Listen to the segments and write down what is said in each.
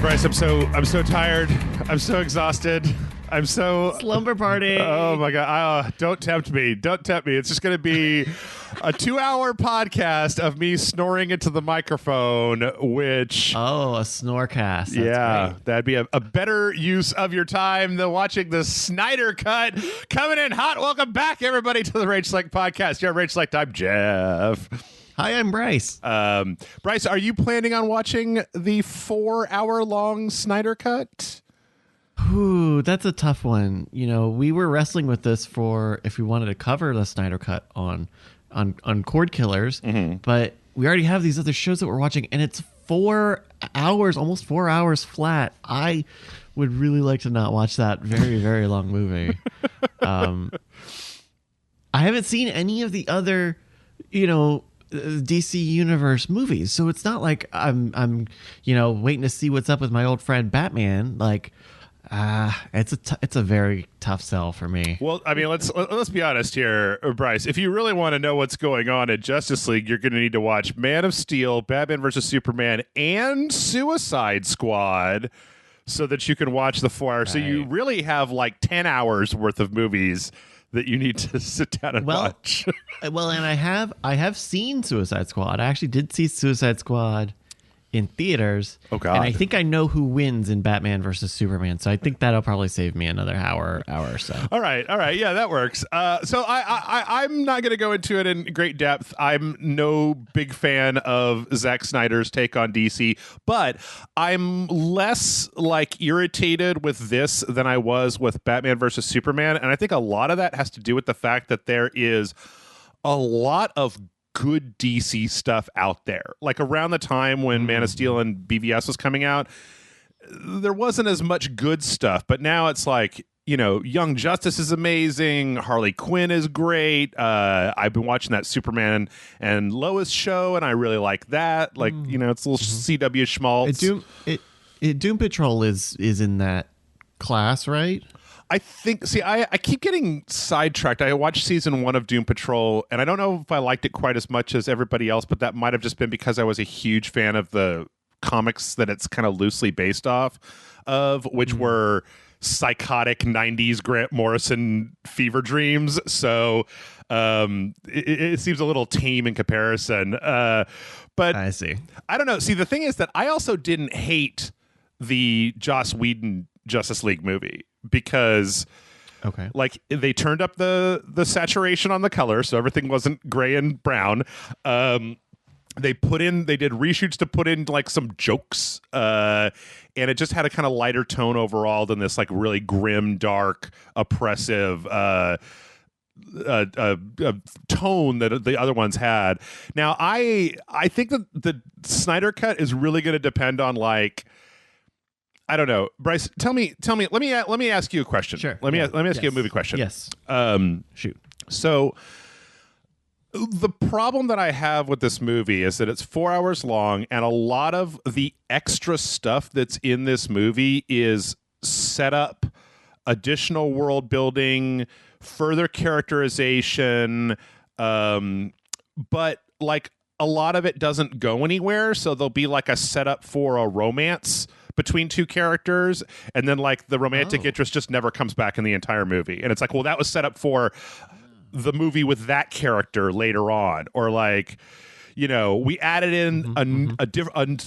Bryce, I'm so tired. I'm so exhausted. I'm so slumber party. Oh my god! Don't tempt me. Don't tempt me. It's just going to be a 2-hour podcast of me snoring into the microphone. Which a snorecast. That's great. That'd be a better use of your time than watching the Snyder Cut. Coming in hot. Welcome back, everybody, to the Rage Select podcast. You're Rage Select. I'm Jeff. Hi, I'm Bryce. Bryce, are you planning on watching the 4-hour-long Snyder Cut? Ooh, that's a tough one. You know, we were wrestling with this for if we wanted to cover the Snyder Cut on Cord Killers, but we already have these other shows that we're watching, and it's 4 hours, almost 4 hours flat. I would really like to not watch that very, very long movie. I haven't seen any of the other, DC Universe movies, so it's not like I'm waiting to see what's up with my old friend Batman. Like, it's a very tough sell for me. Well, I mean, let's be honest here, Bryce. If you really want to know what's going on in Justice League, you're going to need to watch Man of Steel, Batman vs Superman, and Suicide Squad, so that you can watch the 4 hours. Right. So you really have like 10 hours worth of movies that you need to sit down and watch. Well, and I have seen Suicide Squad. I actually did see Suicide Squad in theaters. Oh God! And I think I know who wins in Batman versus Superman. So I think that'll probably save me another hour or so. All right, yeah, that works. So I'm not going to go into it in great depth. I'm no big fan of Zack Snyder's take on DC, but I'm less irritated with this than I was with Batman versus Superman, and I think a lot of that has to do with the fact that there is a lot of good DC stuff out there. Like around the time when Man of Steel and BVS was coming out, there wasn't as much good stuff, but now it's like, Young Justice is amazing, Harley Quinn is great. I've been watching that Superman and Lois show, and I really like that. Like, it's a little CW schmaltz. Doom Patrol is in that class, right? I think, I keep getting sidetracked. I watched season 1 of Doom Patrol, and I don't know if I liked it quite as much as everybody else, but that might have just been because I was a huge fan of the comics that it's kind of loosely based off of, which were psychotic 90s Grant Morrison fever dreams. So it seems a little tame in comparison. But I see. I don't know. See, the thing is that I also didn't hate the Joss Whedon Justice League movie, because they turned up the saturation on the color, so everything wasn't gray and brown. They did reshoots to put in some jokes, and it just had a kind of lighter tone overall than this really grim, dark, oppressive tone that the other ones had. Now I think that the Snyder Cut is really going to depend on I don't know, Bryce. Tell me. Let me ask you a question. Sure. Let me ask you a movie question. Yes. Shoot. So the problem that I have with this movie is that it's 4 hours long, and a lot of the extra stuff that's in this movie is set up, additional world building, further characterization, but a lot of it doesn't go anywhere. So there'll be a setup for a romance between two characters, and then the romantic interest just never comes back in the entire movie, and it's well, that was set up for the movie with that character later on, or we added in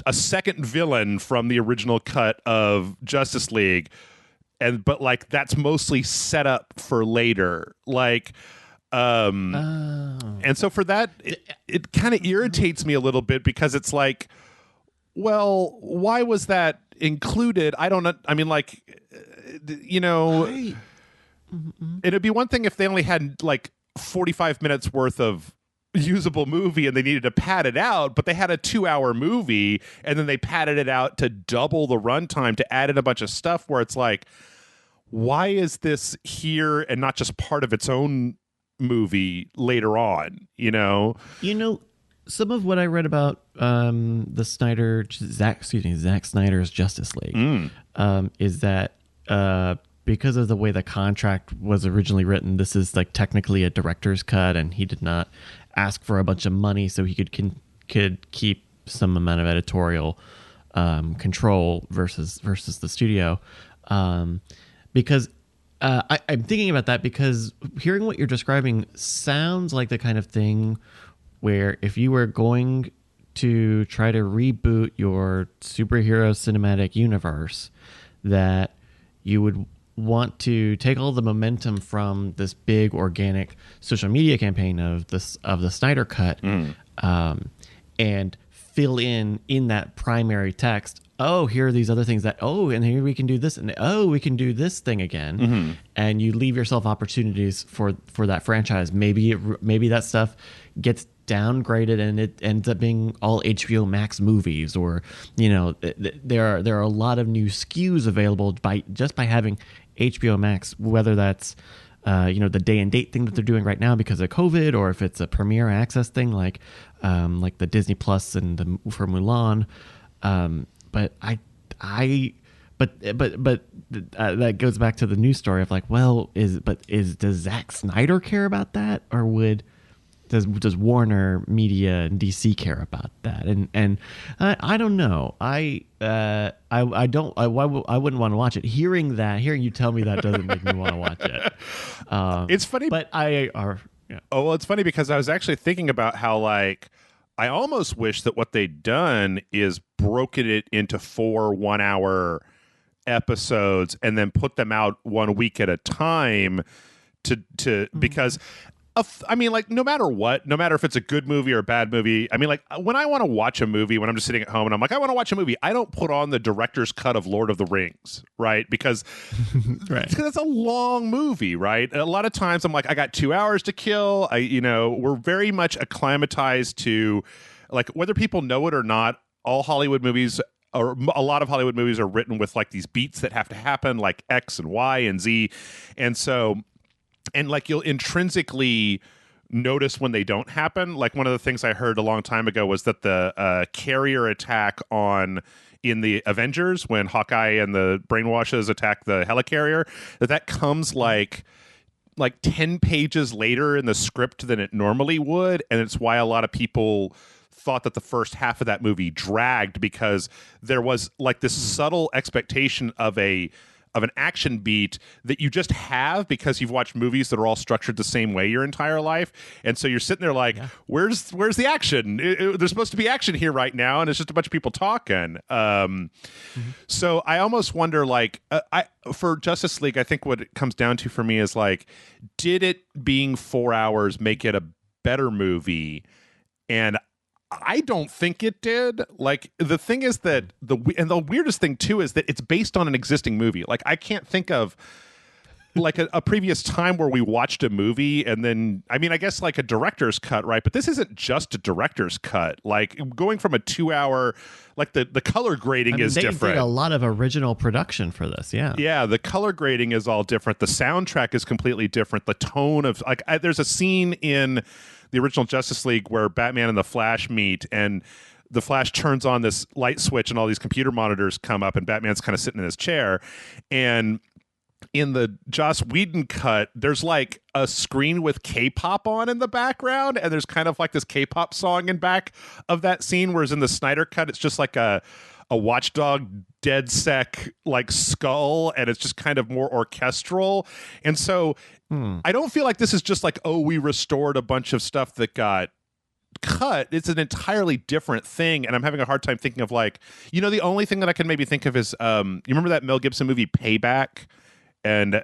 a second villain from the original cut of Justice League, but that's mostly set up for later, and so for that it kind of irritates me a little bit, because it's well, why was that included? I don't know. I mean, it'd be one thing if they only had 45 minutes worth of usable movie and they needed to pad it out, but they had a 2-hour movie and then they padded it out to double the runtime to add in a bunch of stuff where it's why is this here and not just part of its own movie later on? Some of what I read about Zack Snyder's Justice League is that because of the way the contract was originally written, this is technically a director's cut, and he did not ask for a bunch of money, so he could keep some amount of editorial control versus the studio, because I'm thinking about that because hearing what you're describing sounds like the kind of thing where if you were going to try to reboot your superhero cinematic universe, that you would want to take all the momentum from this big organic social media campaign of the Snyder Cut, and fill in that primary text. Oh, here are these other things that, and here we can do this, and we can do this thing again, and you leave yourself opportunities for that franchise. Maybe that stuff gets downgraded and it ends up being all HBO Max movies, or there are a lot of new SKUs available by having HBO Max, whether that's the day and date thing that they're doing right now because of COVID, or if it's a premiere access thing like the Disney Plus and for Mulan. But that goes back to the news story of like, well, does Zack Snyder care about that, or does Warner Media and DC care about that? And I don't know. I wouldn't want to watch it. Hearing you tell me that doesn't make me want to watch it. It's funny, but yeah. Oh, well, it's funny because I was actually thinking about how, like, I almost wish that what they'd done is broken it into 4 1-hour episodes and then put them out 1 week at a time because I mean, like, no matter if it's a good movie or a bad movie, I mean, like, when I want to watch a movie, when I'm just sitting at home and I'm like, I want to watch a movie, I don't put on the director's cut of Lord of the Rings, right? Because it's a long movie, right? And a lot of times I'm like, I got 2 hours to kill. We're very much acclimatized to, like, whether people know it or not, all Hollywood movies, or a lot of Hollywood movies, are written with, like, these beats that have to happen, like X and Y and Z. And so... And, like, you'll intrinsically notice when they don't happen. Like, one of the things I heard a long time ago was that the carrier attack in the Avengers, when Hawkeye and the Brainwashes attack the helicarrier, that comes like 10 pages later in the script than it normally would. And it's why a lot of people thought that the first half of that movie dragged, because there was, like, this subtle expectation of an action beat that you just have because you've watched movies that are all structured the same way your entire life. And so you're sitting there like, where's the action? There's supposed to be action here right now, and it's just a bunch of people talking. So I almost wonder, like, for Justice League, I think what it comes down to for me is, like, did it being 4 hours make it a better movie? And I don't think it did. Like, the thing is that the weirdest thing too is that it's based on an existing movie. Like, I can't think of, like, a previous time where we watched a movie and then, I mean, I guess, like, a director's cut, right? But this isn't just a director's cut. Like, going from a 2 hour, like, the color grading is different. They did a lot of original production for this. Yeah, the color grading is all different. The soundtrack is completely different. The tone of, like, there's a scene in the original Justice League where Batman and the Flash meet, and the Flash turns on this light switch and all these computer monitors come up, and Batman's kind of sitting in his chair. And in the Joss Whedon cut, there's, like, a screen with K-pop on in the background, and there's kind of like this K-pop song in back of that scene, whereas in the Snyder cut, it's just like a Watchdog dead sec, like, skull, and it's just kind of more orchestral. And so I don't feel like this is just like, we restored a bunch of stuff that got cut. It's an entirely different thing, and I'm having a hard time thinking of, like, the only thing that I can maybe think of is, you remember that Mel Gibson movie Payback? And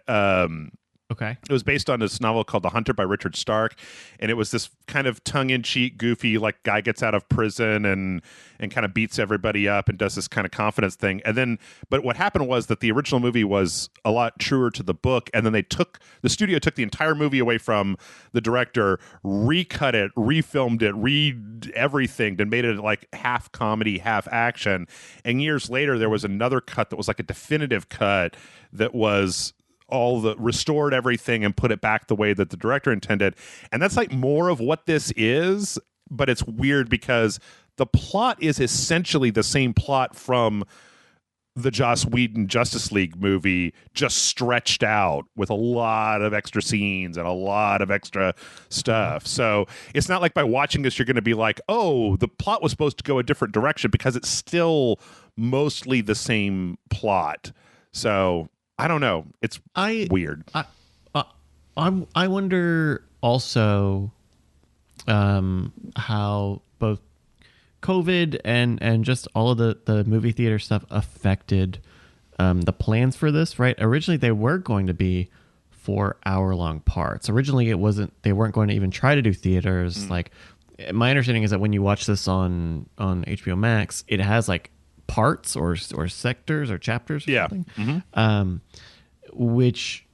okay, it was based on this novel called The Hunter by Richard Stark, and it was this kind of tongue-in-cheek, goofy, like, guy gets out of prison and kind of beats everybody up and does this kind of confidence thing. And then, but what happened was that the original movie was a lot truer to the book, and then the studio took the entire movie away from the director, recut it, refilmed it, everything, and made it, like, half comedy, half action. And years later, there was another cut that was like a definitive cut that was restored everything and put it back the way that the director intended. And that's, like, more of what this is, but it's weird because the plot is essentially the same plot from the Joss Whedon Justice League movie just stretched out with a lot of extra scenes and a lot of extra stuff. So it's not like by watching this you're going to be like, oh, the plot was supposed to go a different direction, because it's still mostly the same plot. So I don't know. It's weird. I wonder also how both COVID and just all of the movie theater stuff affected the plans for this, right? Originally, they were going to be 4-hour-long parts. Originally, they weren't going to even try to do theaters. Like, my understanding is that when you watch this on HBO Max, it has like parts or sectors or chapters or something. Which,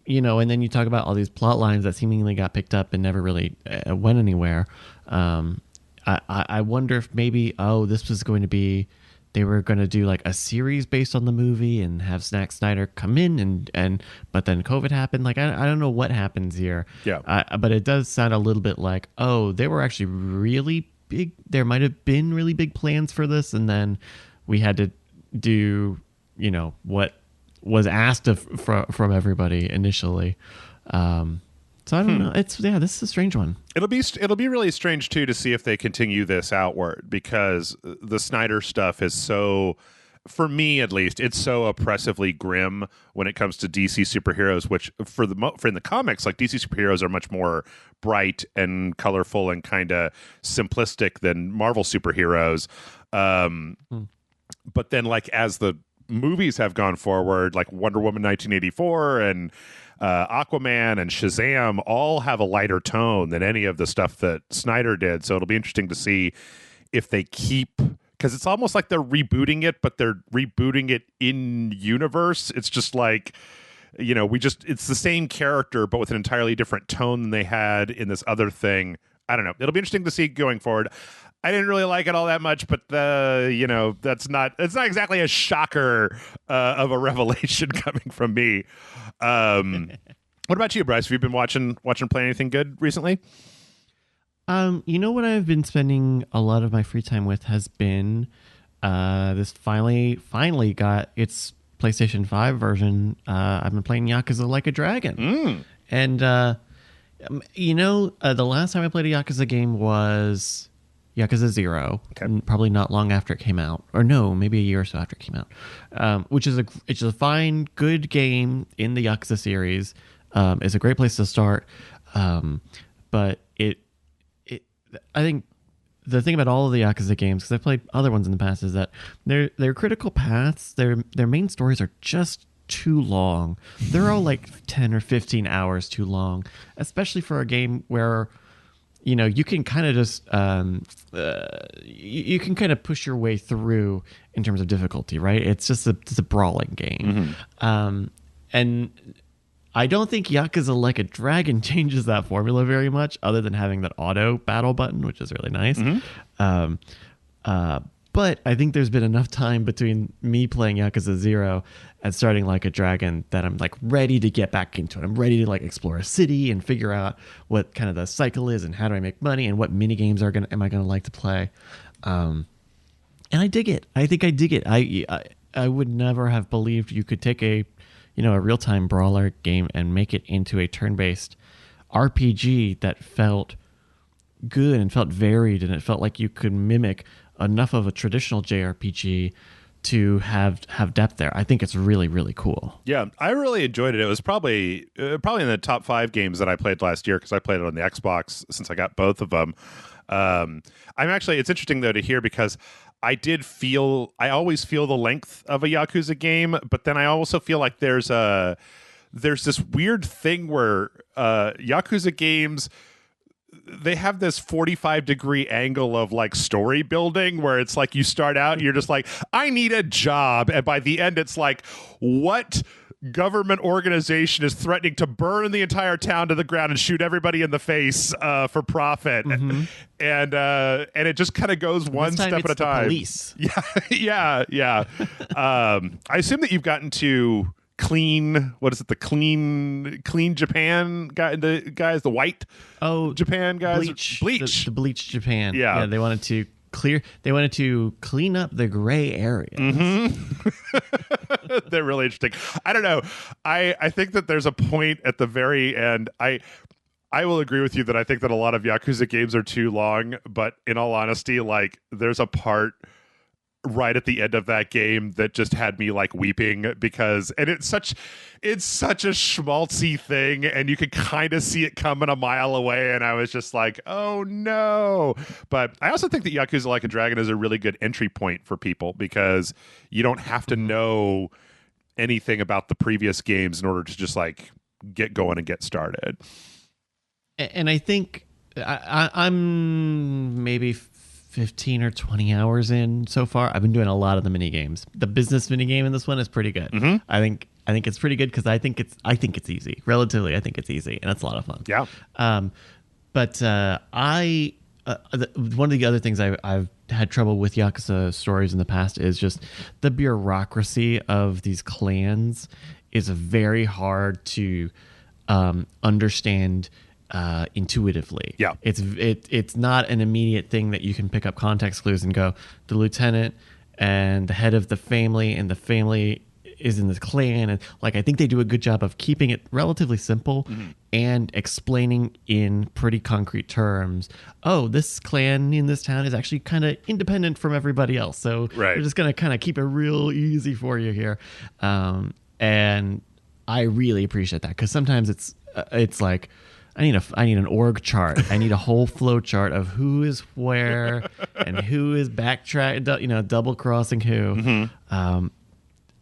you know, and then you talk about all these plot lines that seemingly got picked up and never really went anywhere. I wonder if maybe, this was going to be, they were going to do like a series based on the movie and have Zack Snyder come in but then COVID happened. Like, I don't know what happens here. Yeah. But it does sound a little bit like, they were actually really big. There might have been really big plans for this. And then we had to do, you know, what was asked from everybody initially. So I don't know. This is a strange one. It'll be really strange too to see if they continue this outward, because the Snyder stuff is so, for me at least, it's so oppressively grim when it comes to DC superheroes. Which for in the comics, like, DC superheroes are much more bright and colorful and kind of simplistic than Marvel superheroes. But then, like, as the movies have gone forward, like Wonder Woman 1984 and Aquaman and Shazam all have a lighter tone than any of the stuff that Snyder did. So it'll be interesting to see if they keep, because it's almost like they're rebooting it, but they're rebooting it in universe. It's just like, you know, it's the same character, but with an entirely different tone than they had in this other thing. I don't know. It'll be interesting to see going forward. I didn't really like it all that much, but it's not exactly a shocker of a revelation coming from me. What about you, Bryce? Have you been watching play anything good recently? You know what I've been spending a lot of my free time with has been this finally got its PlayStation 5 version. I've been playing Yakuza Like a Dragon. And the last time I played a Yakuza game was Yakuza 0, probably not long after it came out, or no, maybe a year or so after it came out, which is a fine, good game in the Yakuza series. It's a great place to start, but I think the thing about all of the Yakuza games, because I've played other ones in the past, is that their critical paths, their main stories are just too long. They're all like 10 or 15 hours too long, especially for a game where, you know, you can kind of just you can kind of push your way through in terms of difficulty, right? It's just a brawling game. And I don't think Yakuza Like a Dragon changes that formula very much, other than having that auto battle button, which is really nice. But I think there's been enough time between me playing Yakuza 0 and starting Like a Dragon that I'm like ready to get back into it. I'm ready to like explore a city and figure out what kind of the cycle is and how do I make money and what mini games am I gonna like to play. And I dig it. I think I dig it. I would never have believed you could take a real-time brawler game and make it into a turn-based RPG that felt good and felt varied, and it felt like you could mimic enough of a traditional JRPG to have depth there. I think it's really, really cool. Yeah, I really enjoyed it. It was probably in the top 5 games that I played last year, because I played it on the Xbox since I got both of them. It's interesting though to hear, because I always feel the length of a Yakuza game, but then I also feel like there's this weird thing where Yakuza games, they have this 45-degree angle of like story building, where it's like you start out and you're just like, I need a job, and by the end it's like, what government organization is threatening to burn the entire town to the ground and shoot everybody in the face for profit? And it just kind of goes one step at a time. Police. Yeah. I assume that you've gotten to clean Japan guys, the white Japan guys, bleach the bleach Japan. Yeah, they wanted to clean up the gray areas. They're really interesting. I don't know. I think that there's a point at the very end. I will agree with you that I think that a lot of Yakuza games are too long, but in all honesty, like there's a part right at the end of that game that just had me like weeping because it's such a schmaltzy thing and you could kind of see it coming a mile away, and I was just like, oh no. But I also think that Yakuza Like a Dragon is a really good entry point for people because you don't have to know anything about the previous games in order to just like get going and get started. And I think I'm maybe 15 or 20 hours in so far. I've been doing a lot of the mini games. The business mini game in this one is pretty good. I think it's pretty good because I think it's easy. Relatively, I think it's easy and it's a lot of fun. Yeah. But one of the other things I've had trouble with Yakuza stories in the past is just the bureaucracy of these clans is very hard to understand intuitively. Yeah. It's not an immediate thing that you can pick up context clues and go, the lieutenant and the head of the family and the family is in this clan, and like I think they do a good job of keeping it relatively simple and explaining in pretty concrete terms. Oh, this clan in this town is actually kind of independent from everybody else, so we're just gonna kind of keep it real easy for you here. And I really appreciate that because sometimes it's like I need an org chart. I need a whole flow chart of who is where and who is backtrack, double crossing who.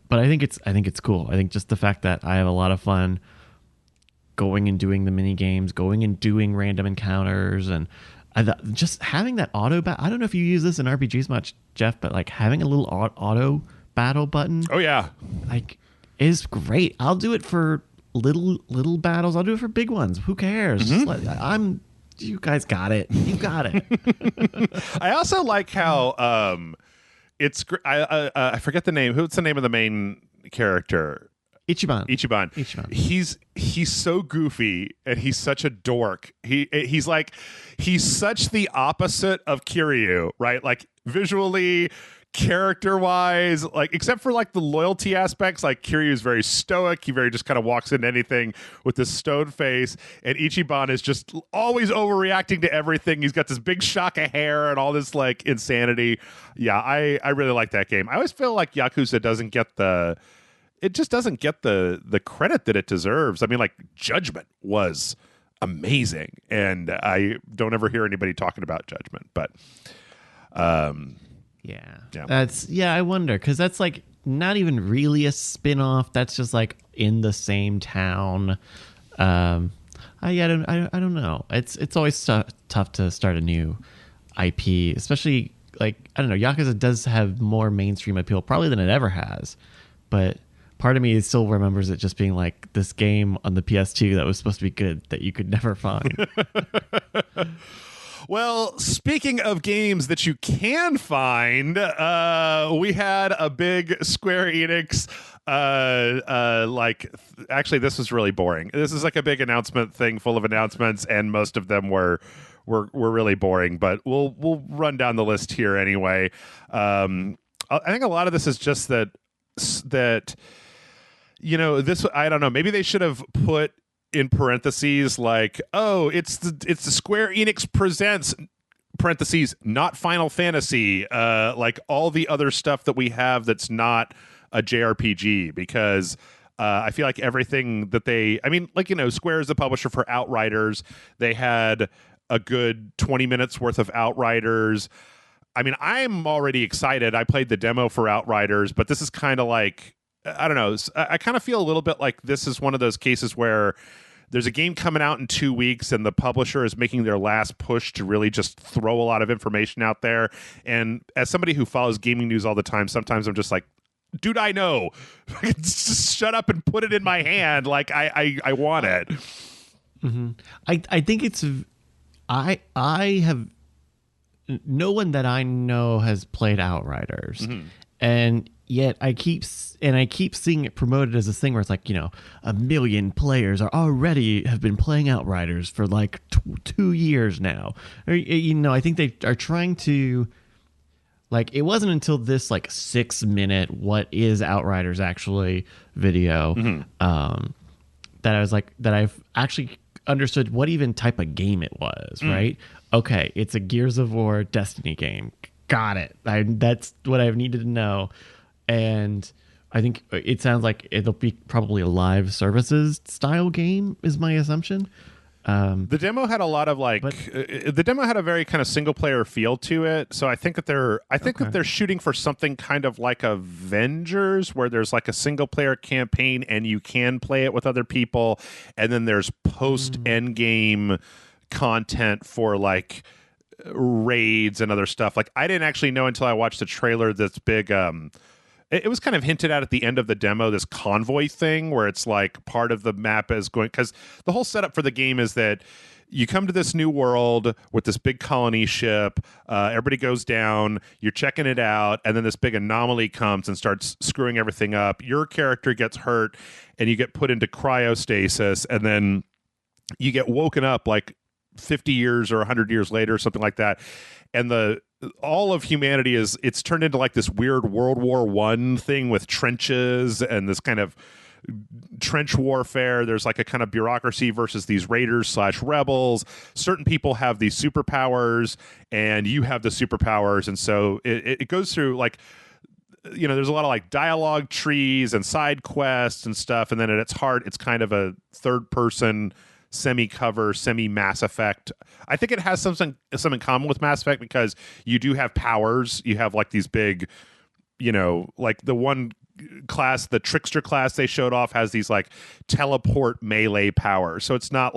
But I think it's cool. I think just the fact that I have a lot of fun going and doing the mini games, going and doing random encounters, and just having that auto battle. I don't know if you use this in RPGs much, Jeff, but like having a little auto battle button. Oh yeah, like is great. I'll do it for little battles. I'll do it for big ones. Who cares? You guys got it. You got it. I also like how it's I forget the name. Who's the name of the main character? Ichiban. He's so goofy and he's such a dork. He's such the opposite of Kiryu, right? Like visually, character wise, like except for like the loyalty aspects, like Kiryu is very stoic. He very just kind of walks into anything with this stone face, and Ichiban is just always overreacting to everything. He's got this big shock of hair and all this like insanity. Yeah, I really like that game. I always feel like Yakuza doesn't get the credit that it deserves. I mean, like Judgment was amazing, and I don't ever hear anybody talking about Judgment, but I wonder because that's like not even really a spin-off. That's just like in the same town. I don't know. It's always tough to start a new IP, especially like I don't know. Yakuza does have more mainstream appeal probably than it ever has, but part of me still remembers it just being like this game on the PS2 that was supposed to be good that you could never find. Well, speaking of games that you can find, we had a big Square Enix, actually this was really boring. This is like a big announcement thing full of announcements, and most of them were really boring, but we'll run down the list here anyway. I think a lot of this is just that, this, I don't know, maybe they should have put in parentheses like, oh, it's the Square Enix presents parentheses not Final Fantasy, like all the other stuff that we have that's not a JRPG, because I feel like everything that Square is the publisher for Outriders. They had a good 20 minutes worth of Outriders. I mean, I'm already excited. I played the demo for Outriders, but this is kind of like, I don't know. I kind of feel a little bit like this is one of those cases where there's a game coming out in 2 weeks and the publisher is making their last push to really just throw a lot of information out there. And as somebody who follows gaming news all the time, sometimes I'm just like, dude, I know. Just shut up and put it in my hand. Like I want it. Mm-hmm. I think it's I have no one that I know has played Outriders. Mm-hmm. And yet I keep seeing it promoted as this thing where it's like, 1 million players have been playing Outriders for like 2 years now. Or, I think they are trying to Like, it wasn't until this like 6-minute what is Outriders actually video that I was like, that I've actually understood what even type of game it was, right? Okay, it's a Gears of War Destiny game. Got it. That's what I've needed to know. And I think it sounds like it'll be probably a live services style game is my assumption. The demo had a lot of the demo had a very kind of single player feel to it. So I think that they're shooting for something kind of like Avengers, where there's like a single player campaign and you can play it with other people, and then there's post end game content for like raids and other stuff. Like, I didn't actually know until I watched the trailer this big it was kind of hinted at the end of the demo, this convoy thing where it's like part of the map is going, because the whole setup for the game is that you come to this new world with this big colony ship, everybody goes down, you're checking it out, and then this big anomaly comes and starts screwing everything up. Your character gets hurt and you get put into cryostasis, and then you get woken up like 50 years or 100 years later or something like that, and all of humanity it's turned into like this weird World War I thing with trenches and this kind of trench warfare. There's like a kind of bureaucracy versus these raiders / rebels. Certain people have these superpowers and you have the superpowers, and so it goes through like, you know, there's a lot of like dialogue trees and side quests and stuff, and then at its heart it's kind of a third person semi-cover, semi-Mass Effect. I think it has some in common with Mass Effect because you do have powers. You have like these big, you know, like the one class, the Trickster class they showed off has these like teleport melee powers. So it's not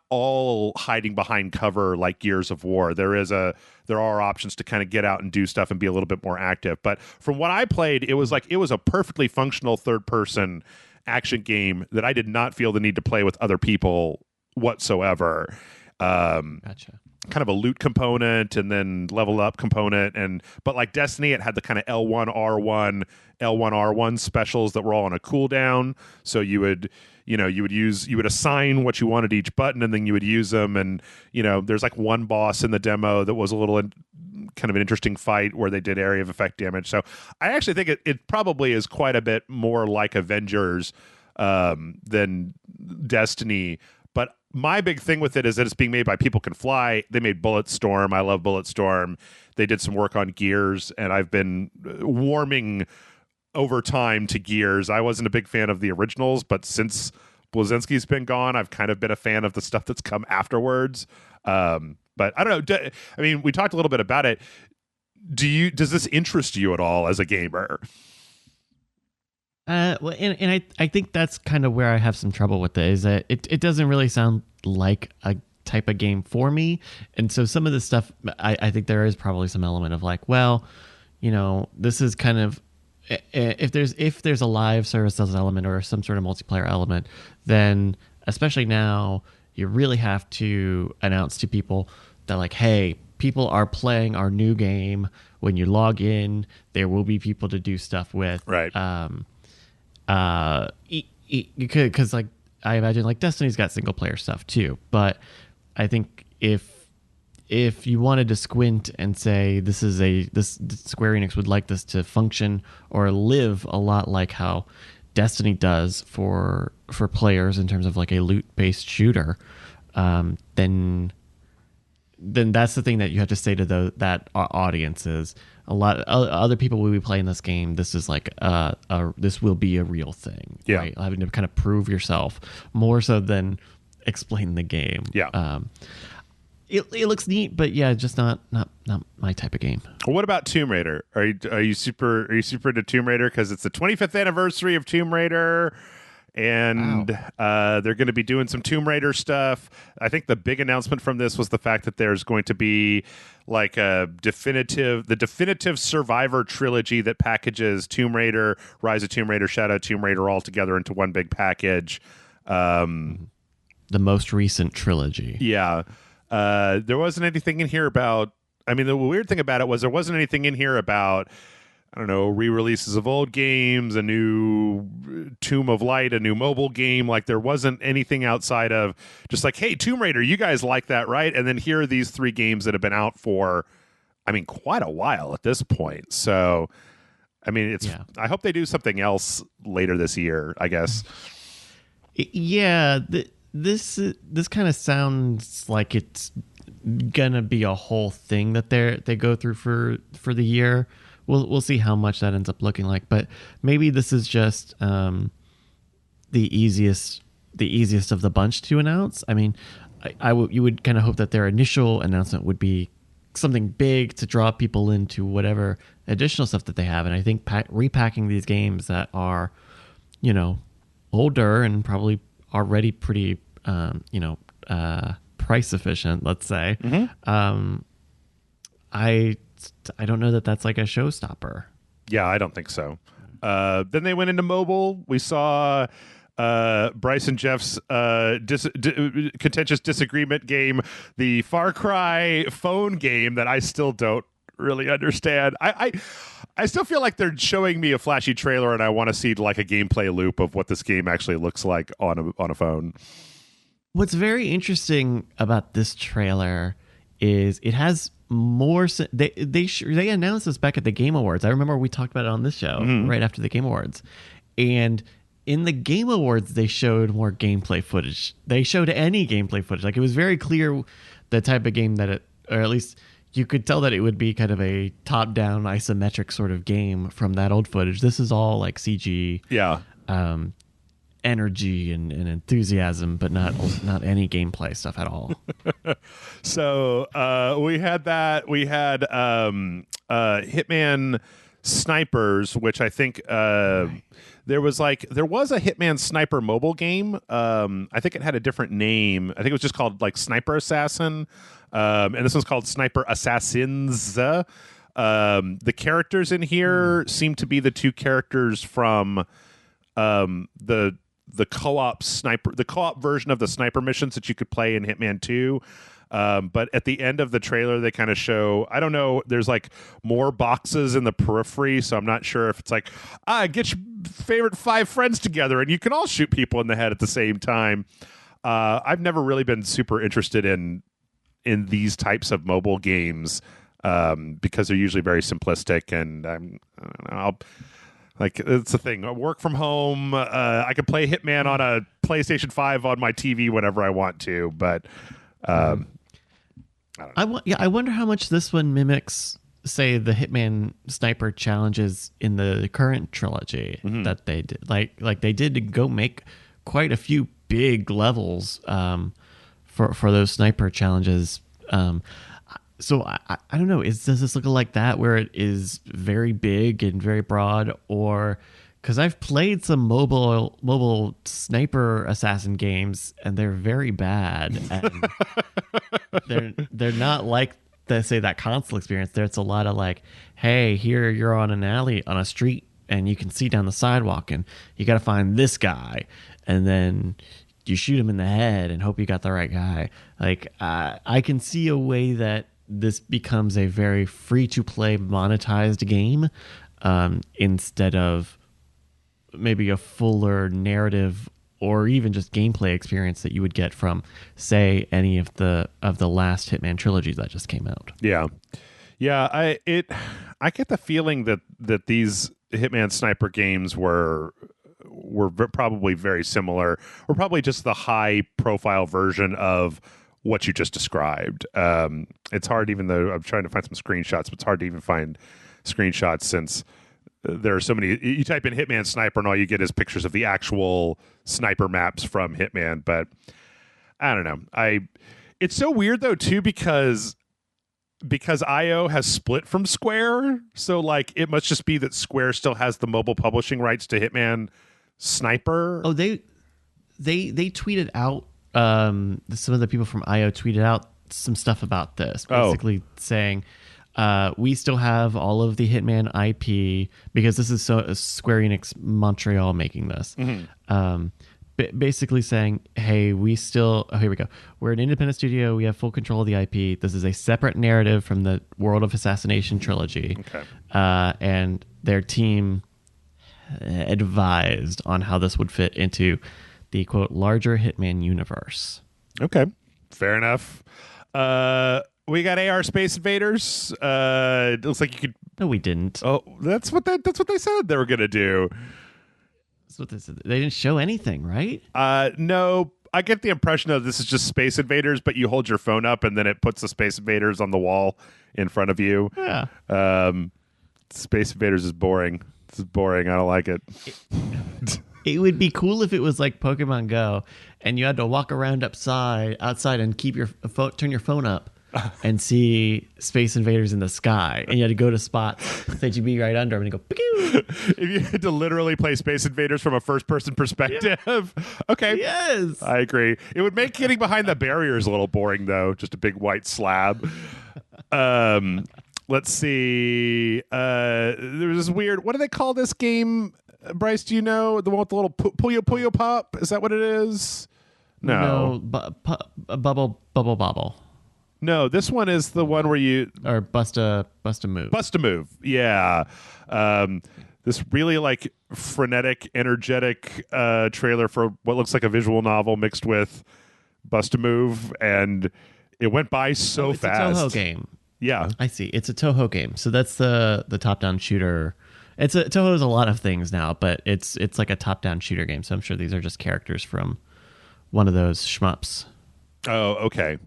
all hiding behind cover like Gears of War. There are options to kind of get out and do stuff and be a little bit more active. But from what I played, it was a perfectly functional third person action game that I did not feel the need to play with other people whatsoever. Gotcha. Kind of a loot component and then level up component, but like Destiny, it had the kind of L1R1 specials that were all on a cooldown. So you would assign what you wanted each button, and then you would use them. And you know, there's like one boss in the demo that was a little kind of an interesting fight where they did area of effect damage. So I actually think it probably is quite a bit more like Avengers than Destiny. But my big thing with it is that it's being made by People Can Fly. They made Bulletstorm. I love Bulletstorm. They did some work on Gears, and I've been warming over time to Gears. I wasn't a big fan of the originals, but since Blazinski's been gone, I've kind of been a fan of the stuff that's come afterwards. But I don't know. I mean, we talked a little bit about it. Does this interest you at all as a gamer? Well, and I think that's kind of where I have some trouble with it, is that it doesn't really sound like a type of game for me. And so some of this stuff, I think there is probably some element of like, well, you know, this is kind of, if there's a live services element or some sort of multiplayer element, then especially now you really have to announce to people that like, hey, people are playing our new game. When you log in, there will be people to do stuff with. Right. Because like I imagine like Destiny's got single player stuff too, but I think if you wanted to squint and say this Square Enix would like this to function or live a lot like how Destiny does for players in terms of like a loot based shooter, then that's the thing that you have to say to that audience is a lot of other people will be playing this game. This is like this will be a real thing. Yeah. Right? Having to kind of prove yourself more so than explain the game. Yeah. It looks neat, but yeah, just not my type of game. Well, what about Tomb Raider? Are you super into Tomb Raider because it's the 25th anniversary of Tomb Raider? And wow. They're going to be doing some Tomb Raider stuff. I think the big announcement from this was the fact that there's going to be like the definitive Survivor trilogy that packages Tomb Raider, Rise of Tomb Raider, Shadow of Tomb Raider all together into one big package. The most recent trilogy. Yeah. There wasn't anything in here about, I mean, the weird thing about it was there wasn't anything in here about, I don't know, re-releases of old games, a new Tomb of Light, a new mobile game. Like there wasn't anything outside of just like, hey, Tomb Raider, you guys like that, right? And then here are these 3 games that have been out for, I mean, quite a while at this point. So, I mean, I hope they do something else later this year, I guess. Yeah, this kind of sounds like it's gonna be a whole thing that they go through for the year. We'll see how much that ends up looking like, but maybe this is just the easiest of the bunch to announce. I mean, you would kind of hope that their initial announcement would be something big to draw people into whatever additional stuff that they have. And I think repacking these games that are, older and probably already pretty, price efficient, let's say. Mm-hmm. I don't know that that's like a showstopper. Yeah, I don't think so. Then they went into mobile. We saw Bryce and Jeff's contentious disagreement game, the Far Cry phone game that I still don't really understand. I still feel like they're showing me a flashy trailer, and I want to see like a gameplay loop of what this game actually looks like on a phone. What's very interesting about this trailer is it has more. They announced this back at the Game Awards. I remember we talked about it on this show right after the Game Awards, and in the Game Awards they showed more gameplay footage. They showed any gameplay footage. Like, it was very clear the type of game that or at least you could tell that it would be kind of a top-down isometric sort of game from that old footage. This is all like CG. Yeah. Energy and enthusiasm, but not any gameplay stuff at all. So we had that. We had Hitman Snipers, which I think there was a Hitman Sniper mobile game. I think it had a different name. I think it was just called like Sniper Assassin, and this one's called Sniper Assassins. The characters in here seem to be the two characters from the co-op version of the sniper missions that you could play in Hitman 2. But at the end of the trailer, they kind of show, I don't know, there's like more boxes in the periphery, so I'm not sure if it's like, get your favorite 5 friends together and you can all shoot people in the head at the same time. I've never really been super interested in these types of mobile games because they're usually very simplistic, and I don't know, like, it's a thing. I work from home. I can play Hitman on a PlayStation 5 on my TV whenever I want to, but I don't know. I wonder how much this one mimics, say, the Hitman Sniper challenges in the current trilogy that they did. Like they did go make quite a few big levels for those sniper challenges. So I don't know. Does this look like that, where it is very big and very broad, or because I've played some mobile sniper assassin games and they're very bad, and they're not like that console experience. There's a lot of like, hey, here you're on an alley on a street and you can see down the sidewalk and you got to find this guy, and then you shoot him in the head and hope you got the right guy. Like, I can see a way that this becomes a very free-to-play monetized game instead of maybe a fuller narrative or even just gameplay experience that you would get from, say, any of the last Hitman trilogies that just came out. Yeah. I get the feeling that these Hitman Sniper games were probably very similar, or probably just the high-profile version of what you just described. It's hard, even though I'm trying to find some screenshots, but it's hard to even find screenshots since there are so many. You type in Hitman Sniper and all you get is pictures of the actual sniper maps from Hitman. But I don't know. It's so weird though too, because IO has split from Square. So like, it must just be that Square still has the mobile publishing rights to Hitman Sniper. Oh, they tweeted out, some of the people from IO tweeted out some stuff about this, basically saying, we still have all of the Hitman IP because this is Square Enix Montreal making this. Basically saying, hey, here we go. We're an independent studio. We have full control of the IP. This is a separate narrative from the World of Assassination trilogy. Okay. And their team advised on how this would fit into the, quote, larger Hitman universe. Okay. Fair enough. We got AR Space Invaders. It looks like you could. No, we didn't. Oh, that's what they said they were gonna do. That's what they said. They didn't show anything, right? No. I get the impression that this is just Space Invaders, but you hold your phone up and then it puts the Space Invaders on the wall in front of you. Yeah. Space Invaders is boring. This is boring. I don't like it. It would be cool if it was like Pokemon Go, and you had to walk around outside and keep your turn your phone up and see Space Invaders in the sky, and you had to go to spots that you'd be right under them and go. Pew! If you had to literally play Space Invaders from a first-person perspective, okay. Yes, I agree. It would make getting behind the barriers a little boring, though. Just a big white slab. Let's see. There's this weird. What do they call this game? Bryce, do you know the one with the little Puyo Puyo Pop? Is that what it is? No, bubble bobble. No, this one is the one where you or bust a move. Bust a move. Yeah. This really like frenetic, energetic trailer for what looks like a visual novel mixed with Bust a Move, and it went by so fast. It's a Toho game. Yeah, I see. It's a Toho game. So that's the top-down shooter. Toho's a lot of things now, but it's like a top-down shooter game. So I'm sure these are just characters from one of those shmups. Oh, okay.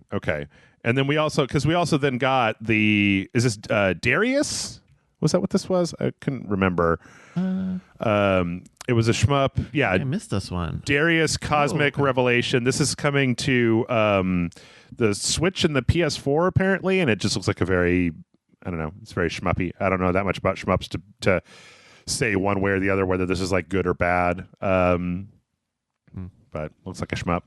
And then we also then got is this Darius? Was that what this was? I couldn't remember. It was a shmup. Yeah, I missed this one. Darius Cosmic Revelation. This is coming to the Switch and the PS4 apparently, and it just looks like a very, I don't know, it's very shmuppy. I don't know that much about shmups to say one way or the other whether this is like good or bad. But looks like a shmup.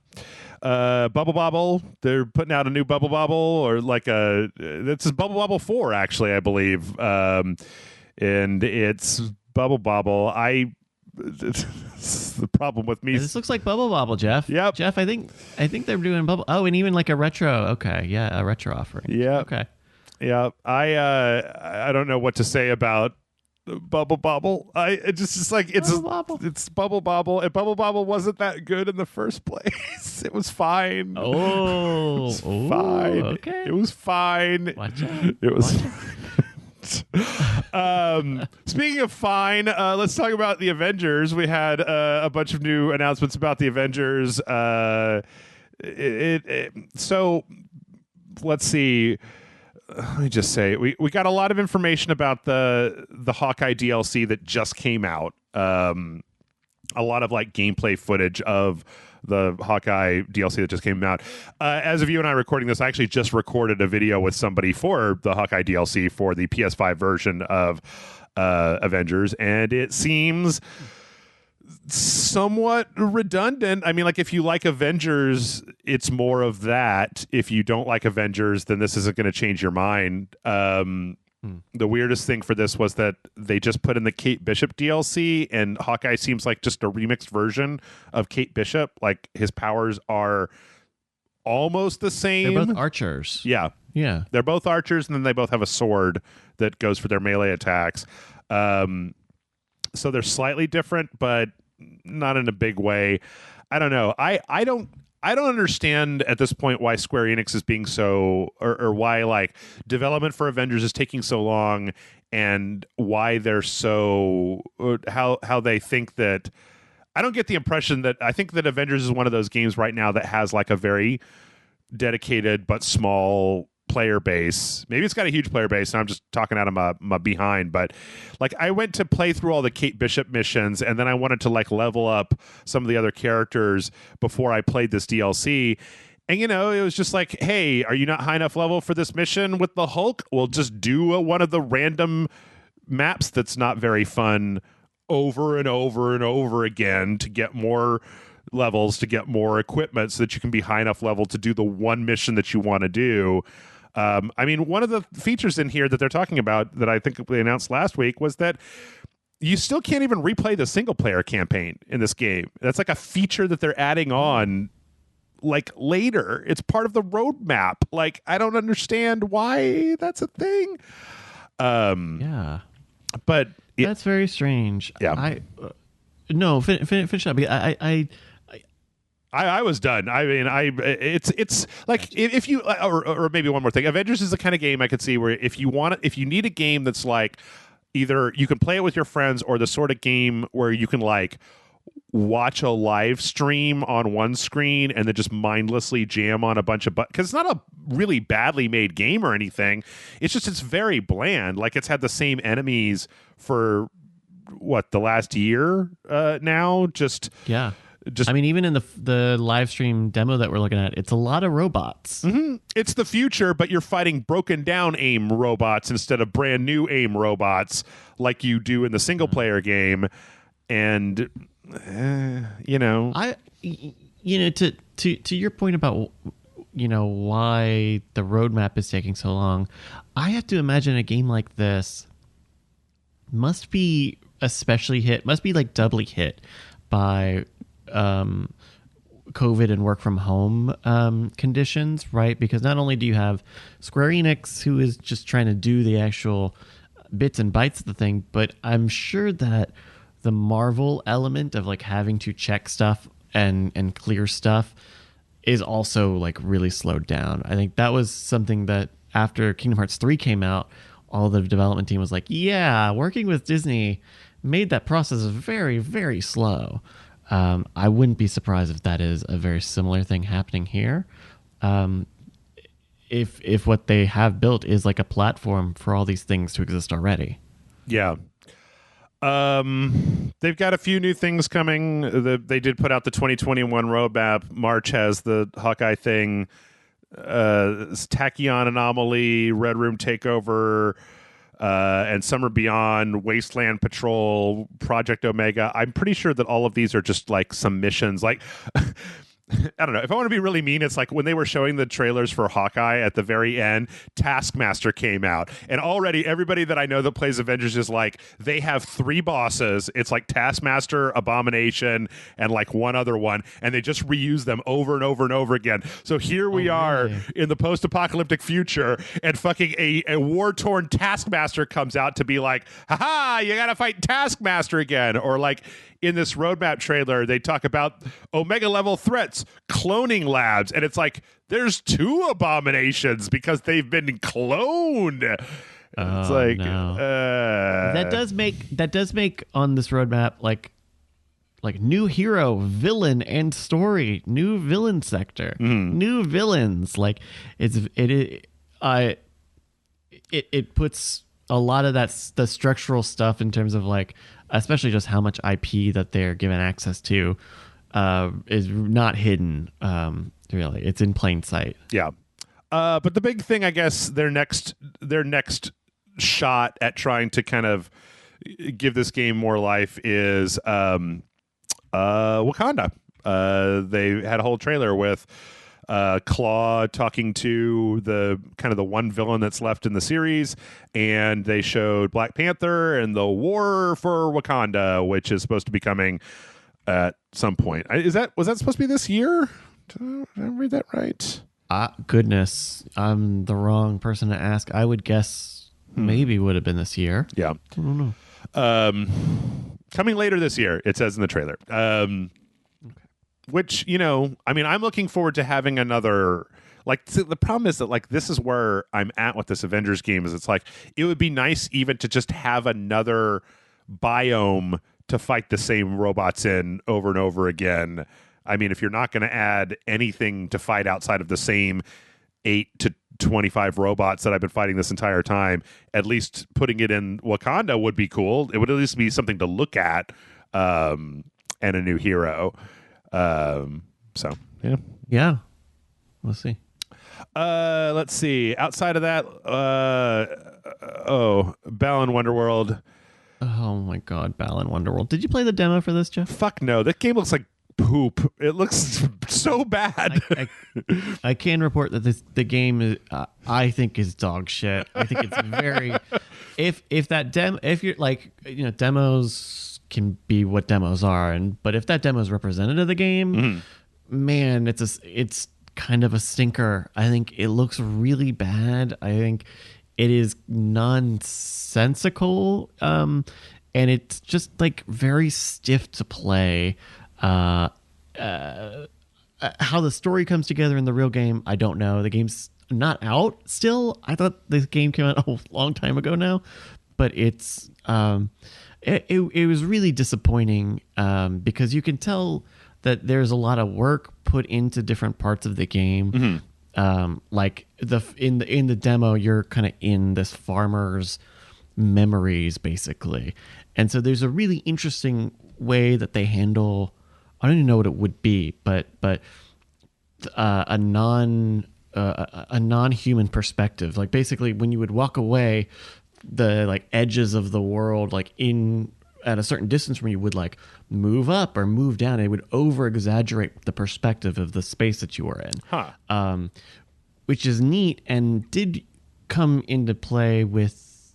Bubble Bobble. They're putting out a new Bubble Bobble, or like this is Bubble Bobble 4, actually, I believe. And it's Bubble Bobble. The problem with me. Yeah, this looks like Bubble Bobble, Jeff. Yep. Jeff, I think they're doing Bubble. Oh, and even like a retro. Okay, yeah, a retro offering. Yeah. Okay. Yeah. I don't know what to say about Bubble Bobble. It's Bubble Bobble, and Bubble Bobble wasn't that good in the first place. It was fine. Oh, fine. Okay. It was fine. Watch out. It was. Speaking of fine, let's talk about the Avengers. We had a bunch of new announcements about the Avengers. So let's see. Let me just say, we got a lot of information about the Hawkeye DLC that just came out. A lot of like gameplay footage of the Hawkeye DLC that just came out. As of you and I recording this, I actually just recorded a video with somebody for the Hawkeye DLC for the PS5 version of Avengers, and it seems somewhat redundant. I mean, like, if you like Avengers, it's more of that. If you don't like Avengers, then this isn't going to change your mind. The weirdest thing for this was that they just put in the Kate Bishop DLC, and Hawkeye seems like just a remixed version of Kate Bishop. Like, his powers are almost the same. They're both archers. Yeah. They're both archers, and then they both have a sword that goes for their melee attacks. So they're slightly different, but not in a big way. I don't know. I don't understand at this point why Square Enix is being so, or why like development for Avengers is taking so long, and why they're so, how they think that. I don't get the impression that, I think that Avengers is one of those games right now that has like a very dedicated but small player base. Maybe it's got a huge player base and I'm just talking out of my behind, but like I went to play through all the Kate Bishop missions, and then I wanted to like level up some of the other characters before I played this DLC. And it was just like, hey, are you not high enough level for this mission with the Hulk? We'll just do one of the random maps that's not very fun over and over and over again to get more levels, to get more equipment, so that you can be high enough level to do the one mission that you want to do. I mean, one of the features in here that they're talking about that I think they announced last week was that you still can't even replay the single player campaign in this game. That's like a feature that they're adding on like later. It's part of the roadmap. Like, I don't understand why that's a thing. Yeah. But that's very strange. Yeah. No, finish up. I was done. I mean, it's like if you or maybe one more thing. Avengers is the kind of game I could see where if you need a game that's like either you can play it with your friends or the sort of game where you can like watch a live stream on one screen and then just mindlessly jam on a bunch of because it's not a really badly made game or anything. It's very bland. Like it's had the same enemies for the last year now. Yeah. I mean, even in the live stream demo that we're looking at, it's a lot of robots. Mm-hmm. It's the future, but you're fighting broken down AIM robots instead of brand new AIM robots like you do in the single player game. And to your point about why the roadmap is taking so long, I have to imagine a game like this must be like doubly hit by COVID and work from home conditions, right? Because not only do you have Square Enix, who is just trying to do the actual bits and bytes of the thing, but I'm sure that the Marvel element of like having to check stuff and clear stuff is also like really slowed down. I think that was something that after Kingdom Hearts 3 came out, all the development team was like, yeah, working with Disney made that process very, very slow. I wouldn't be surprised if that is a very similar thing happening here. If what they have built is like a platform for all these things to exist already. Yeah. They've got a few new things coming. They did put out the 2021 roadmap. March has the Hawkeye thing, Tachyon Anomaly, Red Room Takeover, and Summer Beyond, Wasteland Patrol, Project Omega. I'm pretty sure that all of these are just like some missions. Like, I don't know. If I want to be really mean, it's like when they were showing the trailers for Hawkeye at the very end, Taskmaster came out. And already everybody that I know that plays Avengers is like, they have 3 bosses. It's like Taskmaster, Abomination, and like one other one. And they just reuse them over and over and over again. So here we are in the post-apocalyptic future, and fucking a war-torn Taskmaster comes out to be like, haha, you got to fight Taskmaster again. Or like, in this roadmap trailer, they talk about Omega level threats, cloning labs, and it's like there's 2 abominations because they've been cloned. It's like that does make on this roadmap like new hero, villain, and story, new villain sector, new villains. Like it puts a lot of the structural stuff in terms of like, especially just how much IP that they're given access to, is not hidden. Really, it's in plain sight. Yeah. But the big thing, I guess, their next shot at trying to kind of give this game more life is Wakanda. They had a whole trailer with Claw talking to the kind of the one villain that's left in the series, and they showed Black Panther and the war for Wakanda, which is supposed to be coming at some point. Was that supposed to be this year? Did I read that right? Goodness, I'm the wrong person to ask. I would guess maybe would have been this year. Yeah, I don't know. Coming later this year, it says in the trailer. Which, I mean, I'm looking forward to having another. Like, the problem is that, like, this is where I'm at with this Avengers game. Is it's like it would be nice even to just have another biome to fight the same robots in over and over again. I mean, if you're not going to add anything to fight outside of the same 8 to 25 robots that I've been fighting this entire time, at least putting it in Wakanda would be cool. It would at least be something to look at, and a new hero. So yeah, we'll see. Let's see. Outside of that, Balan Wonderworld. Oh my God, Balan Wonderworld. Did you play the demo for this, Jeff? Fuck no. That game looks like poop. It looks so bad. I can report that the game is, I think, is dog shit. I think it's very. if you're like, demos can be what demos are, but if that demo is representative of the game, man, it's kind of a stinker. I think it looks really bad. I think it is nonsensical, and it's just like very stiff to play. how the story comes together in the real game, I don't know. The game's not out still. I thought this game came out a long time ago now, but it's it was really disappointing because you can tell that there's a lot of work put into different parts of the game. Like in the demo, you're kind of in this farmer's memories basically, and so there's a really interesting way that they handle. I don't even know what it would be, but a non-human perspective. Like basically, when you would walk away, the like edges of the world, like in at a certain distance from you, would like move up or move down. It would over exaggerate the perspective of the space that you were in, which is neat and did come into play with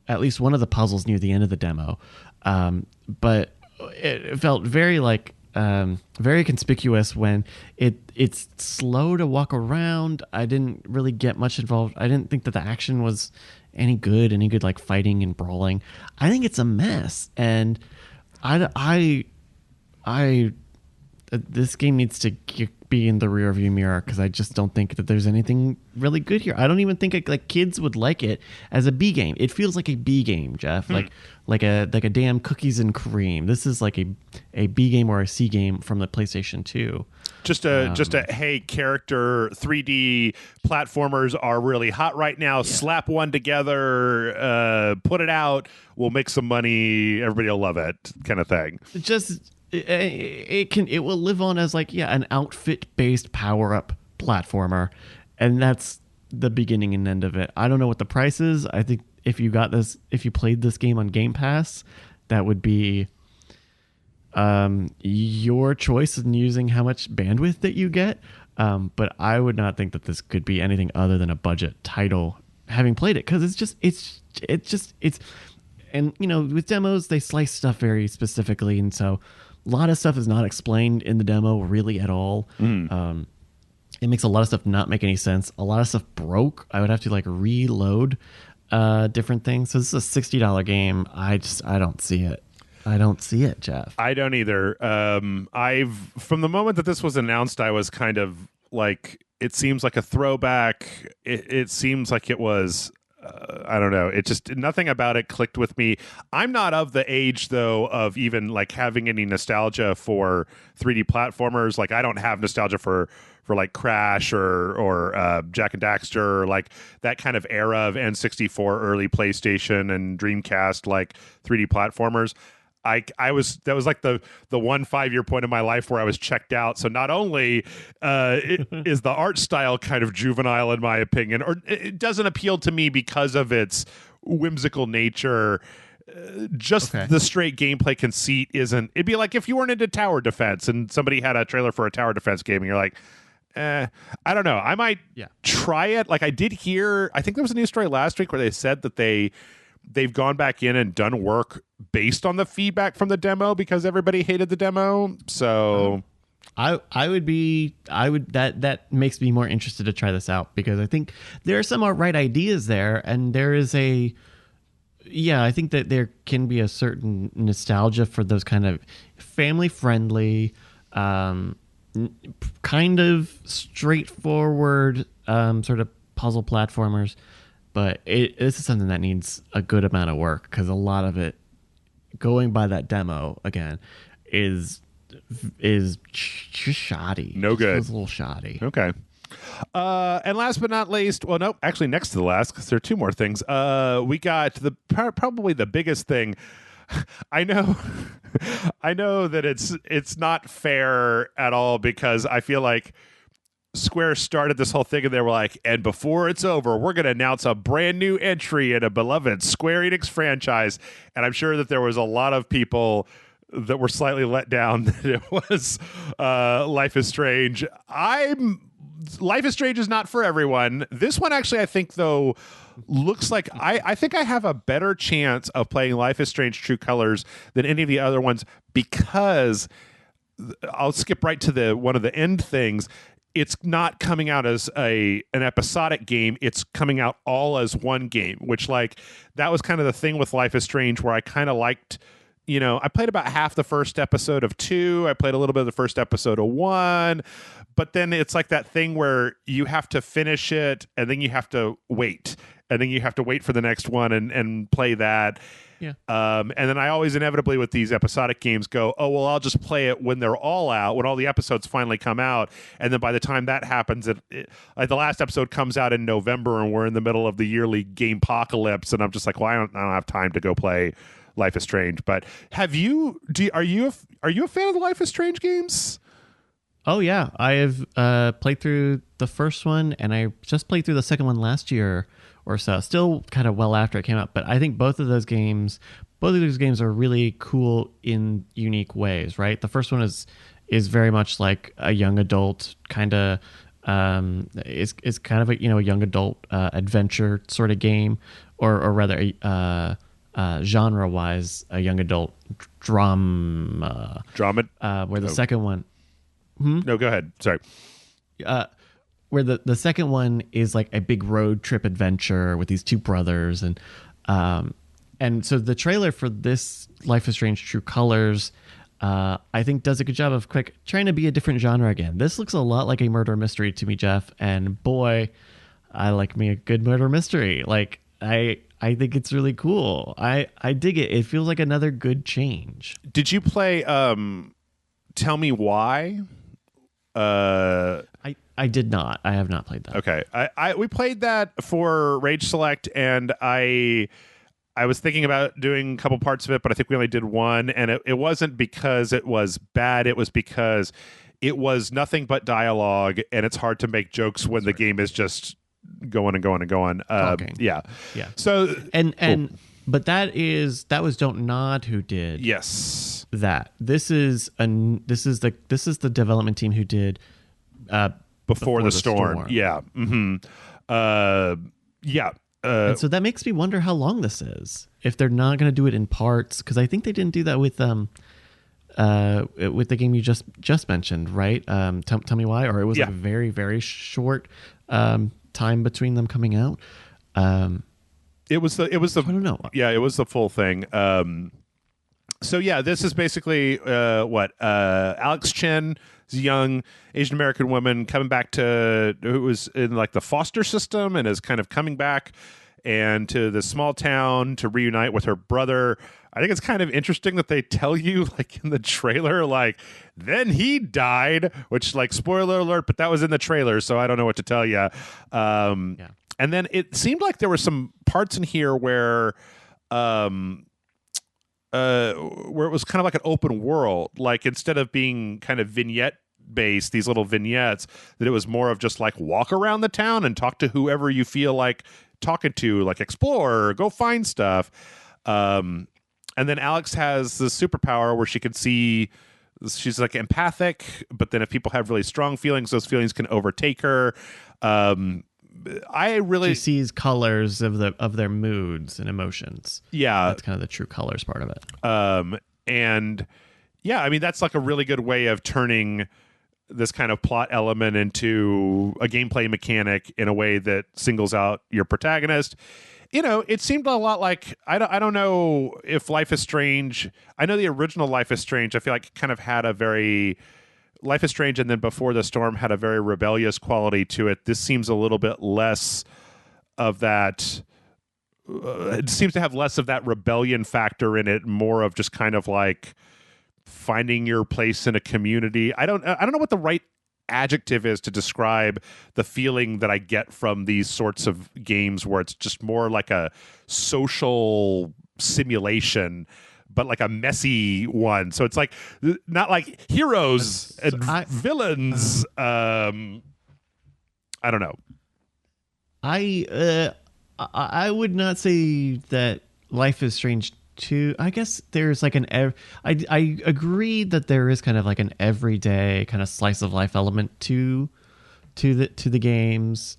at least one of the puzzles near the end of the demo. But it felt very like very conspicuous when it's slow to walk around. I didn't really get much involved. I didn't think that the action was any good like fighting and brawling. I think it's a mess, and I this game needs to be in the rearview mirror because I just don't think that there's anything really good here. I don't even think like kids would like it as a B game. It feels like a B game, Jeff. Like a damn cookies and cream. This is like a B game or a C game from the PlayStation 2. Just a hey, character 3D platformers are really hot right now. Yeah. Slap one together, put it out. We'll make some money. Everybody will love it, kind of thing. It will live on as like an outfit based power up platformer, and that's the beginning and end of it. I don't know what the price is. I think if you played this game on Game Pass, that would be your choice in using how much bandwidth that you get. But I would not think that this could be anything other than a budget title, having played it, because it's and with demos they slice stuff very specifically, and so a lot of stuff is not explained in the demo really at all. It makes a lot of stuff not make any sense. A lot of stuff broke. I would have to like reload different things. So this is a $60 game. I don't see it. I don't see it, Jeff. I don't either. From the moment that this was announced, I was kind of like, it seems like a throwback. It seems like it was, I don't know. It just, nothing about it clicked with me. I'm not of the age though of even like having any nostalgia for 3D platformers. Like I don't have nostalgia for like Crash or Jack and Daxter, like that kind of era of N64, early PlayStation and Dreamcast, like 3D platformers. That was like the 1 5-year point of my life where I was checked out. So not only is the art style kind of juvenile in my opinion, or it doesn't appeal to me because of its whimsical nature. The straight gameplay conceit isn't. It'd be like if you weren't into tower defense and somebody had a trailer for a tower defense game and you're like, I don't know. I might try it. Like I did hear, I think there was a news story last week where they said that they've gone back in and done work based on the feedback from the demo because everybody hated the demo. So that makes me more interested to try this out, because I think there are some right ideas there, and there is I think that there can be a certain nostalgia for those kind of family friendly, kind of straightforward sort of puzzle platformers. But this is something that needs a good amount of work, because a lot of it, going by that demo again, is just shoddy. No good. It's a little shoddy. Okay. And last but not least, well, no, actually next to the last, because there are two more things. We got probably the biggest thing. I know that it's not fair at all, because I feel like Square started this whole thing and they were like, and before it's over, we're going to announce a brand new entry in a beloved Square Enix franchise. And I'm sure that there was a lot of people that were slightly let down that it was Life is Strange. Life is Strange is not for everyone. This one actually, I think, though, looks like I think I have a better chance of playing Life is Strange True Colors than any of the other ones, because I'll skip right to one of the end things. It's not coming out as an episodic game. It's coming out all as one game, which, like, that was kind of the thing with Life is Strange, where I kind of liked, I played about half the first episode of 2. I played a little bit of the first episode of 1. But then it's like that thing where you have to finish it and then you have to wait. And then you have to wait for the next one and play that. Yeah. And then I always inevitably with these episodic games go, oh, well, I'll just play it when they're all out, when all the episodes finally come out. And then by the time that happens, like the last episode comes out in November and we're in the middle of the yearly game apocalypse. And I'm just like, well, I don't have time to go play Life is Strange. But are you a fan of the Life is Strange games? Oh, yeah. I have played through the first one, and I just played through the second one last year or so. Still kind of well after it came out. But I think both of those games are really cool in unique ways, right? The first one is very much like a young adult kind of is kind of a young adult adventure sort of game, or rather genre wise a young adult drama. Where the second one. No, go ahead. Sorry. Where the second one is like a big road trip adventure with these two brothers, and so the trailer for this Life is Strange True Colors, I think does a good job of trying to be a different genre again. This looks a lot like a murder mystery to me, Jeff, and boy, I like me a good murder mystery. Like I think it's really cool. I dig it. It feels like another good change. Did you play Tell Me Why? I did not. I have not played that. Okay. We played that for Rage Select, and I was thinking about doing a couple parts of it, but I think we only did one, and it wasn't because it was bad. It was because it was nothing but dialogue, and it's hard to make jokes when the game is just going and going and going. Yeah. So but that was Don't Nod who did. Yes. That this is the development team who did Before the Storm. Yeah. Mm-hmm. Yeah. And so that makes me wonder how long this is. If they're not going to do it in parts, because I think they didn't do that with the game you just mentioned, right? Tell Me Why, or it was like a very, very short time between them coming out. It was the I don't know. Yeah, it was the full thing. So yeah, this is basically Alex Chen is a young Asian American woman coming back who was in like the foster system and is kind of coming back and to the small town to reunite with her brother. I think it's kind of interesting that they tell you like in the trailer, like then he died, which like spoiler alert, but that was in the trailer, so I don't know what to tell you. And then it seemed like there were some parts in here where it was kind of like an open world, like instead of being kind of vignette based, these little vignettes, that it was more of just like walk around the town and talk to whoever you feel like talking to, like explore, go find stuff. And then Alex has this superpower where she can see, she's like empathic, but then if people have really strong feelings, those feelings can overtake her. She sees colors of their moods and emotions. Yeah, that's kind of the true colors part of it. And yeah, I mean that's like a really good way of turning this kind of plot element into a gameplay mechanic in a way that singles out your protagonist. It seemed a lot like I don't know if Life is Strange. I know the original Life is Strange, I feel like kind of had a very Life is Strange, and then Before the Storm had a very rebellious quality to it. This seems a little bit less of that. It seems to have less of that rebellion factor in it, more of just kind of like finding your place in a community. I don't know what the right adjective is to describe the feeling that I get from these sorts of games where it's just more like a social simulation, but like a messy one. So it's like not like heroes and villains. I don't know. I would not say that Life is Strange 2. I guess there's like I agree that there is kind of like an everyday kind of slice of life element to the games.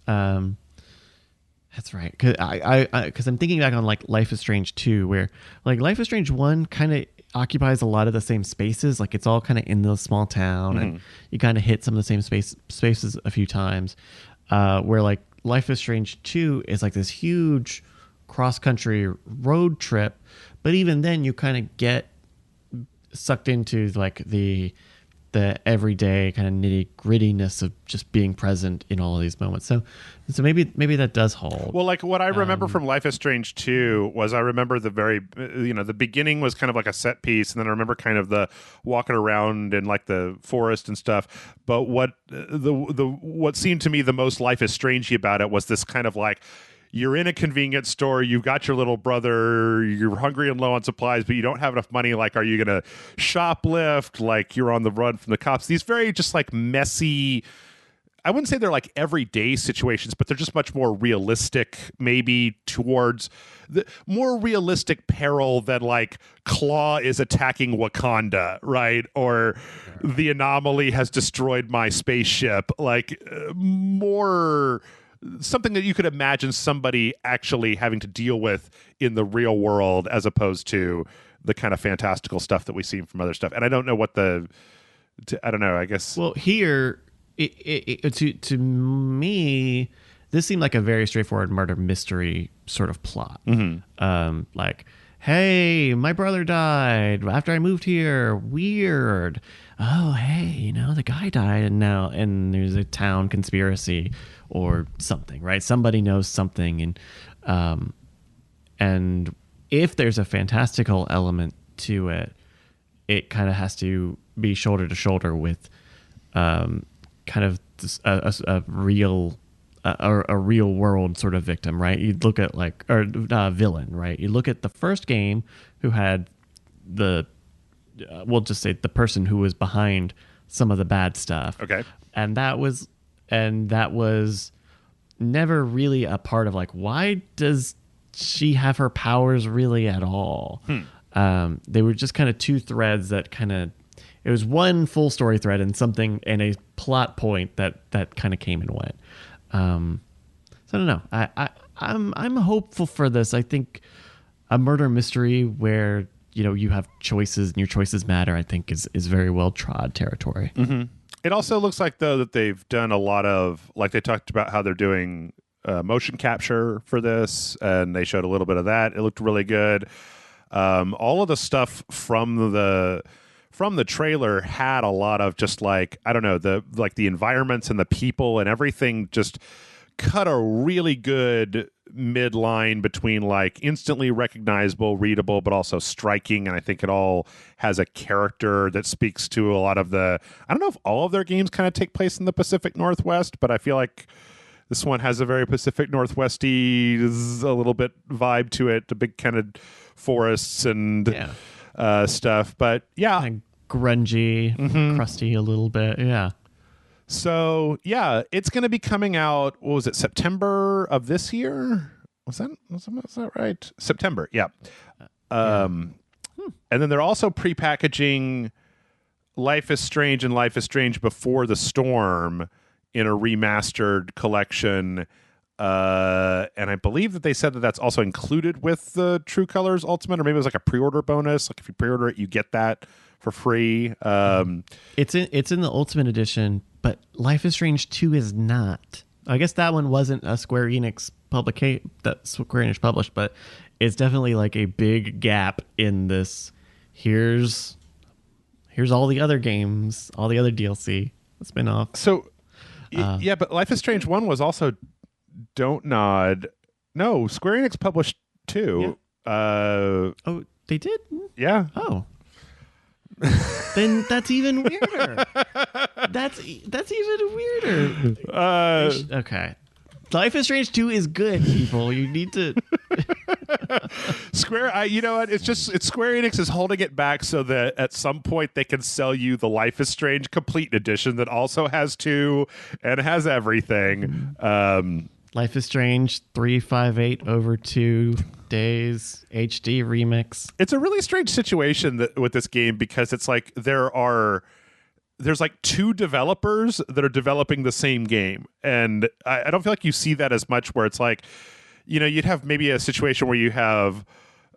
That's right. Because I'm thinking back on like Life is Strange 2, where like Life is Strange 1 kind of occupies a lot of the same spaces. Like it's all kind of in the small town, and you kind of hit some of the same spaces a few times. Where like Life is Strange 2 is like this huge cross country road trip, but even then you kind of get sucked into like the everyday kind of nitty grittiness of just being present in all of these moments. So maybe that does hold. Well, like what I remember from Life is Strange 2 was I remember the very, the beginning was kind of like a set piece. And then I remember kind of the walking around in like the forest and stuff. But what seemed to me the most Life is Strangey about it was this kind of like, you're in a convenience store, you've got your little brother, you're hungry and low on supplies, but you don't have enough money. Like, are you going to shoplift? Like, you're on the run from the cops. These very just like messy, I wouldn't say they're like everyday situations, but they're just much more realistic, maybe towards the more realistic peril than like Claw is attacking Wakanda, right? Or the anomaly has destroyed my spaceship. Like, more something that you could imagine somebody actually having to deal with in the real world, as opposed to the kind of fantastical stuff that we've seen from other stuff. And I don't know what I don't know, I guess. Well, here, to me, this seemed like a very straightforward murder mystery sort of plot. Like, hey, my brother died after I moved here. Weird. Oh, hey, the guy died, and there's a town conspiracy or something, right? Somebody knows something, and if there's a fantastical element to it, it kind of has to be shoulder to shoulder with kind of a real world sort of victim, right? You'd look at villain, right? You look at the first game, who had we'll just say the person who was behind some of the bad stuff. Okay. And that was never really a part of like, why does she have her powers really at all? They were just kind of two threads that it was one full story thread and a plot point that kind of came and went. So I don't know. I'm hopeful for this. I think a murder mystery where you have choices and your choices matter, I think is very well trod territory. Mm-hmm. It also looks like, though, that they've done a lot of, like, they talked about how they're doing motion capture for this, and they showed a little bit of that. It looked really good. All of the stuff from the trailer had a lot of just like, I don't know, the environments and the people and everything just cut a really good midline between like instantly recognizable, readable, but also striking. And I think it all has a character that speaks to a lot of I don't know if all of their games kind of take place in the Pacific Northwest, but I feel like this one has a very Pacific Northwesty, a little bit vibe to it, the big kind of forests and stuff. But yeah. Kind of grungy, crusty a little bit. Yeah. So, yeah, it's going to be coming out, what was it, September of this year? Was that right? September, yeah. And then they're also prepackaging Life is Strange and Life is Strange Before the Storm in a remastered collection. And I believe that they said that that's also included with the True Colors Ultimate, or maybe it was like a pre-order bonus. Like if you pre-order it, you get that for free. It's in the Ultimate Edition, but Life is Strange 2 is not. I guess that one wasn't a Square Enix that Square Enix published, but it's definitely like a big gap in this. Here's all the other games, all the other DLC, the spin-off. So, yeah, but Life is Strange 1 was also Don't Nod. No, Square Enix published 2. Yeah. Oh, they did? Yeah. Oh. Then that's even weirder. That's even weirder. Okay. Life is Strange 2 is good, people. You need to Square, you know what? It's Square Enix is holding it back so that at some point they can sell you the Life is Strange Complete Edition that also has 2 and has everything. Life is Strange 358 over 2 days HD remix. It's a really strange situation with this game because it's like there's like 2 developers that are developing the same game, and I don't feel like you see that as much. Where it's like, you'd have maybe a situation where you have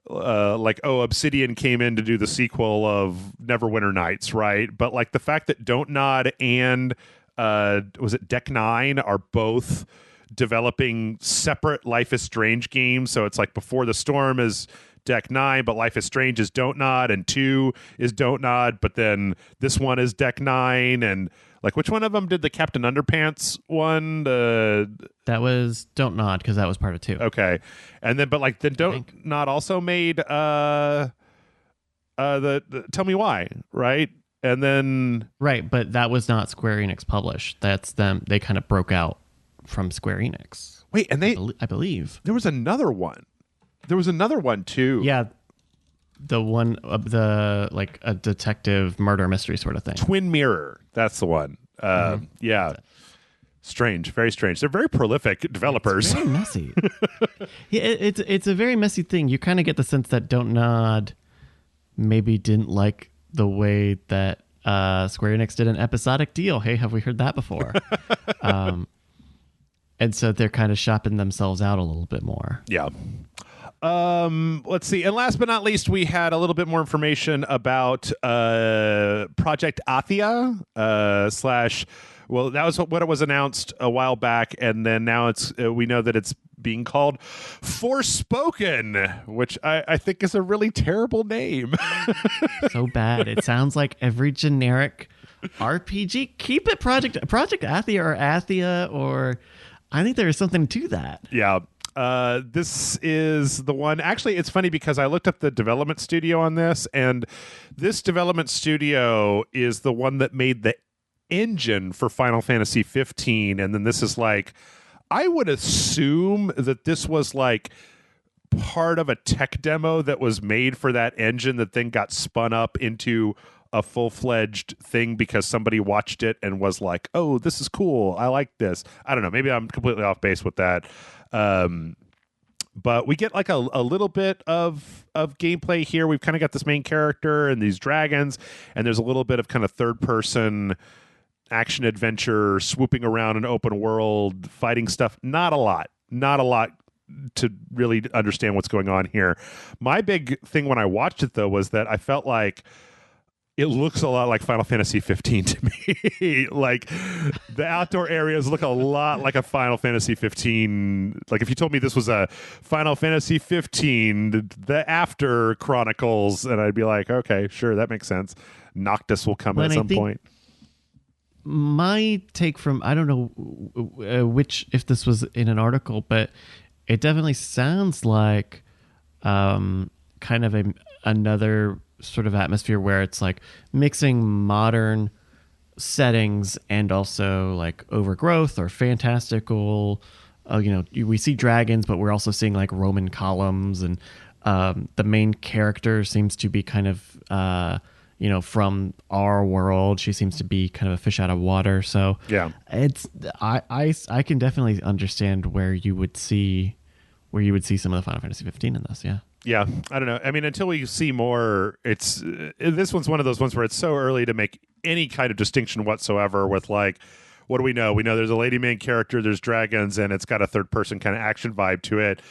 Obsidian came in to do the sequel of Neverwinter Nights, right? But like the fact that Don't Nod and was it Deck 9 are both developing separate Life is Strange games. So it's like Before the Storm is Deck 9, but Life is Strange is Don't Nod, and 2 is Don't Nod, but then this one is Deck 9, and like which one of them did the Captain Underpants one? That was Don't Nod, because that was part of 2. Okay. And then, but like then Don't Nod also made the Tell Me Why, right? And then right, but that was not Square Enix published. That's them. They kind of broke out from Square Enix. Wait, and I believe there was another one. There was another one too. Yeah, the one of the like a detective murder mystery sort of thing. Twin Mirror. That's the one. Yeah. Strange, very strange. They're very prolific developers. It's very messy. Yeah, it's a very messy thing. You kind of get the sense that Don't Nod maybe didn't like the way that Square Enix did an episodic deal. Hey, have we heard that before? And so they're kind of shopping themselves out a little bit more. Yeah. Let's see. And last but not least, we had a little bit more information about Project Athia / well, that was what it was announced a while back, and then now it's we know that it's being called Forspoken, which I think is a really terrible name. So bad. It sounds like every generic RPG. Keep it Project Athia or Athia, or I think there is something to that. Yeah. This is the one. Actually, it's funny because I looked up the development studio on this, and this development studio is the one that made the engine for Final Fantasy 15. And then this is like, I would assume that this was like part of a tech demo that was made for that engine that then got spun up into a full-fledged thing because somebody watched it and was like, oh, this is cool. I like this. I don't know. Maybe I'm completely off base with that. But we get like a little bit of gameplay here. We've kind of got this main character and these dragons, and there's a little bit of kind of third-person action adventure swooping around an open world fighting stuff. Not a lot to really understand what's going on here. My big thing when I watched it though was that I felt like it looks a lot like Final Fantasy 15 to me. Like the outdoor areas look a lot like a Final Fantasy 15. Like if you told me this was a Final Fantasy 15, the After Chronicles, and I'd be like, okay, sure, that makes sense. Noctis will come at some point. My take from, I don't know if this was in an article, but it definitely sounds like kind of another sort of atmosphere where it's like mixing modern settings and also like overgrowth or fantastical. We see dragons, but we're also seeing like Roman columns, and the main character seems to be kind of from our world. She seems to be kind of a fish out of water. So yeah, it's I can definitely understand where you would see some of the Final Fantasy 15 in this. Yeah. Yeah, I don't know. I mean, until we see more, this one's one of those ones where it's so early to make any kind of distinction whatsoever with like, what do we know? We know there's a lady main character, there's dragons, and it's got a third-person kind of action vibe to it.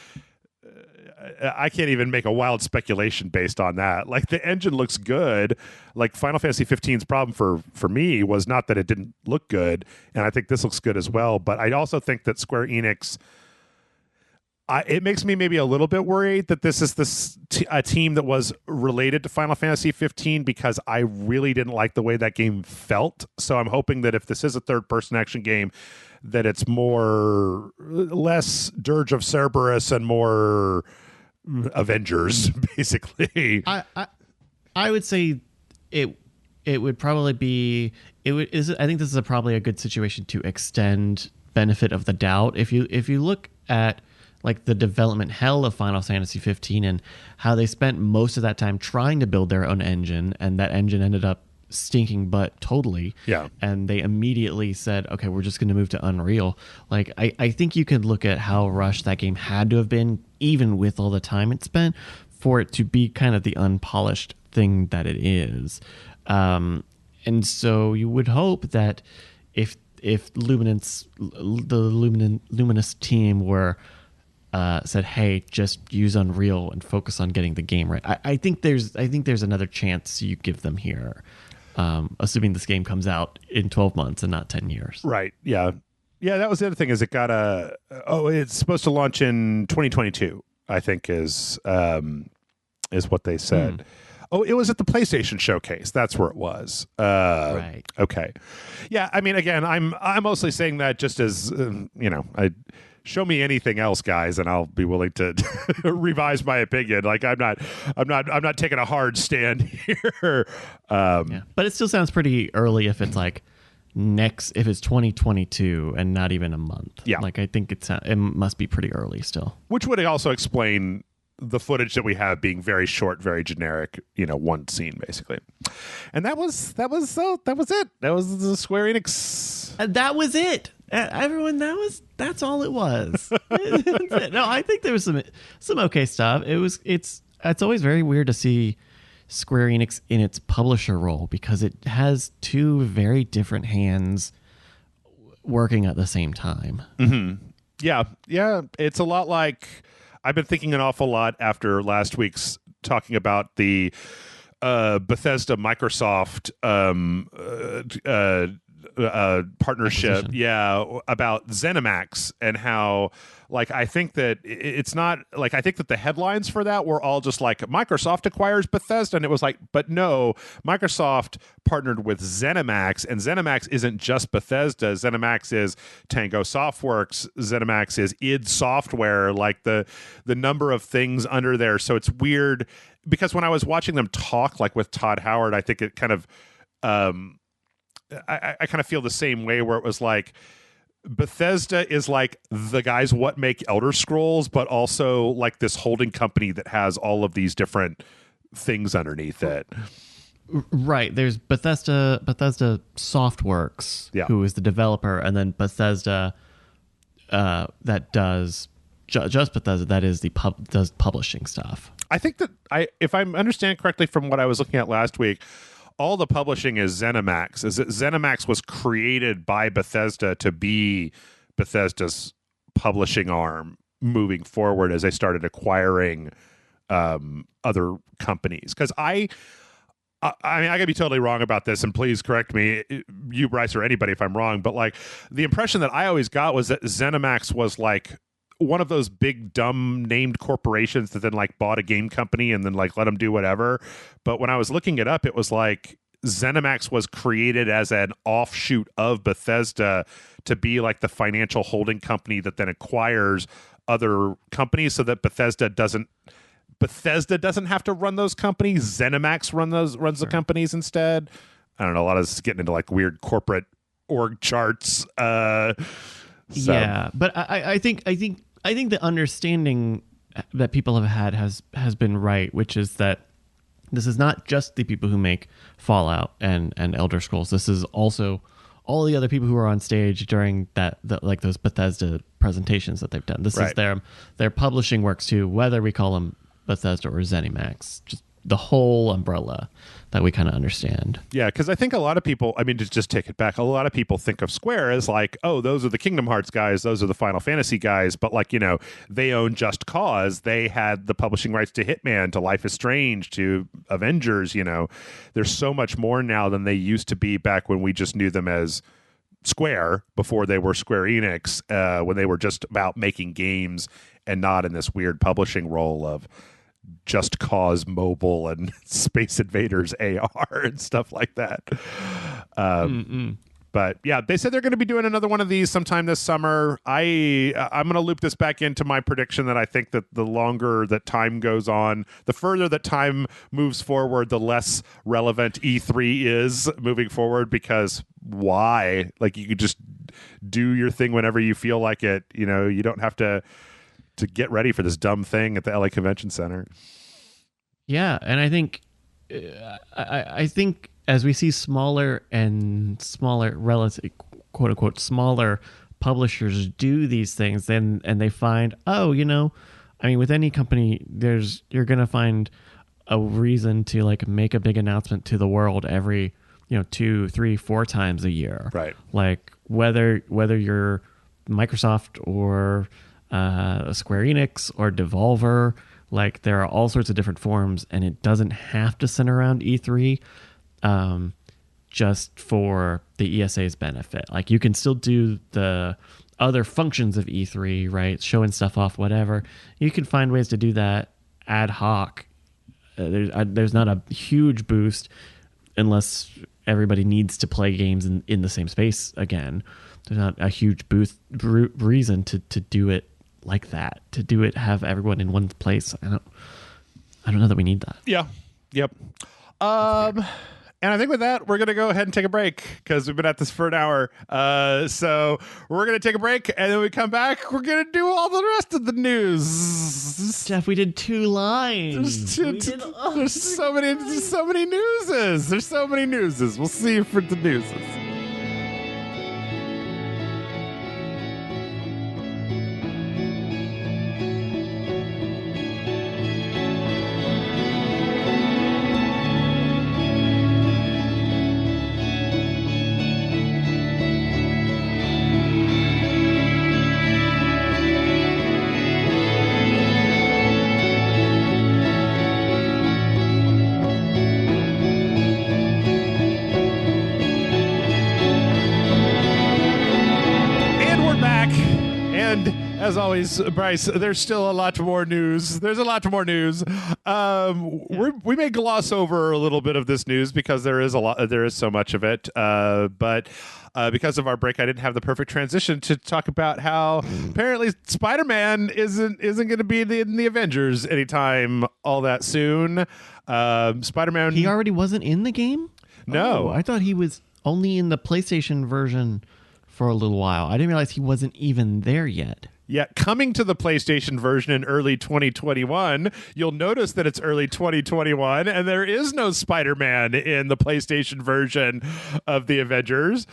I can't even make a wild speculation based on that. Like, the engine looks good. Like, Final Fantasy 15's problem for me was not that it didn't look good, and I think this looks good as well, but I also think that Square Enix... it makes me maybe a little bit worried that this is a team that was related to Final Fantasy 15 because I really didn't like the way that game felt. So I'm hoping that if this is a third-person action game, that it's less Dirge of Cerberus and more Avengers, basically. I would say it would probably be I think this is probably a good situation to extend benefit of the doubt. If you look at like the development hell of Final Fantasy 15 and how they spent most of that time trying to build their own engine, and that engine ended up stinking butt totally. Yeah. And they immediately said, okay, we're just going to move to Unreal. Like, I think you could look at how rushed that game had to have been, even with all the time it spent, for it to be kind of the unpolished thing that it is. And so you would hope that if Luminous team were said, hey, just use Unreal and focus on getting the game right, I think there's another chance you give them here, assuming this game comes out in 12 months and not 10 years. Right. Yeah. Yeah, that was the other thing, is it got it's supposed to launch in 2022, I think is is what they said. Oh, it was at the PlayStation Showcase. That's where it was. Right. Okay. Yeah. I mean, again, I'm mostly saying that just as I show me anything else, guys, and I'll be willing to revise my opinion. Like I'm not taking a hard stand here. Yeah. But it still sounds pretty early if it's like if it's 2022 and not even a month. Yeah. Like I think it must be pretty early still. Which would also explain the footage that we have being very short, very generic, one scene basically. And that was it. That was the Square Enix. That was it. Everyone, that's all it was. No, I think there was some okay stuff. It's always very weird to see Square Enix in its publisher role because it has two very different hands working at the same time. Mm-hmm. Yeah. It's a lot like I've been thinking an awful lot after last week's talking about the Bethesda Microsoft partnership, about ZeniMax and how, like, I think that it's not like I think that the headlines for that were all just like Microsoft acquires Bethesda, and it was like, but no, Microsoft partnered with ZeniMax, and ZeniMax isn't just Bethesda. ZeniMax is Tango Softworks. ZeniMax is id Software. Like the number of things under there. So it's weird because when I was watching them talk, like with Todd Howard, I think it kind of. I kind of feel the same way where it was like Bethesda is like the guys what make Elder Scrolls, but also like this holding company that has all of these different things underneath it. Right. There's Bethesda Softworks, who is the developer, and then Bethesda that does just Bethesda that is does publishing stuff. I think that if I understand correctly from what I was looking at last week, all the publishing is ZeniMax. ZeniMax was created by Bethesda to be Bethesda's publishing arm moving forward as they started acquiring other companies. Because I mean, I could be totally wrong about this, and please correct me, you, Bryce, or anybody if I'm wrong. But like the impression that I always got was that ZeniMax was like one of those big dumb named corporations that then like bought a game company and then like let them do whatever. But when I was looking it up, it was like ZeniMax was created as an offshoot of Bethesda to be like the financial holding company that then acquires other companies so that Bethesda doesn't have to run those companies. ZeniMax runs the companies instead. I don't know. A lot of this is getting into like weird corporate org charts. Yeah, but I think the understanding that people have had has been right, which is that this is not just the people who make Fallout and Elder Scrolls. This is also all the other people who are on stage during like those Bethesda presentations that they've done. This is their publishing works too, whether we call them Bethesda or ZeniMax, just the whole umbrella that we kind of understand. Yeah, because I think a lot of people, I mean, to just take it back, a lot of people think of Square as like, oh, those are the Kingdom Hearts guys, those are the Final Fantasy guys, but like, they own Just Cause. They had the publishing rights to Hitman, to Life is Strange, to Avengers. There's so much more now than they used to be back when we just knew them as Square, before they were Square Enix, when they were just about making games and not in this weird publishing role of Just Cause Mobile and Space Invaders AR and stuff like that. But yeah, they said they're going to be doing another one of these sometime this summer. I'm going to loop this back into my prediction that I think that the longer that time goes on, the further that time moves forward, the less relevant E3 is moving forward, because why? Like, you could just do your thing whenever you feel like it. You don't have to get ready for this dumb thing at the LA Convention Center. Yeah, and I think as we see smaller and smaller, relative, quote unquote, smaller publishers do these things, and they find, I mean, with any company, you're gonna find a reason to like make a big announcement to the world every 2, 3, 4 times a year. Right. Like whether you're Microsoft or Square Enix or Devolver, like there are all sorts of different forms, and it doesn't have to center around E3 just for the ESA's benefit. Like you can still do the other functions of E3, right? Showing stuff off, whatever. You can find ways to do that ad hoc there's not a huge boost unless everybody needs to play games in the same space again. There's not a huge reason to do it like that, to do it, have everyone in one place. I don't know that we need that. Yeah. Yep. And I think with that, we're going to go ahead and take a break because we've been at this for an hour. So we're going to take a break, and then we come back. We're going to do all the rest of the news. Jeff, we did 2 lines. There's so many newses. There's so many newses. We'll see you for the newses. As always, Bryce, there's still a lot more news. There's a lot more news. We may gloss over a little bit of this news because there is so much of it. But because of our break, I didn't have the perfect transition to talk about how apparently Spider-Man isn't going to be in the Avengers anytime all that soon. Spider-Man. He already wasn't in the game? No. Oh, I thought he was only in the PlayStation version for a little while. I didn't realize he wasn't even there yet. Yeah, coming to the PlayStation version in early 2021, you'll notice that it's early 2021, and there is no Spider-Man in the PlayStation version of the Avengers,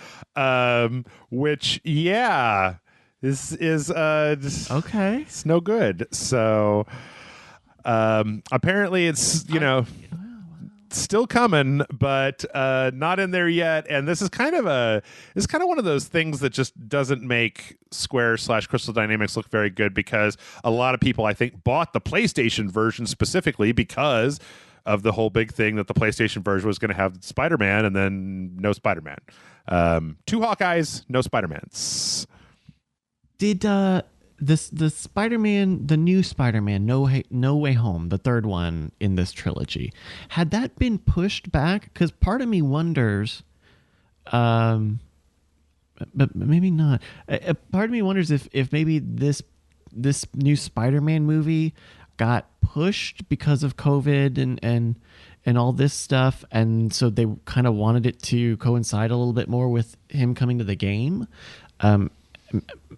which, yeah, is okay. It's no good. So apparently it's, still coming, but not in there yet. And this is kind of one of those things that just doesn't make Square/Crystal Dynamics look very good, because a lot of people, I think, bought the PlayStation version specifically because of the whole big thing that the PlayStation version was going to have Spider-Man, and then no Spider-Man. 2 Hawkeyes, no Spider-Mans. Did the Spider-Man, the new Spider-Man, No Way Home, the third one in this trilogy, had that been pushed back? Because part of me wonders, but maybe not. Part of me wonders if maybe this new Spider-Man movie got pushed because of COVID and all this stuff, and so they kind of wanted it to coincide a little bit more with him coming to the game.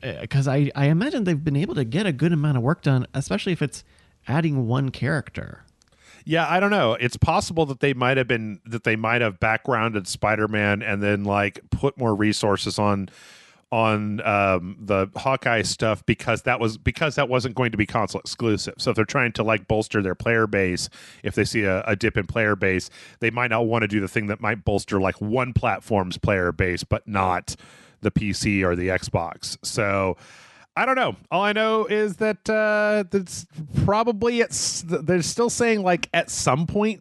Because I imagine they've been able to get a good amount of work done, especially if it's adding one character. Yeah, I don't know. It's possible that they might have backgrounded Spider-Man and then like put more resources on the Hawkeye stuff because that wasn't going to be console exclusive. So if they're trying to like bolster their player base, if they see a dip in player base, they might not want to do the thing that might bolster like one platform's player base, but not the PC or the Xbox. So I don't know. All I know is that that's probably they're still saying like at some point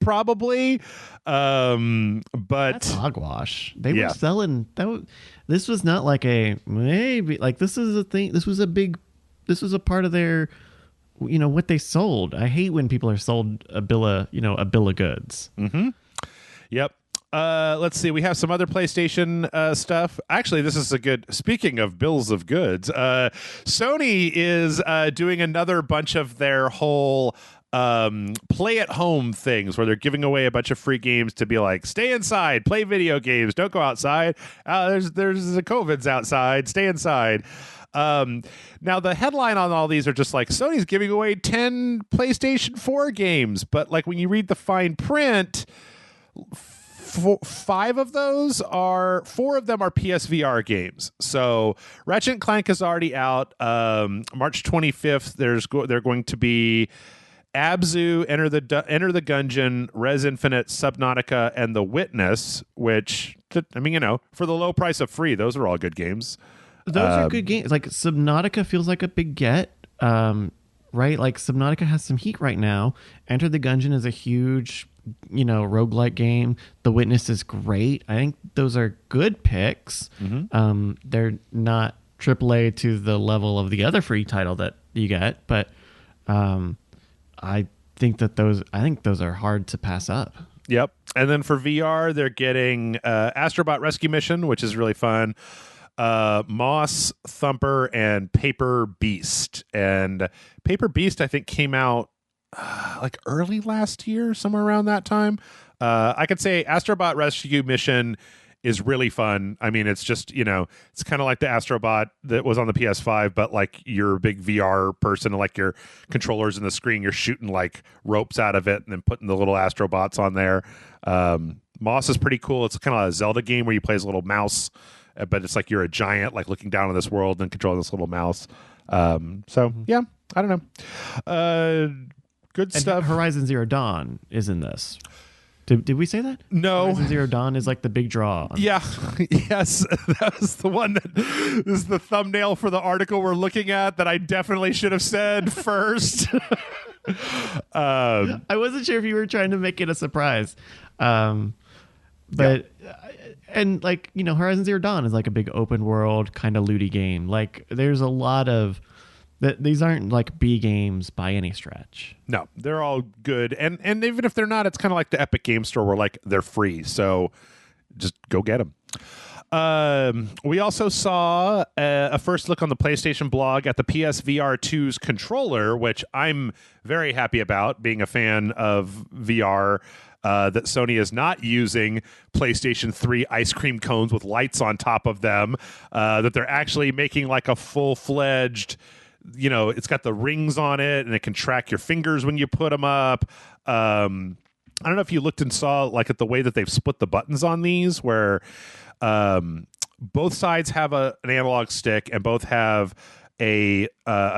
probably, but that's hogwash. They were selling that. This was not like a maybe, like this is a thing. This was a part of their, what they sold. I hate when people are sold a bill of goods. Mm-hmm. Yep. Let's see. We have some other PlayStation stuff. Actually, this is speaking of bills of goods, Sony is doing another bunch of their whole play at home things where they're giving away a bunch of free games to be like, stay inside, play video games, don't go outside. There's the COVID's outside, stay inside. Now the headline on all these are just like Sony's giving away 10 PlayStation 4 games, but like when you read the fine print, 4 of them are PSVR games. So Ratchet & Clank is already out. March 25th, they're going to be Abzu, Enter the Gungeon, Res Infinite, Subnautica, and The Witness, which, I mean, for the low price of free, those are all good games. Those are good games. Like Subnautica feels like a big get, right? Like Subnautica has some heat right now. Enter the Gungeon is a huge, roguelike game. The Witness is great. I think those are good picks. Mm-hmm. They're not AAA to the level of the other free title that you get, but I think those are hard to pass up. Yep. And then for VR, they're getting Astrobot Rescue Mission, which is really fun. Moss, Thumper, and Paper Beast. And Paper Beast, I think, came out like early last year, somewhere around that time. I could say Astrobot Rescue Mission is really fun. I mean, it's just, it's kind of like the Astrobot that was on the PS5, but like you're a big VR person, and like your controllers in the screen, you're shooting like ropes out of it and then putting the little Astrobots on there. Moss is pretty cool. It's kind of a Zelda game where you play as a little mouse, but it's like you're a giant, like looking down on this world and controlling this little mouse. Yeah, I don't know. Good stuff. Horizon Zero Dawn is in this. Did we say that? No. Horizon Zero Dawn is like the big draw. Yeah. Yes. That was the one that is the thumbnail for the article we're looking at that I definitely should have said first. I wasn't sure if you were trying to make it a surprise. And like, Horizon Zero Dawn is like a big open world kind of looty game. Like there's a lot of these aren't like B games by any stretch. No, they're all good. And even if they're not, it's kind of like the Epic Game Store where like they're free. So just go get them. We also saw a first look on the PlayStation blog at the PSVR 2's controller, which I'm very happy about, being a fan of VR, that Sony is not using PlayStation 3 ice cream cones with lights on top of them, that they're actually making like a full-fledged, it's got the rings on it and it can track your fingers when you put them up. I don't know if you looked and saw like at the way that they've split the buttons on these, where both sides have an analog stick and both have a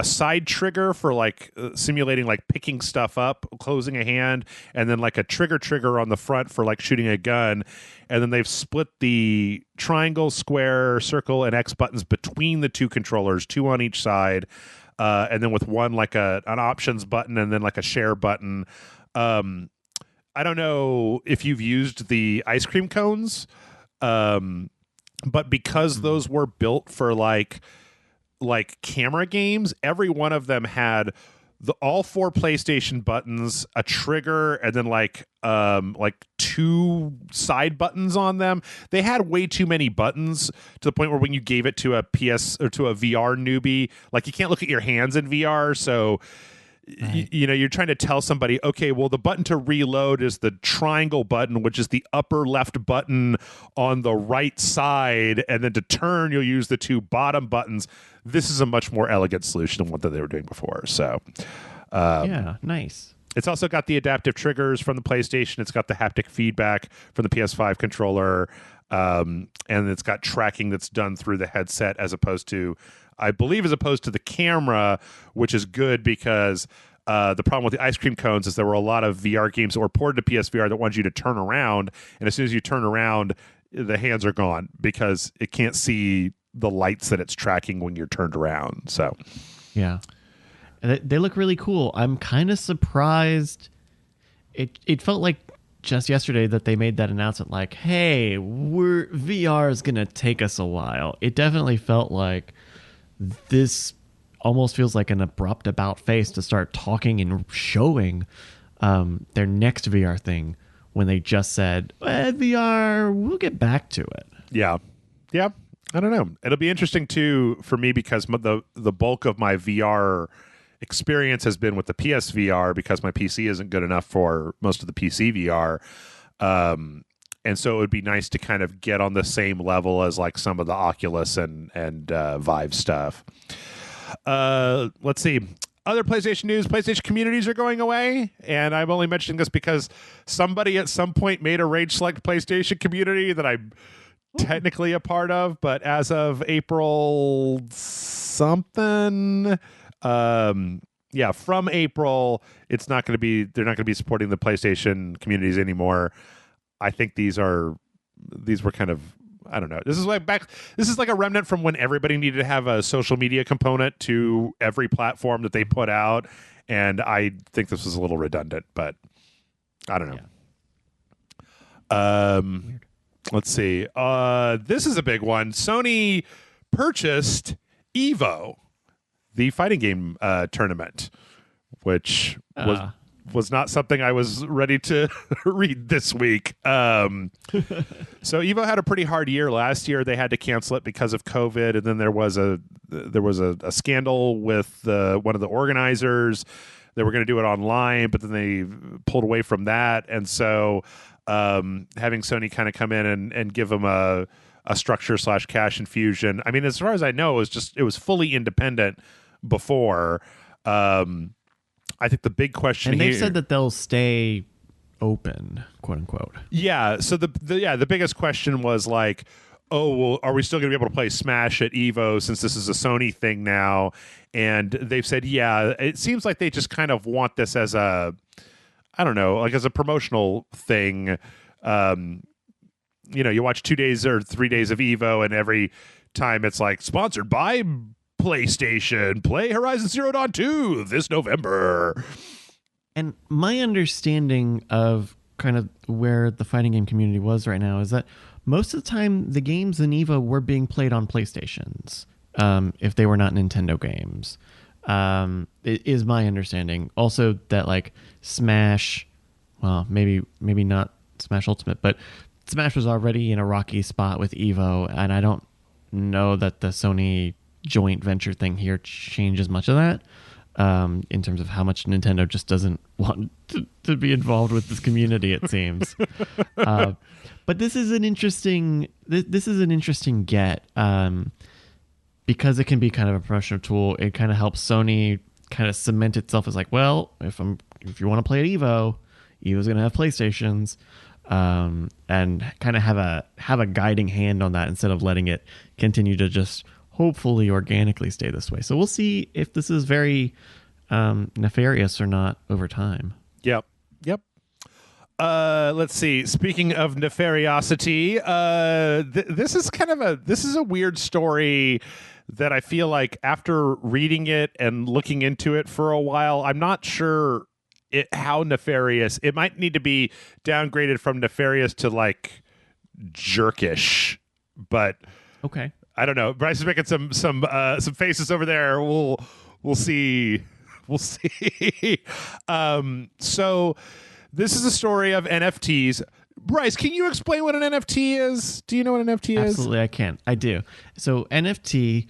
side trigger for like simulating like picking stuff up, closing a hand, and then like a trigger on the front for like shooting a gun. And then they've split the triangle, square, circle, and X buttons between the two controllers, two on each side, and then with one like an options button and then like a share button. I don't know if you've used the ice cream cones, but because those were built for like camera games, every one of them had all four PlayStation buttons, a trigger, and then like two side buttons on them. They had way too many buttons to the point where when you gave it to a PS or to a VR newbie, like you can't look at your hands in VR, so right. You're trying to tell somebody, okay, well, the button to reload is the triangle button, which is the upper left button on the right side, and then to turn, you'll use the two bottom buttons. This is a much more elegant solution than what they were doing before. So, yeah, nice. It's also got the adaptive triggers from the PlayStation. It's got the haptic feedback from the PS5 controller, and it's got tracking that's done through the headset as opposed to the camera, which is good because the problem with the ice cream cones is there were a lot of VR games that were ported to PSVR that wanted you to turn around, and as soon as you turn around, the hands are gone because it can't see the lights that it's tracking when you're turned around. So, yeah, they look really cool. I'm kind of surprised. It felt like just yesterday that they made that announcement, like, "Hey, VR is gonna take us a while." It definitely felt like this almost feels like an abrupt about face to start talking and showing their next VR thing when they just said, VR, we'll get back to it. Yeah. I don't know. It'll be interesting too for me because the bulk of my VR experience has been with the PSVR because my PC isn't good enough for most of the PC VR. And so it would be nice to kind of get on the same level as like some of the Oculus and Vive stuff. Let's see. Other PlayStation news, PlayStation communities are going away. And I'm only mentioning this because somebody at some point made a Rage Select PlayStation community that I'm technically a part of. But as of April something, from April, it's not going to be, they're not going to be supporting the PlayStation communities anymore. I think these were kind of, I don't know. This is like a remnant from when everybody needed to have a social media component to every platform that they put out. And I think this was a little redundant, but I don't know. Yeah. Let's see. This is a big one. Sony purchased Evo, the fighting game tournament, which was not something I was ready to read this week. So Evo had a pretty hard year last year. They had to cancel it because of COVID, and then there was a scandal with one of the organizers. They were going to do it online, but then they pulled away from that, and so having Sony kind of come in and give them a structure / cash infusion. I mean, as far as I know, it was fully independent before. I think the big question and they've here, said that they'll stay open, quote unquote. Yeah. So the biggest question was like, oh, well, are we still going to be able to play Smash at Evo since this is a Sony thing now? And they've said, yeah. It seems like they just kind of want this as a, I don't know, like as a promotional thing. You watch 2 days or 3 days of Evo, and every time it's like sponsored by PlayStation, play Horizon Zero Dawn 2 this November. And my understanding of kind of where the fighting game community was right now is that most of the time the games in Evo were being played on PlayStations, if they were not Nintendo games. It is my understanding. Also that like Smash, well, maybe not Smash Ultimate, but Smash was already in a rocky spot with Evo, and I don't know that the Sony joint venture thing here changes much of that, in terms of how much Nintendo just doesn't want to be involved with this community, it seems. But this is an interesting get, because it can be kind of a promotional tool. It kind of helps Sony kind of cement itself as like, well, if you want to play at Evo's going to have PlayStations, and kind of have a guiding hand on that instead of letting it continue to just hopefully organically stay this way. So we'll see if this is very nefarious or not over time. Yep. Let's see. Speaking of nefariosity, this is a weird story that I feel like after reading it and looking into it for a while, I'm not sure how nefarious. It might need to be downgraded from nefarious to like jerkish, but okay. I don't know. Bryce is making some faces over there. We'll see. We'll see. So this is a story of NFTs. Bryce, can you explain what an NFT is? Do you know what an NFT is? Absolutely, I can. I do. So NFT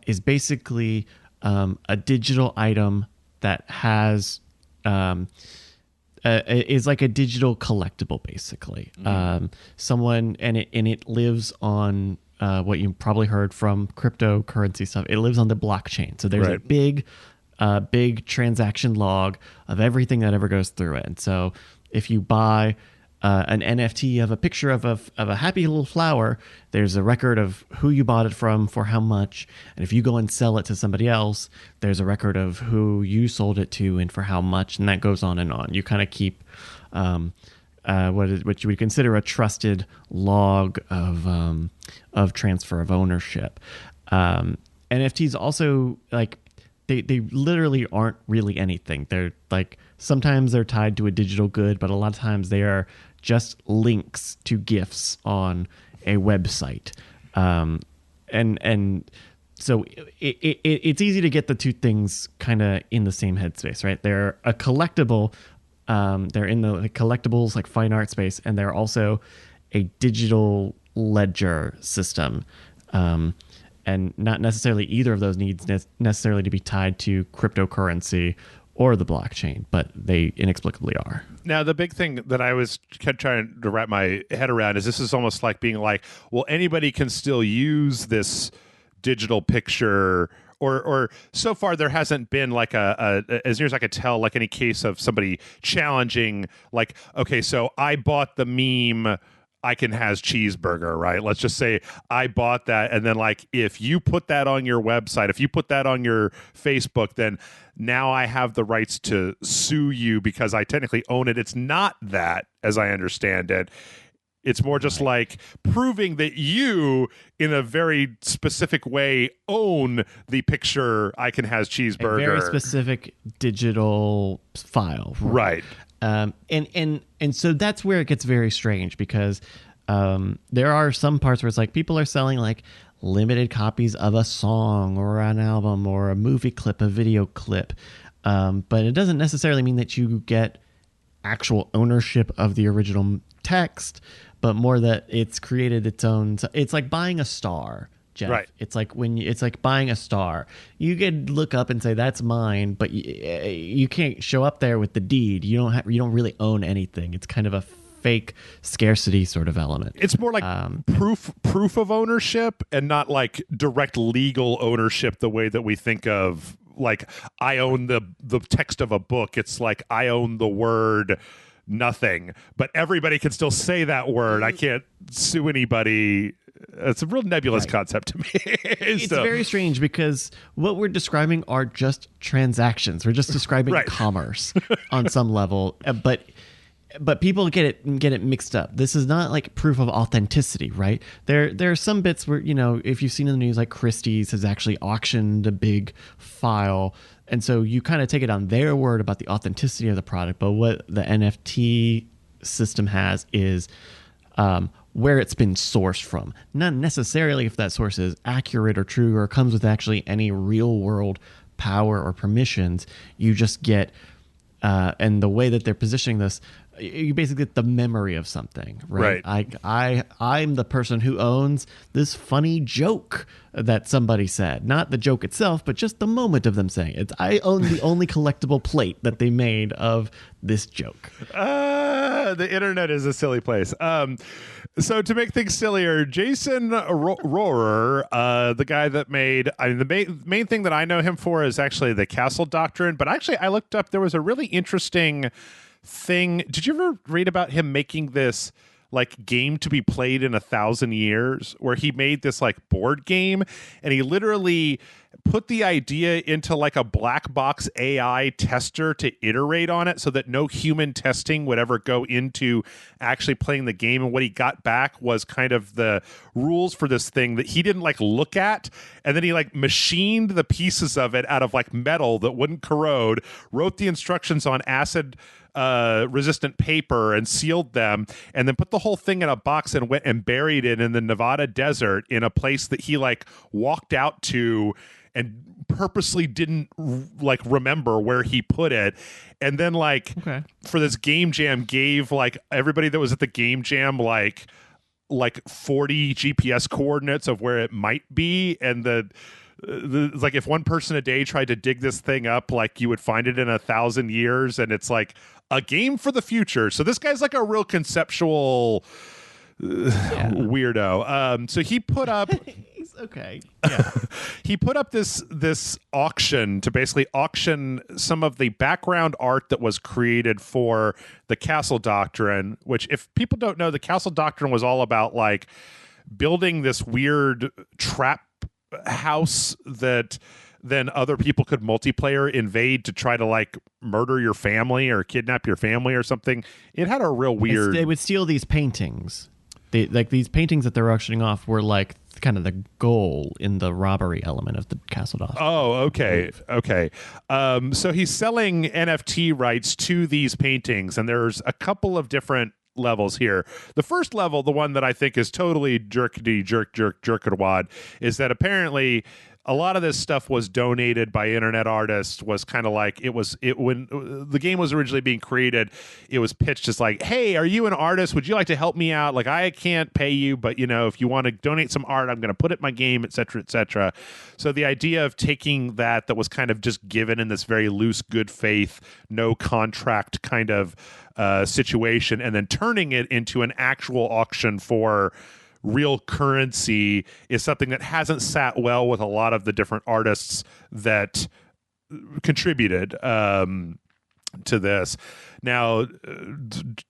is basically a digital item that has is like a digital collectible, basically. Someone and it lives on what you probably heard from cryptocurrency stuff. It lives on the blockchain. So there's a big transaction log of everything that ever goes through it. And so if you buy an NFT of a picture of a happy little flower, there's a record of who you bought it from for how much. And if you go and sell it to somebody else, there's a record of who you sold it to and for how much. And that goes on and on. You kind of keep what you would consider a trusted log of transfer of ownership. NFTs also, like, they literally aren't really anything. They're like, sometimes they're tied to a digital good, but a lot of times they are just links to GIFs on a website. And so it's easy to get the two things kind of in the same headspace, right? They're a collectible. They're in the collectibles, like fine art space, and they're also a digital ledger system. And not necessarily either of those needs necessarily to be tied to cryptocurrency or the blockchain, but they inexplicably are. Now, the big thing that I was kept trying to wrap my head around is this is almost like being like, well, anybody can still use this digital picture, or so far there hasn't been like a as near as I could tell, like any case of somebody challenging, like, okay, so I bought the meme I Can Has Cheeseburger, right? Let's just say I bought that, and then like if you put that on your website, if you put that on your Facebook, then now I have the rights to sue you because I technically own it. It's not that, as I understand it. It's more just like proving that you, in a very specific way, own the picture I Can Has Cheeseburger. A very specific digital file. Right. And so that's where it gets very strange, because there are some parts where it's like people are selling like limited copies of a song or an album or a movie clip, a video clip. But it doesn't necessarily mean that you get actual ownership of the original text, but more that it's created its own. It's like buying a star, Jeff. Right. It's like it's like buying a star. You could look up and say that's mine, but you can't show up there with the deed. You don't really own anything. It's kind of a fake scarcity sort of element. It's more like proof of ownership and not like direct legal ownership the way that we think of like I own the text of a book. It's like I own the word nothing, but everybody can still say that word. I can't sue anybody. It's a real nebulous concept to me. It's very strange because what we're describing are just transactions. We're just describing commerce on some level, but people get it mixed up. This is not like proof of authenticity, right? There are some bits where, if you've seen in the news, like Christie's has actually auctioned a big file, and so you kind of take it on their word about the authenticity of the product. But what the NFT system has is where it's been sourced from. Not necessarily if that source is accurate or true or comes with actually any real world power or permissions. You just get, and the way that they're positioning this, you basically get the memory of something, right? I'm the person who owns this funny joke that somebody said. Not the joke itself, but just the moment of them saying it. I own the only collectible plate that they made of this joke. The internet is a silly place. So to make things sillier, Jason Rohrer, the guy that made, the main thing that I know him for is actually the Castle Doctrine. But actually, I looked up, there was a really interesting thing. Did you ever read about him making this like game to be played in 1,000 years, where he made this like board game and he literally put the idea into like a black box AI tester to iterate on it so that no human testing would ever go into actually playing the game. And what he got back was kind of the rules for this thing that he didn't like look at. And then he like machined the pieces of it out of like metal that wouldn't corrode, wrote the instructions on acid resistant paper and sealed them, and then put the whole thing in a box and went and buried it in the Nevada desert in a place that he like walked out to and purposely didn't like remember where he put it. And then like for this game jam gave like everybody that was at the game jam like 40 GPS coordinates of where it might be. And like if one person a day tried to dig this thing up, like you would find it in 1,000 years, and it's like a game for the future. So this guy's like a real conceptual weirdo. So he put up he put up this auction to basically auction some of the background art that was created for the Castle Doctrine, which, if people don't know, the Castle Doctrine was all about like building this weird trap house that then other people could multiplayer invade to try to like murder your family or kidnap your family or something. It had a real weird... They would steal these paintings. These paintings that they're auctioning off were like kind of the goal in the robbery element of the Castle Doctrine. Oh, okay. So he's selling NFT rights to these paintings, and there's a couple of different levels here. The first level, the one that I think is totally jerkadwad, is that apparently a lot of this stuff was donated by internet artists. Was kind of like when the game was originally being created, it was pitched as like, hey, are you an artist? Would you like to help me out? Like, I can't pay you, but if you want to donate some art, I'm going to put it in my game, etc., etc. So the idea of taking that was kind of just given in this very loose, good faith, no contract kind of situation, and then turning it into an actual auction for real currency is something that hasn't sat well with a lot of the different artists that contributed to this. Now,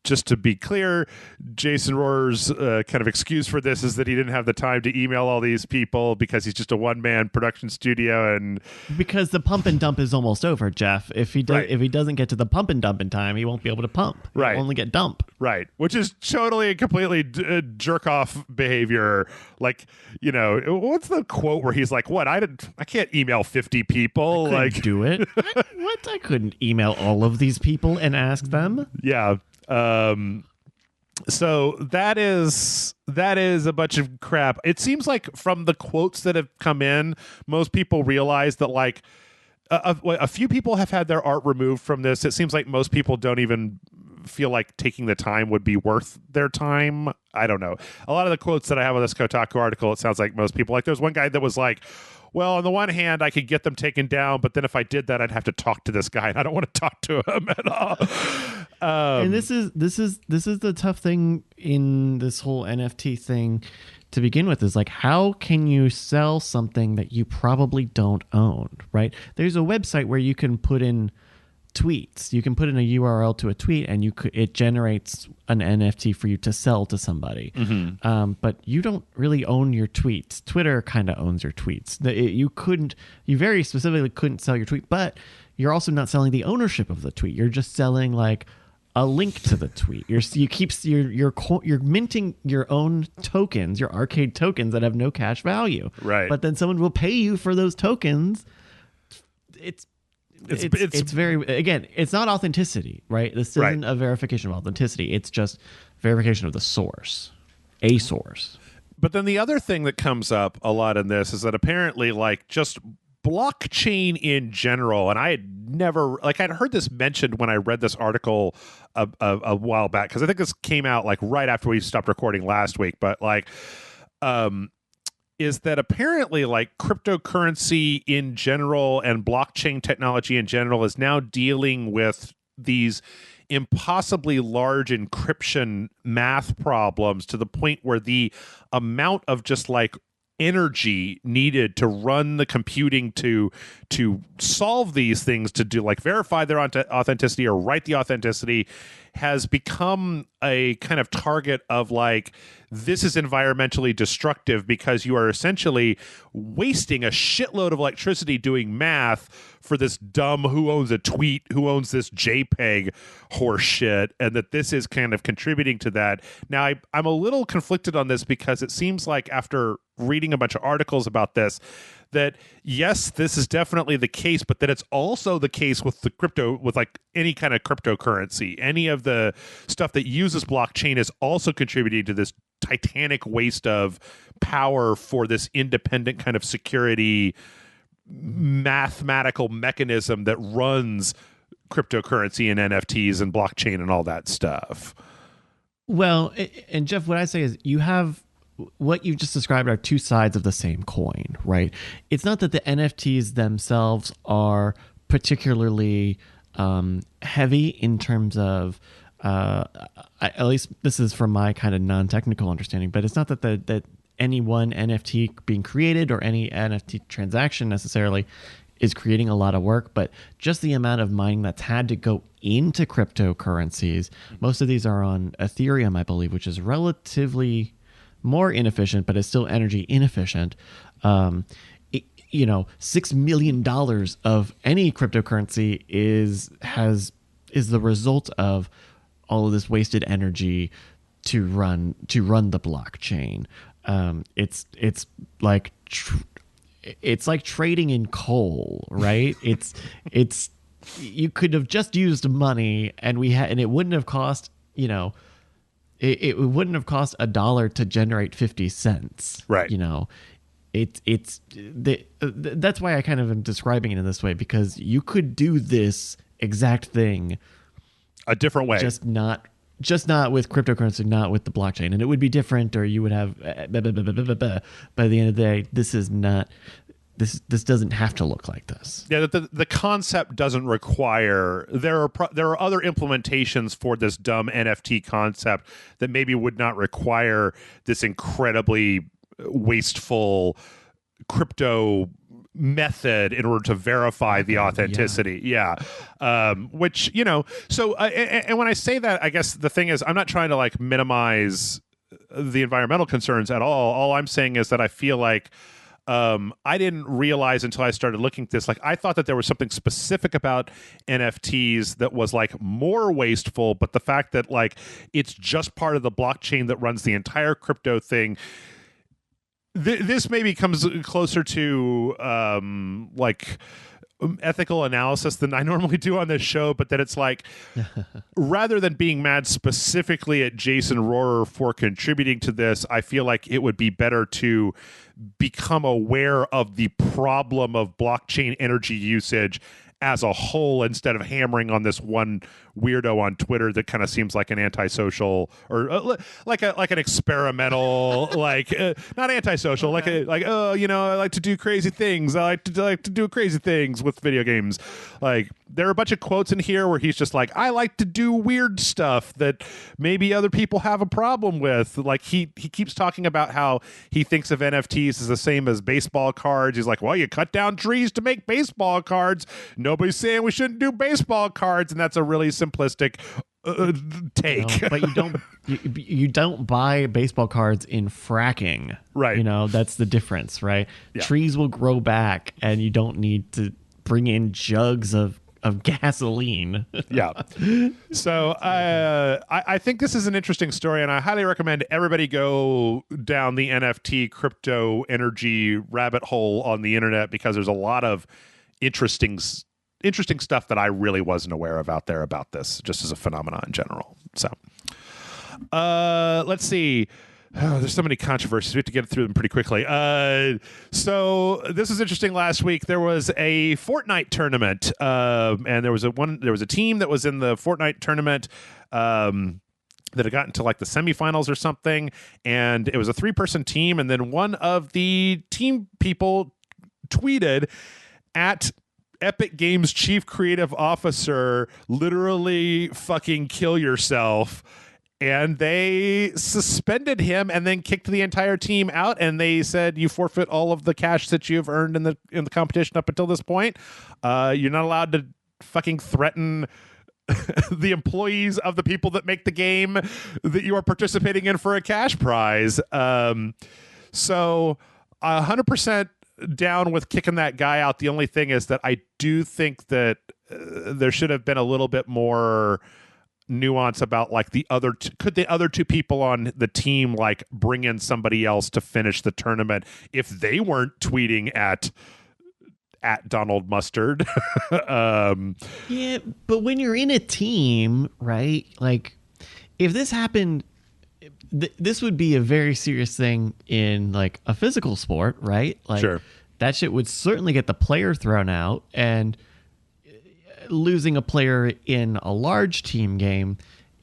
just to be clear, Jason Rohrer's kind of excuse for this is that he didn't have the time to email all these people because he's just a one-man production studio, and because the pump and dump is almost over, Jeff. If he doesn't get to the pump and dump in time, he won't be able to pump. He'll only get dump. Right, which is totally and completely jerk-off behavior. Like, what's the quote where he's like, "What? I can't email 50 people. Do it. What? I couldn't email all of these people and ask them." Yeah. So that is a bunch of crap. It seems like from the quotes that have come in, most people realize that like a few people have had their art removed from this. It seems like most people don't even feel like taking the time would be worth their time. I don't know. A lot of the quotes that I have on this Kotaku article, it sounds like most people, like there's one guy that was like, well, on the one hand, I could get them taken down, but then if I did that, I'd have to talk to this guy, and I don't want to talk to him at all. And this is the tough thing in this whole NFT thing to begin with, is like, how can you sell something that you probably don't own, right? There's a website where you can put in tweets. You can put in a URL to a tweet, and it generates an NFT for you to sell to somebody. But you don't really own your tweets. Twitter kind of owns your tweets. You very specifically couldn't sell your tweet, but you're also not selling the ownership of the tweet. You're just selling like a link to the tweet. You're minting your own tokens, your arcade tokens that have no cash value. Right. But then someone will pay you for those tokens. It's very, again, it's not authenticity, right? This isn't a verification of authenticity. It's just verification of the source, a source. But then the other thing that comes up a lot in this is that apparently, like, just blockchain in general, and I had never, like, I'd heard this mentioned when I read this article a while back, because I think this came out like right after we stopped recording last week, but like, is that apparently like cryptocurrency in general and blockchain technology in general is now dealing with these impossibly large encryption math problems to the point where the amount of just like energy needed to run the computing to solve these things, to do like verify their authenticity or write the authenticity, has become a kind of target of like, this is environmentally destructive because you are essentially wasting a shitload of electricity doing math for this dumb who owns a tweet, who owns this JPEG horse shit, and that this is kind of contributing to that. Now, I'm a little conflicted on this because it seems like after reading a bunch of articles about this, that yes, this is definitely the case, but that it's also the case with the crypto, with like any kind of cryptocurrency. Any of the stuff that uses blockchain is also contributing to this titanic waste of power for this independent kind of security mathematical mechanism that runs cryptocurrency and NFTs and blockchain and all that stuff. Well, and Jeff, what I say is you have what you just described are two sides of the same coin, right? It's not that the NFTs themselves are particularly heavy in terms of, at least this is from my kind of non-technical understanding, but it's not that any one NFT being created or any NFT transaction necessarily is creating a lot of work, but just the amount of mining that's had to go into cryptocurrencies. Most of these are on Ethereum, I believe, which is relatively more inefficient, but it's still energy inefficient. $6 million of any cryptocurrency is the result of all of this wasted energy to run the blockchain. It's like trading in coal, right? It's you could have just used money, and it wouldn't have cost, it wouldn't have cost $1 to generate 50 cents, right? That's why I kind of am describing it in this way, because you could do this exact thing a different way, just not with cryptocurrency, not with the blockchain, and it would be different, or you would have by the end of the day, this is not. This doesn't have to look like this. Yeah, the concept doesn't require. There are other implementations for this dumb NFT concept that maybe would not require this incredibly wasteful crypto method in order to verify the authenticity. Yeah. Which, so and when I say that, I guess the thing is, I'm not trying to like minimize the environmental concerns at all. All I'm saying is that I feel like I didn't realize until I started looking at this, like I thought that there was something specific about NFTs that was like more wasteful, but the fact that like it's just part of the blockchain that runs the entire crypto thing, this maybe comes closer to like ethical analysis than I normally do on this show, but that it's like, rather than being mad specifically at Jason Rohrer for contributing to this, I feel like it would be better to become aware of the problem of blockchain energy usage as a whole, instead of hammering on this one weirdo on Twitter that kind of seems like an antisocial, or like an experimental, not antisocial, Okay. I like to do crazy things. I like to do crazy things with video games. Like, there are a bunch of quotes in here where he's just like, I like to do weird stuff that maybe other people have a problem with. Like, he keeps talking about how he thinks of NFTs as the same as baseball cards. He's like, well, you cut down trees to make baseball cards. Nobody's saying we shouldn't do baseball cards, and that's a really simplistic take. No, but you don't buy baseball cards in fracking, Right. That's the difference, right? Yeah. Trees will grow back, and you don't need to bring in jugs of gasoline. Yeah. So I think this is an interesting story, and I highly recommend everybody go down the NFT crypto energy rabbit hole on the internet, because there's a lot of interesting stuff that I really wasn't aware of out there about this, just as a phenomenon in general. So let's see. Oh, there's so many controversies. We have to get through them pretty quickly. So this was interesting. Last week there was a Fortnite tournament, and there was a team that was in the Fortnite tournament that had gotten to like the semifinals or something, and it was a 3-person team. And then one of the team people tweeted at Epic Games chief creative officer, literally fucking kill yourself. And they suspended him and then kicked the entire team out. And they said, you forfeit all of the cash that you've earned in the competition up until this point. You're not allowed to fucking threaten the employees of the people that make the game that you are participating in for a cash prize. So 100% down with kicking that guy out. The only thing is that I do think that there should have been a little bit more nuance about like could the other two people on the team like bring in somebody else to finish the tournament if they weren't tweeting at Donald Mustard. Yeah, but when you're in a team, right? Like, if this happened, this would be a very serious thing in like a physical sport, right? Like, Sure. That shit would certainly get the player thrown out, and losing a player in a large team game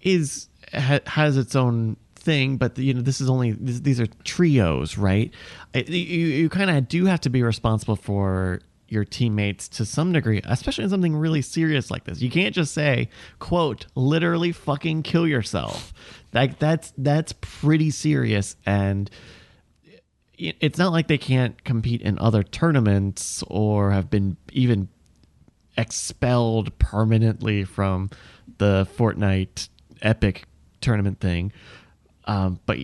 has its own thing. But this is only these are trios, right? You kind of do have to be responsible for your teammates to some degree, especially in something really serious like this. You can't just say, quote, literally fucking kill yourself. Like, that's pretty serious. And it's not like they can't compete in other tournaments or have been even expelled permanently from the Fortnite Epic tournament thing. But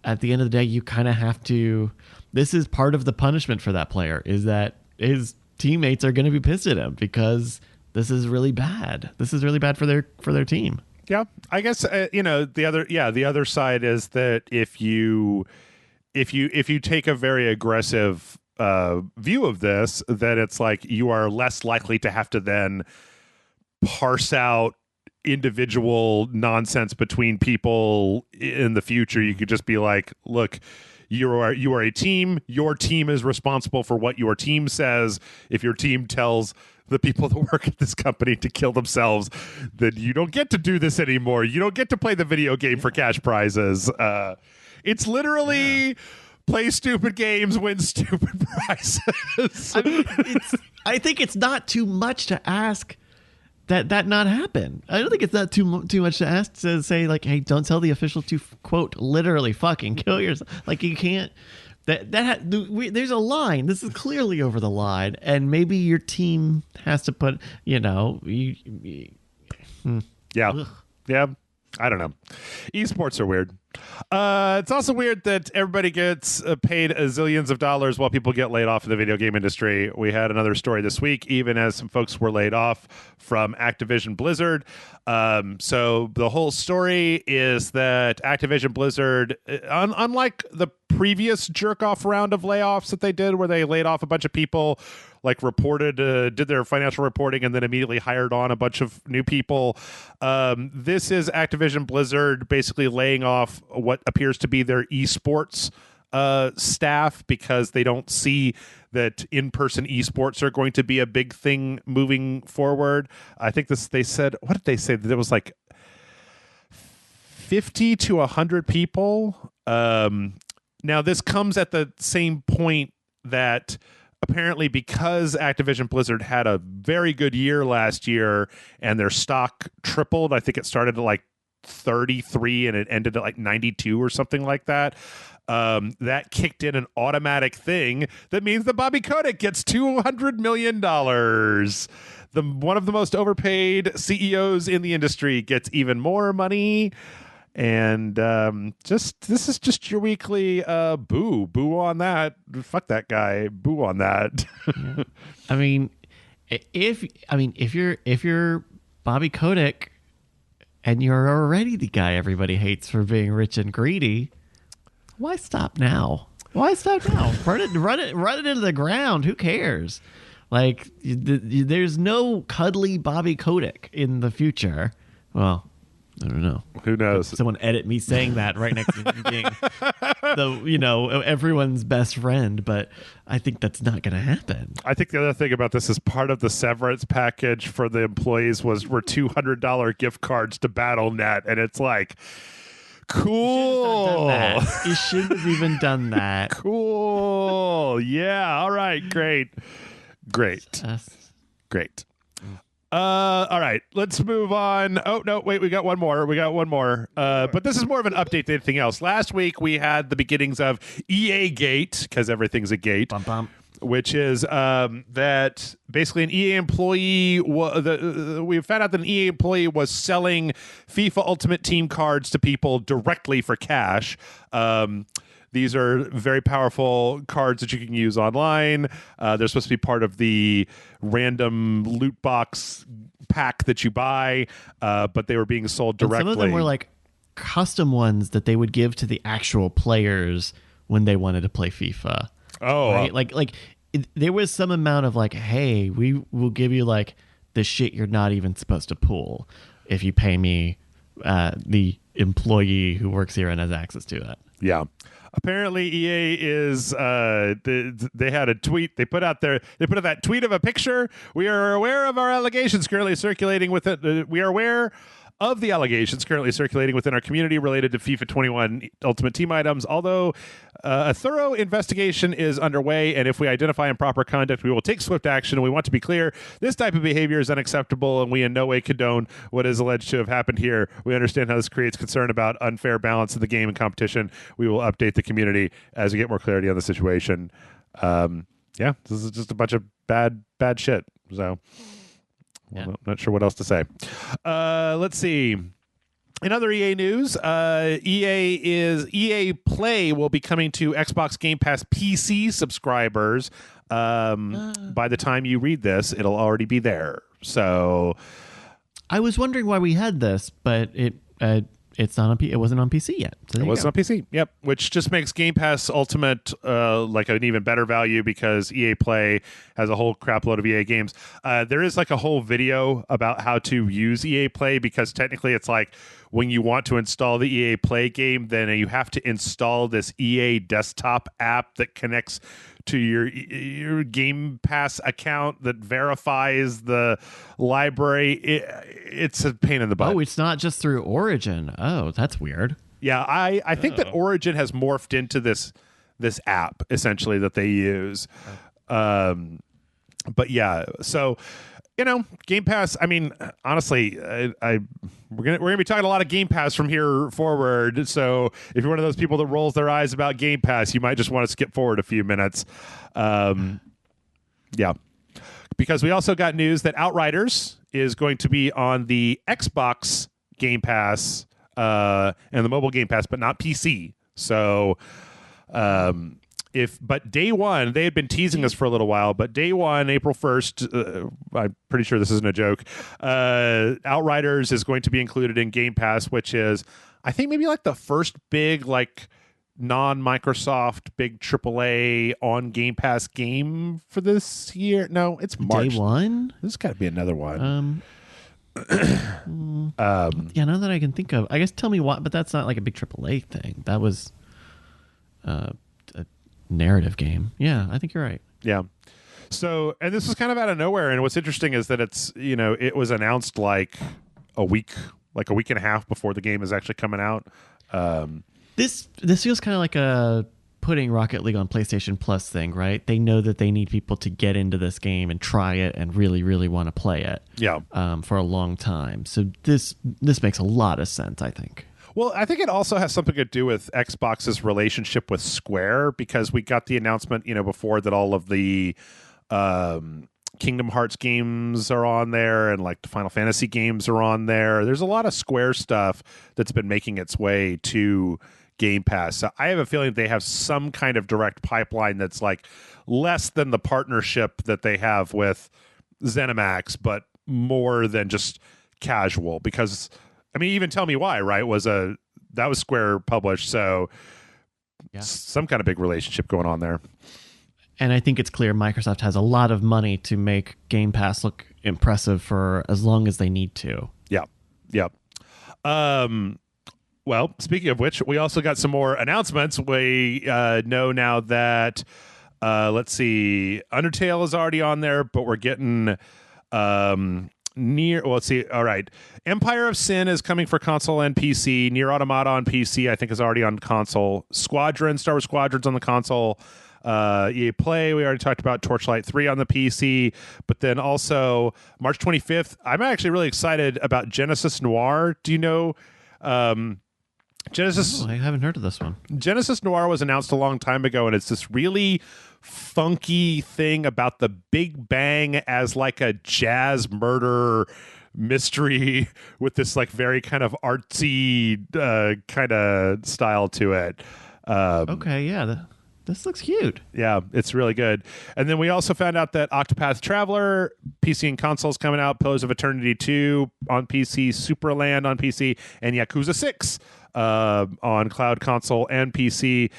at the end of the day, you kind of have to, this is part of the punishment for that player, is that his teammates are going to be pissed at him because this is really bad. This is really bad for their team. Yeah, I guess the other side is that if you take a very aggressive view of this, that it's like you are less likely to have to then parse out individual nonsense between people in the future. You could just be like, look, you are a team. Your team is responsible for what your team says. If your team tells the people that work at this company to kill themselves, then you don't get to do this anymore. You don't get to play the video game for cash prizes. It's literally play stupid games, win stupid prizes. I mean, I think it's not too much to ask that not happen. I don't think it's not too much to ask to say, like, hey, don't tell the official to, quote, literally fucking kill yourself. Like, you can't. There's a line. This is clearly over the line, and maybe your team has to put, Yeah. Ugh. Yeah. I don't know. Esports are weird. It's also weird that everybody gets paid zillions of dollars while people get laid off in the video game industry. We had another story this week, even as some folks were laid off from Activision Blizzard. So the whole story is that Activision Blizzard, unlike the previous jerk-off round of layoffs that they did, where they laid off a bunch of people, like reported, did their financial reporting, and then immediately hired on a bunch of new people. This is Activision Blizzard basically laying off what appears to be their esports staff, because they don't see that in-person esports are going to be a big thing moving forward. I think they said, what did they say? That it was like 50 to 100 people. Now, this comes at the same point that apparently, because Activision Blizzard had a very good year last year and their stock tripled, I think it started at like 33 and it ended at like 92 or something like that. That kicked in an automatic thing that means that Bobby Kotick gets $200 million. One of the most overpaid CEOs in the industry gets even more money. And this is just your weekly boo on that. Fuck that guy. Boo on that. Yeah. I mean, if you're Bobby Kotick and you're already the guy everybody hates for being rich and greedy, why stop now? Run it into the ground. Who cares? Like, there's no cuddly Bobby Kotick in the future. Well, I don't know. Who knows? Someone edit me saying that right next to me being everyone's best friend, but I think that's not going to happen. I think the other thing about this is part of the severance package for the employees were $200 gift cards to BattleNet, and it's like, cool. You shouldn't have even done that. Cool. Yeah. All right. Great. Great. All right, let's move on. Oh, no, wait, we got one more. But this is more of an update than anything else. Last week, we had the beginnings of EA Gate, because everything's a gate, which is that basically an EA employee, we found out that an EA employee was selling FIFA Ultimate Team cards to people directly for cash. These are very powerful cards that you can use online. They're supposed to be part of the random loot box pack that you buy, but they were being sold directly. And some of them were like custom ones that they would give to the actual players when they wanted to play FIFA. Oh, right? There was some amount of like, hey, we will give you like the shit you're not even supposed to pull if you pay me, the employee who works here and has access to it. Yeah. Apparently, EA is they had a tweet they put out that tweet of a picture. We are aware of our allegations currently circulating with it. We are aware of the allegations currently circulating within our community related to FIFA 21 Ultimate Team items. Although a thorough investigation is underway, and if we identify improper conduct, we will take swift action. And we want to be clear, this type of behavior is unacceptable, and we in no way condone what is alleged to have happened here. We understand how this creates concern about unfair balance of the game and competition. We will update the community as we get more clarity on the situation. Yeah, this is just a bunch of bad shit. So... yeah. I'm not sure what else to say. Let's see. In other EA news, EA Play will be coming to Xbox Game Pass PC subscribers. By the time you read this, it'll already be there. So, I was wondering why we had this, but it's not on. It wasn't on PC yet. So it wasn't on PC. Yep, which just makes Game Pass Ultimate like an even better value because EA Play has a whole crap load of EA games. There is like a whole video about how to use EA Play because technically it's like when you want to install the EA Play game, then you have to install this EA desktop app that connects to your Game Pass account that verifies the library. It's a pain in the butt. Oh, it's not just through Origin. Oh, that's weird. Yeah, I think that Origin has morphed into this app essentially that they use. But yeah, so Game Pass. I mean, honestly, we're gonna be talking a lot of Game Pass from here forward. So if you're one of those people that rolls their eyes about Game Pass, you might just want to skip forward a few minutes. Yeah, because we also got news that Outriders is going to be on the Xbox Game Pass and the mobile Game Pass, but not PC. So, but day one, they had been teasing us for a little while, but day one, April 1st, I'm pretty sure this isn't a joke, Outriders is going to be included in Game Pass, which is, I think, maybe like the first big, like, non-Microsoft big AAA on Game Pass game for this year. No, it's March. Day one? This has got to be another one. Yeah, now that I can think of, I guess tell me what, but that's not like a big AAA thing. That was a narrative game. Yeah, I think you're right. Yeah. So, and this was kind of out of nowhere. And what's interesting is that it was announced like a week and a half before the game is actually coming out. This feels kind of like a putting Rocket League on PlayStation Plus thing, right? They know that they need people to get into this game and try it and really, really want to play it. Yeah. For a long time. So this makes a lot of sense, I think. Well, I think it also has something to do with Xbox's relationship with Square, because we got the announcement, before that all of the Kingdom Hearts games are on there and like the Final Fantasy games are on there. There's a lot of Square stuff that's been making its way to Game Pass. So I have a feeling they have some kind of direct pipeline that's like less than the partnership that they have with ZeniMax, but more than just casual, because even Tell Me Why, right, that was Square published, so yeah. Some kind of big relationship going on there. And I think it's clear Microsoft has a lot of money to make Game Pass look impressive for as long as they need to. Yeah. Well, speaking of which, we also got some more announcements. We know now that, let's see, Undertale is already on there, but we're getting let's see. All right. Empire of Sin is coming for console and PC. Nier Automata on PC, I think, is already on console. Star Wars Squadron's on the console. EA Play, we already talked about. Torchlight 3 on the PC. But then also, March 25th, I'm actually really excited about Genesis Noir. Do you know Genesis? Oh, I haven't heard of this one. Genesis Noir was announced a long time ago, and it's this really funky thing about the Big Bang as like a jazz murder mystery with this like very kind of artsy kind of style to it. Okay, yeah, this looks cute. Yeah, it's really good. And then we also found out that Octopath Traveler, PC and consoles coming out, Pillars of Eternity 2 on PC, Superland on PC, and Yakuza 6 on cloud, console, and PC,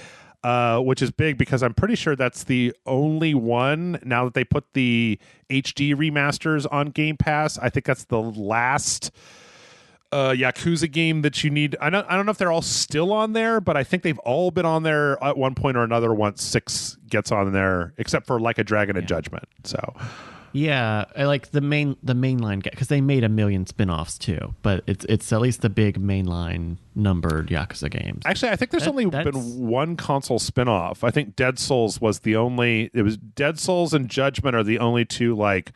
which is big because I'm pretty sure that's the only one, now that they put the HD remasters on Game Pass, I think that's the last Yakuza game that you need. I don't know if they're all still on there, but I think they've all been on there at one point or another once 6 gets on there, except for Like a Dragon and Judgment. So yeah, I like the mainline, because they made a million spin-offs too, but it's at least the big mainline numbered Yakuza games. Actually, I think there's only been one console spin-off. I think Dead Souls was the only. It was Dead Souls and Judgment are the only two like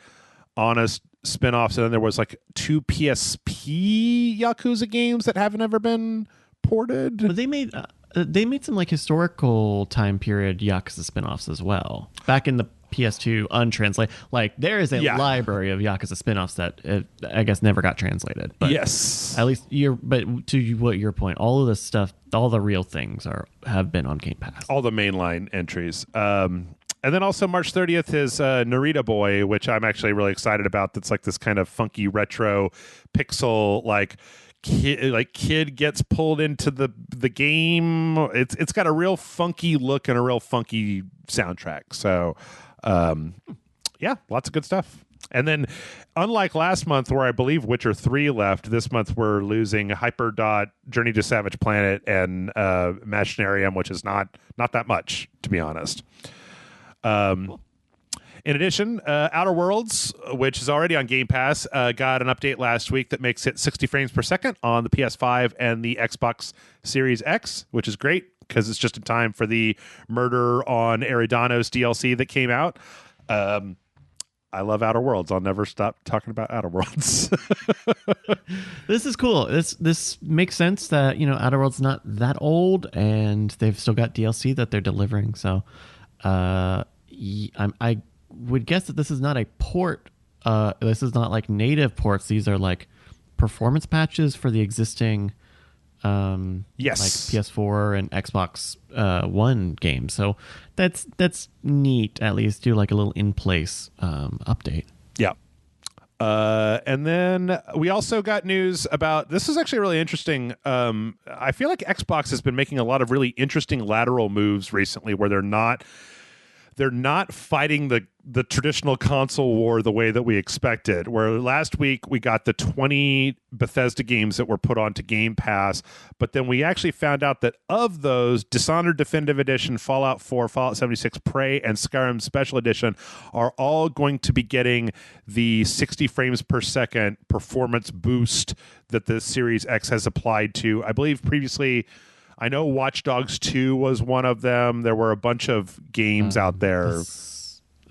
honest spin-offs, and then there was like 2 PSP Yakuza games that haven't ever been ported. But they made some like historical time period Yakuza spin-offs as well back in the PS2 untranslated. Like there is a library of Yakuza spin-offs that I guess never got translated. But yes, at least but to your point, all of this stuff, all the real things have been on Game Pass. All the mainline entries. And then also March 30th is Narita Boy, which I'm actually really excited about. That's like this kind of funky retro pixel kid gets pulled into the game. It's got a real funky look and a real funky soundtrack. So yeah, lots of good stuff. And then unlike last month where I believe Witcher 3 left, this month we're losing Hyperdot, Journey to Savage Planet, and Machinarium, which is not that much, to be honest. Cool. In addition, Outer Worlds, which is already on Game Pass, got an update last week that makes it 60 frames per second on the PS5 and the Xbox Series X, which is great because it's just in time for the Murder on Eridanos DLC that came out. I love Outer Worlds. I'll never stop talking about Outer Worlds. This is cool. This makes sense that Outer Worlds not that old and they've still got DLC that they're delivering. So I would guess that this is not a port. This is not like native ports. These are like performance patches for the existing Yes. like PS4 and Xbox One games. So that's neat. At least do like a little in place update. Yeah. And then we also got news about, this is actually really interesting. I feel like Xbox has been making a lot of really interesting lateral moves recently where they're not fighting the traditional console war the way that we expected. Where last week we got the 20 Bethesda games that were put onto Game Pass, but then we actually found out that of those, Dishonored Definitive Edition, Fallout 4, Fallout 76, Prey, and Skyrim Special Edition are all going to be getting the 60 frames per second performance boost that the Series X has applied to. I believe previously, I know Watch Dogs 2 was one of them. There were a bunch of games out there.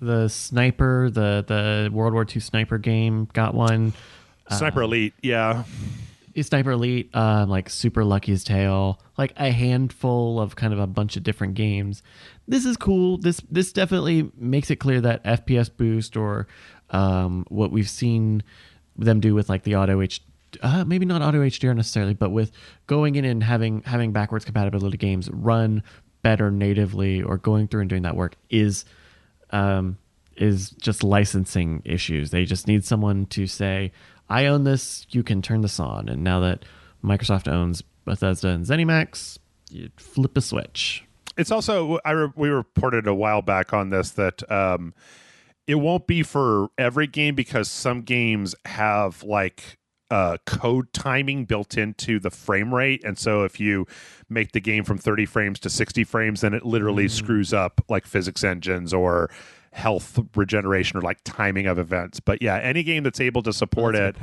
The sniper, the World War II sniper game got one. Sniper Elite, yeah. Sniper Elite, like Super Lucky's Tale, like a handful of kind of a bunch of different games. This is cool. This definitely makes it clear that FPS boost, or what we've seen them do with like the auto maybe not auto HDR necessarily, but with going in and having backwards compatibility games run better natively, or going through and doing that work is just licensing issues. They just need someone to say, I own this, you can turn this on. And now that Microsoft owns Bethesda and ZeniMax, you flip a switch. It's also, we reported a while back on this that it won't be for every game, because some games have like code timing built into the frame rate. And so if you make the game from 30 frames to 60 frames, then it literally screws up like physics engines or health regeneration or like timing of events. But yeah, any game that's able to support it.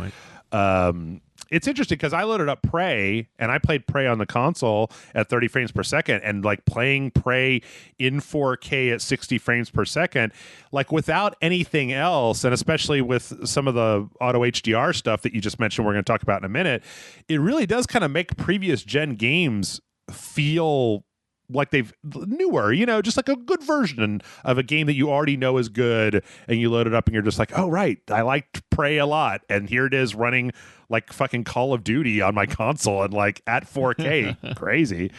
It's interesting because I loaded up Prey and I played Prey on the console at 30 frames per second, and like playing Prey in 4K at 60 frames per second, like without anything else, and especially with some of the auto HDR stuff that you just mentioned we're going to talk about in a minute, it really does kind of make previous gen games feel like they've newer, just like a good version of a game that you already know is good, and you load it up and you're just like, oh right, I liked Prey a lot, and here it is running like fucking Call of Duty on my console and like at 4K. Crazy.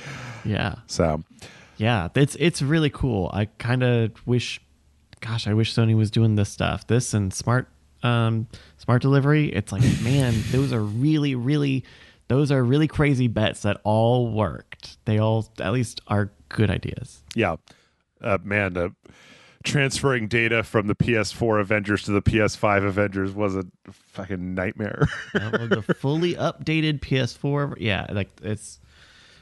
Yeah. So yeah, it's really cool. I kind of wish Sony was doing this stuff, this and smart delivery. It's like, man, those are really crazy bets that all worked. They all at least are good ideas. Yeah. Man, transferring data from the PS4 Avengers to the PS5 Avengers was a fucking nightmare. The fully updated PS4, yeah, like it's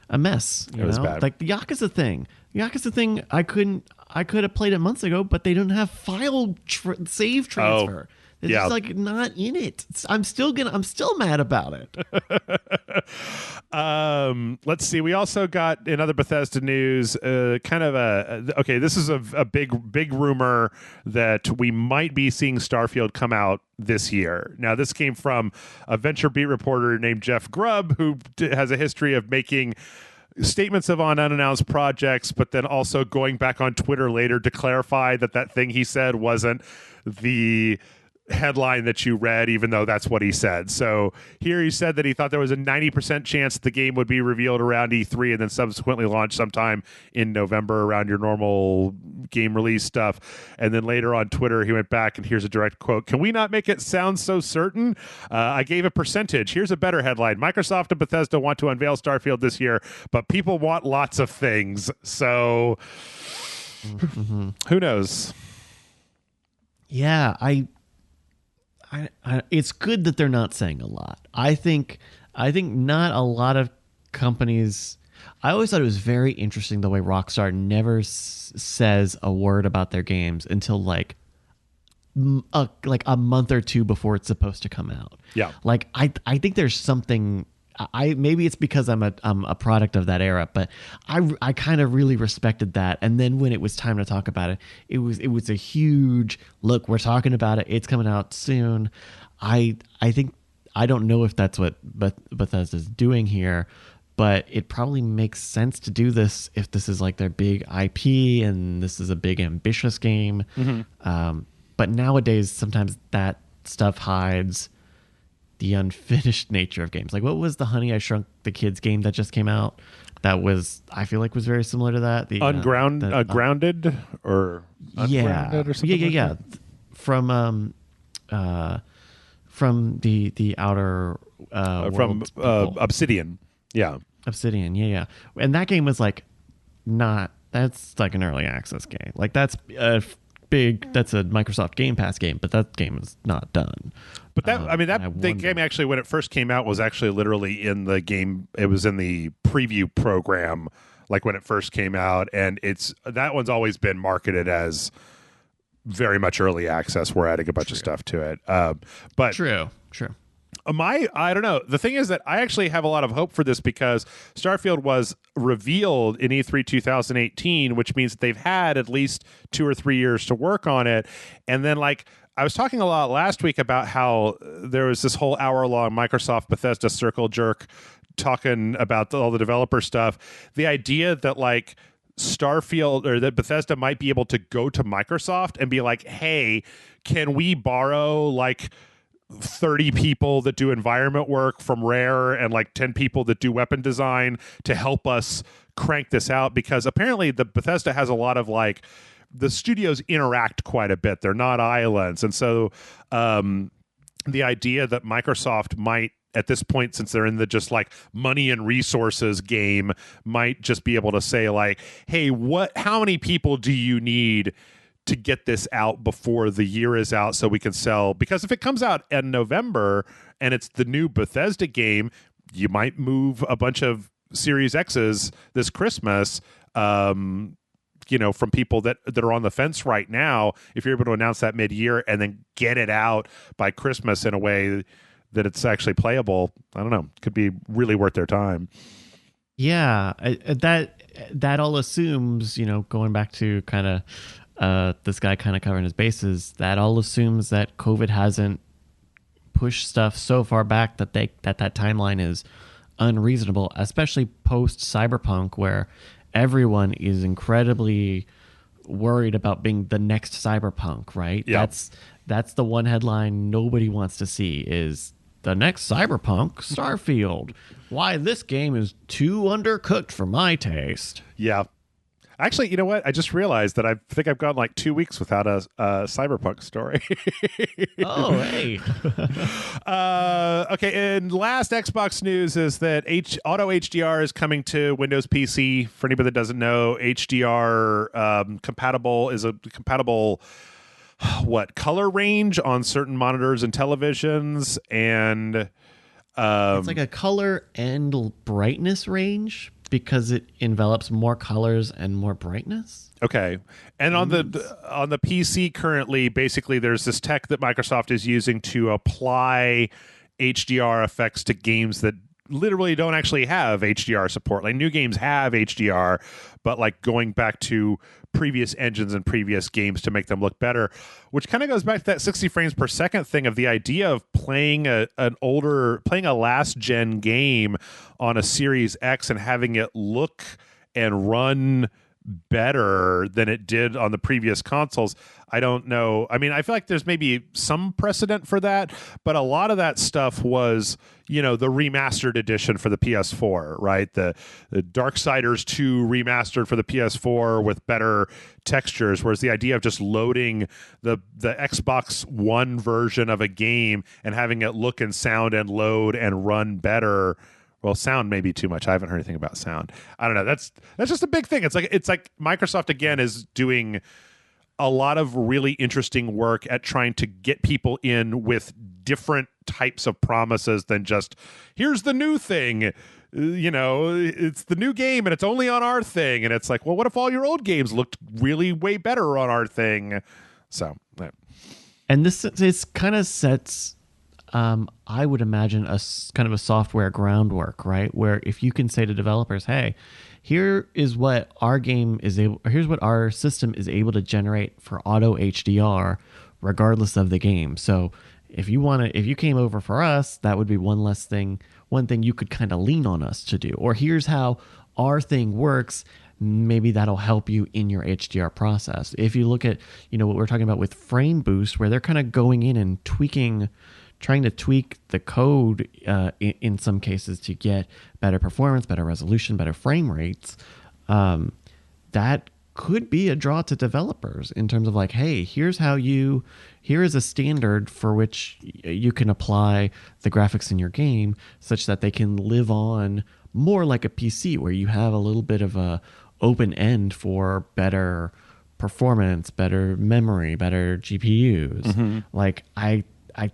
a mess. It was bad. Like the Yakuza thing. I could have played it months ago, but they don't have file save transfer. It's just like not in it. I'm still mad about it. Let's see. We also got in other Bethesda news, this is a big rumor that we might be seeing Starfield come out this year. Now, this came from a Venture Beat reporter named Jeff Grubb, who has a history of making statements on unannounced projects, but then also going back on Twitter later to clarify that thing he said wasn't the headline that you read, even though that's what he said. So here he said that he thought there was a 90% chance that the game would be revealed around E3 and then subsequently launched sometime in November around your normal game release stuff. And then later on Twitter, he went back and here's a direct quote. Can we not make it sound so certain? I gave a percentage. Here's a better headline. Microsoft and Bethesda want to unveil Starfield this year, but people want lots of things. So who knows? Yeah, I it's good that they're not saying a lot. I think not a lot of companies. I always thought it was very interesting the way Rockstar never says a word about their games until like a month or two before it's supposed to come out. Yeah, like I think there's something. Maybe it's because I'm a product of that era, but I kind of really respected that. And then when it was time to talk about it, it was a huge look. We're talking about it. It's coming out soon. I think I don't know if that's what Bethesda's doing here, but it probably makes sense to do this if this is like their big IP and this is a big ambitious game. Mm-hmm. But nowadays, sometimes that stuff hides the unfinished nature of games. Like, what was the Honey I Shrunk the Kids game that just came out? That was, I feel like, was very similar to that. The Grounded or Ungrounded or something. Yeah. From the outer from world Obsidian. Yeah. Obsidian. Yeah. And that game was like that's like an early access game. Like that's a Microsoft Game Pass game, but that game is not done. But the game actually, when it first came out, was actually literally in the game. It was in the preview program, like when it first came out, and that one's always been marketed as very much early access. We're adding a bunch of stuff to it. But true. I don't know. The thing is that I actually have a lot of hope for this because Starfield was revealed in E3 2018, which means that they've had at least 2 or 3 years to work on it. And then, like, I was talking a lot last week about how there was this whole hour-long Microsoft Bethesda circle jerk talking about all the developer stuff. The idea that, like, Starfield or that Bethesda might be able to go to Microsoft and be like, hey, can we borrow, like, 30 people that do environment work from Rare and like 10 people that do weapon design to help us crank this out? Because apparently the Bethesda has a lot of, like, the studios interact quite a bit. They're not islands. And so the idea that Microsoft might, at this point, since they're in the just like money and resources game, might just be able to say, like, hey, how many people do you need to get this out before the year is out so we can sell? Because if it comes out in November and it's the new Bethesda game, you might move a bunch of Series X's this Christmas, from people that are on the fence right now. If you're able to announce that mid-year and then get it out by Christmas in a way that it's actually playable, I don't know, could be really worth their time. Yeah, that all assumes, going back to kind of this guy kind of covering his bases, that all assumes that COVID hasn't pushed stuff so far back that that timeline is unreasonable, especially post Cyberpunk, where everyone is incredibly worried about being the next Cyberpunk, right? Yeah. That's the one headline nobody wants to see is the next Cyberpunk, Starfield. Why this game is too undercooked for my taste. Yeah. Actually, you know what? I just realized that I think I've gone like 2 weeks without a Cyberpunk story. Oh, hey. Okay, and last Xbox news is that Auto HDR is coming to Windows PC. For anybody that doesn't know, HDR is a compatible color range on certain monitors and televisions, and it's like a color and brightness range, because it envelops more colors and more brightness. Okay. And on the PC currently, basically there's this tech that Microsoft is using to apply HDR effects to games that literally don't actually have HDR support. Like, new games have HDR, but like going back to previous engines and previous games to make them look better, which kind of goes back to that 60 frames per second thing of the idea of playing a last gen game on a Series X and having it look and run better than it did on the previous consoles. I don't know. I mean, I feel like there's maybe some precedent for that, but a lot of that stuff was, the remastered edition for the PS4, right? The Darksiders 2 remastered for the PS4 with better textures, whereas the idea of just loading the Xbox One version of a game and having it look and sound and load and run better. Well, sound may be too much. I haven't heard anything about sound. I don't know. That's just a big thing. It's like Microsoft again is doing a lot of really interesting work at trying to get people in with different types of promises than just, here's the new thing. It's the new game and it's only on our thing. And it's like, well, what if all your old games looked really way better on our thing? So, yeah. And this kind of sets, I would imagine, a kind of a software groundwork, right? Where if you can say to developers, hey, here's what our system is able to generate for auto HDR regardless of the game. So if you came over for us, that would be one thing you could kind of lean on us to do. Or here's how our thing works. Maybe that'll help you in your HDR process. If you look at, what we're talking about with Frame Boost, where they're kind of going in and tweaking trying to tweak the code in some cases to get better performance, better resolution, better frame rates, that could be a draw to developers in terms of like, hey, here is a standard for which you can apply the graphics in your game such that they can live on more like a PC, where you have a little bit of a open end for better performance, better memory, better GPUs. Like I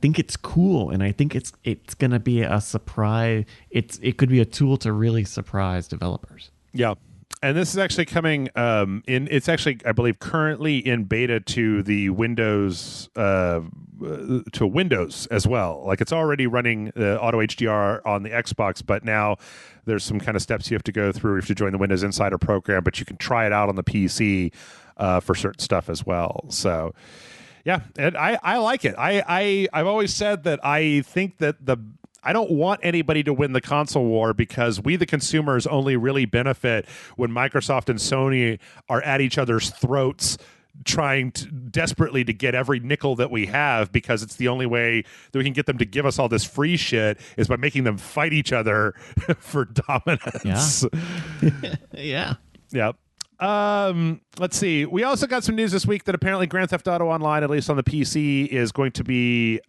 think it's cool, and I think it's going to be a surprise. It could be a tool to really surprise developers. Yeah. And this is actually coming it's actually, I believe, currently in beta to the Windows to Windows as well. Like, it's already running auto HDR on the Xbox, but now there's some kind of steps you have to go through. You have to join the Windows Insider program, but you can try it out on the PC for certain stuff as well. So yeah, and I like it. I've always said that I think that I don't want anybody to win the console war, because we, the consumers, only really benefit when Microsoft and Sony are at each other's throats trying desperately to get every nickel that we have, because it's the only way that we can get them to give us all this free shit is by making them fight each other for dominance. Yeah. Yep. Let's see. We also got some news this week that apparently Grand Theft Auto Online, at least on the PC, is going to be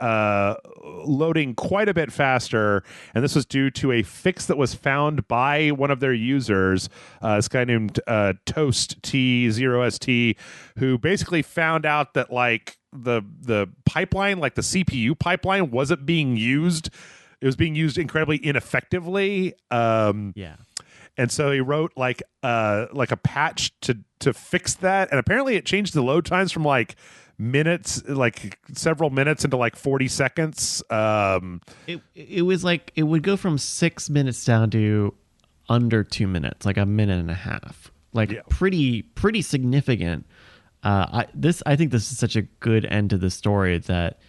loading quite a bit faster, and this was due to a fix that was found by one of their users, this guy named Toast T0ST, who basically found out that like the pipeline, like the CPU pipeline, wasn't being used. It was being used incredibly ineffectively. Yeah. And so he wrote like a patch to fix that, and apparently it changed the load times from like minutes, like several minutes, into like 40 seconds. It was like it would go from 6 minutes down to under 2 minutes, like a minute and a half, like pretty significant. I think this is such a good end to the story that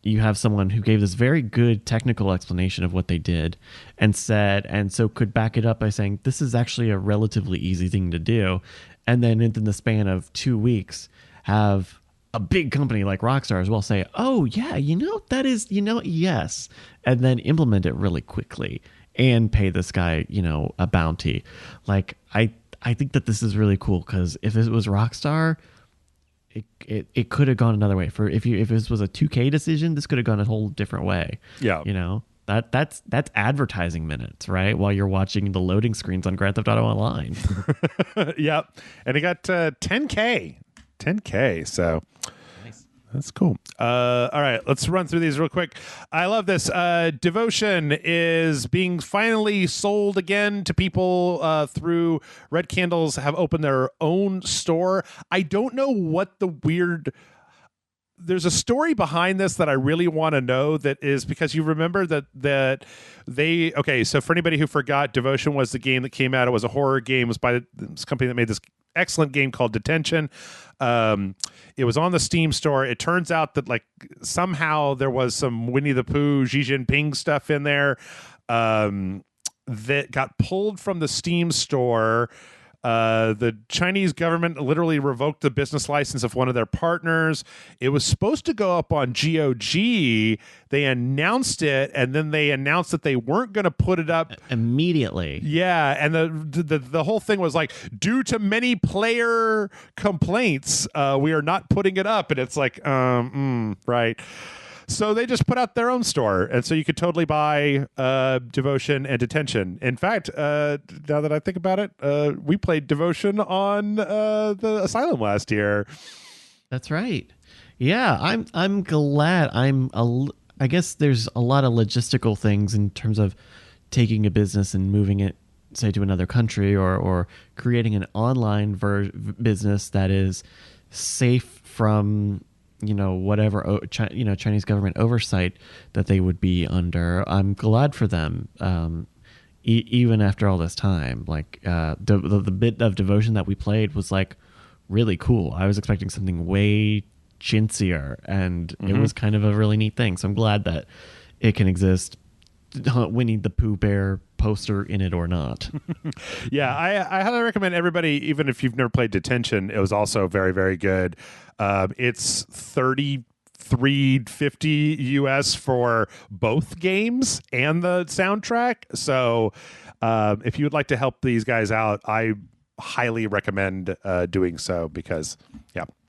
you have someone who gave this very good technical explanation of what they did and so could back it up by saying, this is actually a relatively easy thing to do. And then in the span of 2 weeks, have a big company like Rockstar as well say, oh yeah, that is, yes. And then implement it really quickly and pay this guy, a bounty. Like, I think that this is really cool, because if it was Rockstar, it could have gone another way. If this was a 2K decision, this could have gone a whole different way. Yeah. That's advertising minutes, right? While you're watching the loading screens on Grand Theft Auto Online. Yep. And it got 10K. So Nice. That's cool. All right, let's run through these real quick. I love this. Devotion is being finally sold again to people through Red Candles have opened their own store. I don't know what the weird... There's a story behind this that I really want to know, that is because you remember that they... Okay, so for anybody who forgot, Devotion was the game that came out. It was a horror game. It was by this company that made this excellent game called Detention. It was on the Steam store. It turns out that like somehow there was some Winnie the Pooh, Xi Jinping stuff in there that got pulled from the Steam store. The Chinese government literally revoked the business license of one of their partners. It was supposed to go up on GOG. They announced it, and then they announced that they weren't going to put it up immediately. Yeah, and the whole thing was like, due to many player complaints, we are not putting it up. And it's like, right. So they just put out their own store, and so you could totally buy Devotion and Detention. In fact, now that I think about it, we played Devotion on the Asylum last year. That's right. Yeah, I'm glad. I guess there's a lot of logistical things in terms of taking a business and moving it, say, to another country, or creating an online business that is safe from whatever Chinese government oversight that they would be under. I'm glad for them, even after all this time. Like the bit of Devotion that we played was like really cool. I was expecting something way chintzier, and it was kind of a really neat thing. So I'm glad that it can exist, Winnie the Pooh Bear poster in it or not. Yeah, I highly recommend everybody, even if you've never played Detention. It was also very, very good. It's 30 $350 US for both games and the soundtrack. So if you would like to help these guys out, I highly recommend doing so, because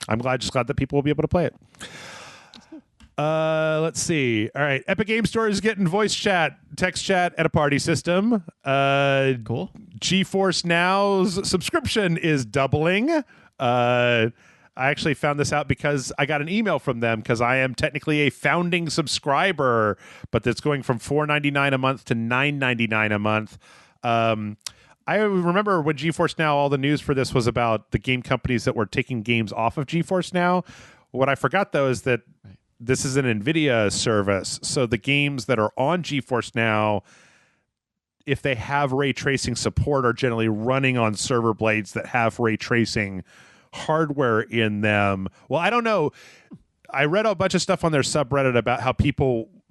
I'm glad that people will be able to play it. Let's see. All right, Epic Game Store is getting voice chat, text chat, and a party system. Cool. GeForce Now's subscription is doubling. I actually found this out because I got an email from them, because I am technically a founding subscriber, but it's going from $4.99 a month to $9.99 a month. I remember when GeForce Now, all the news for this was about the game companies that were taking games off of GeForce Now. What I forgot, though, is that this is an NVIDIA service. So the games that are on GeForce Now, if they have ray tracing support, are generally running on server blades that have ray tracing hardware in them. Well, I don't know. I read a bunch of stuff on their subreddit about how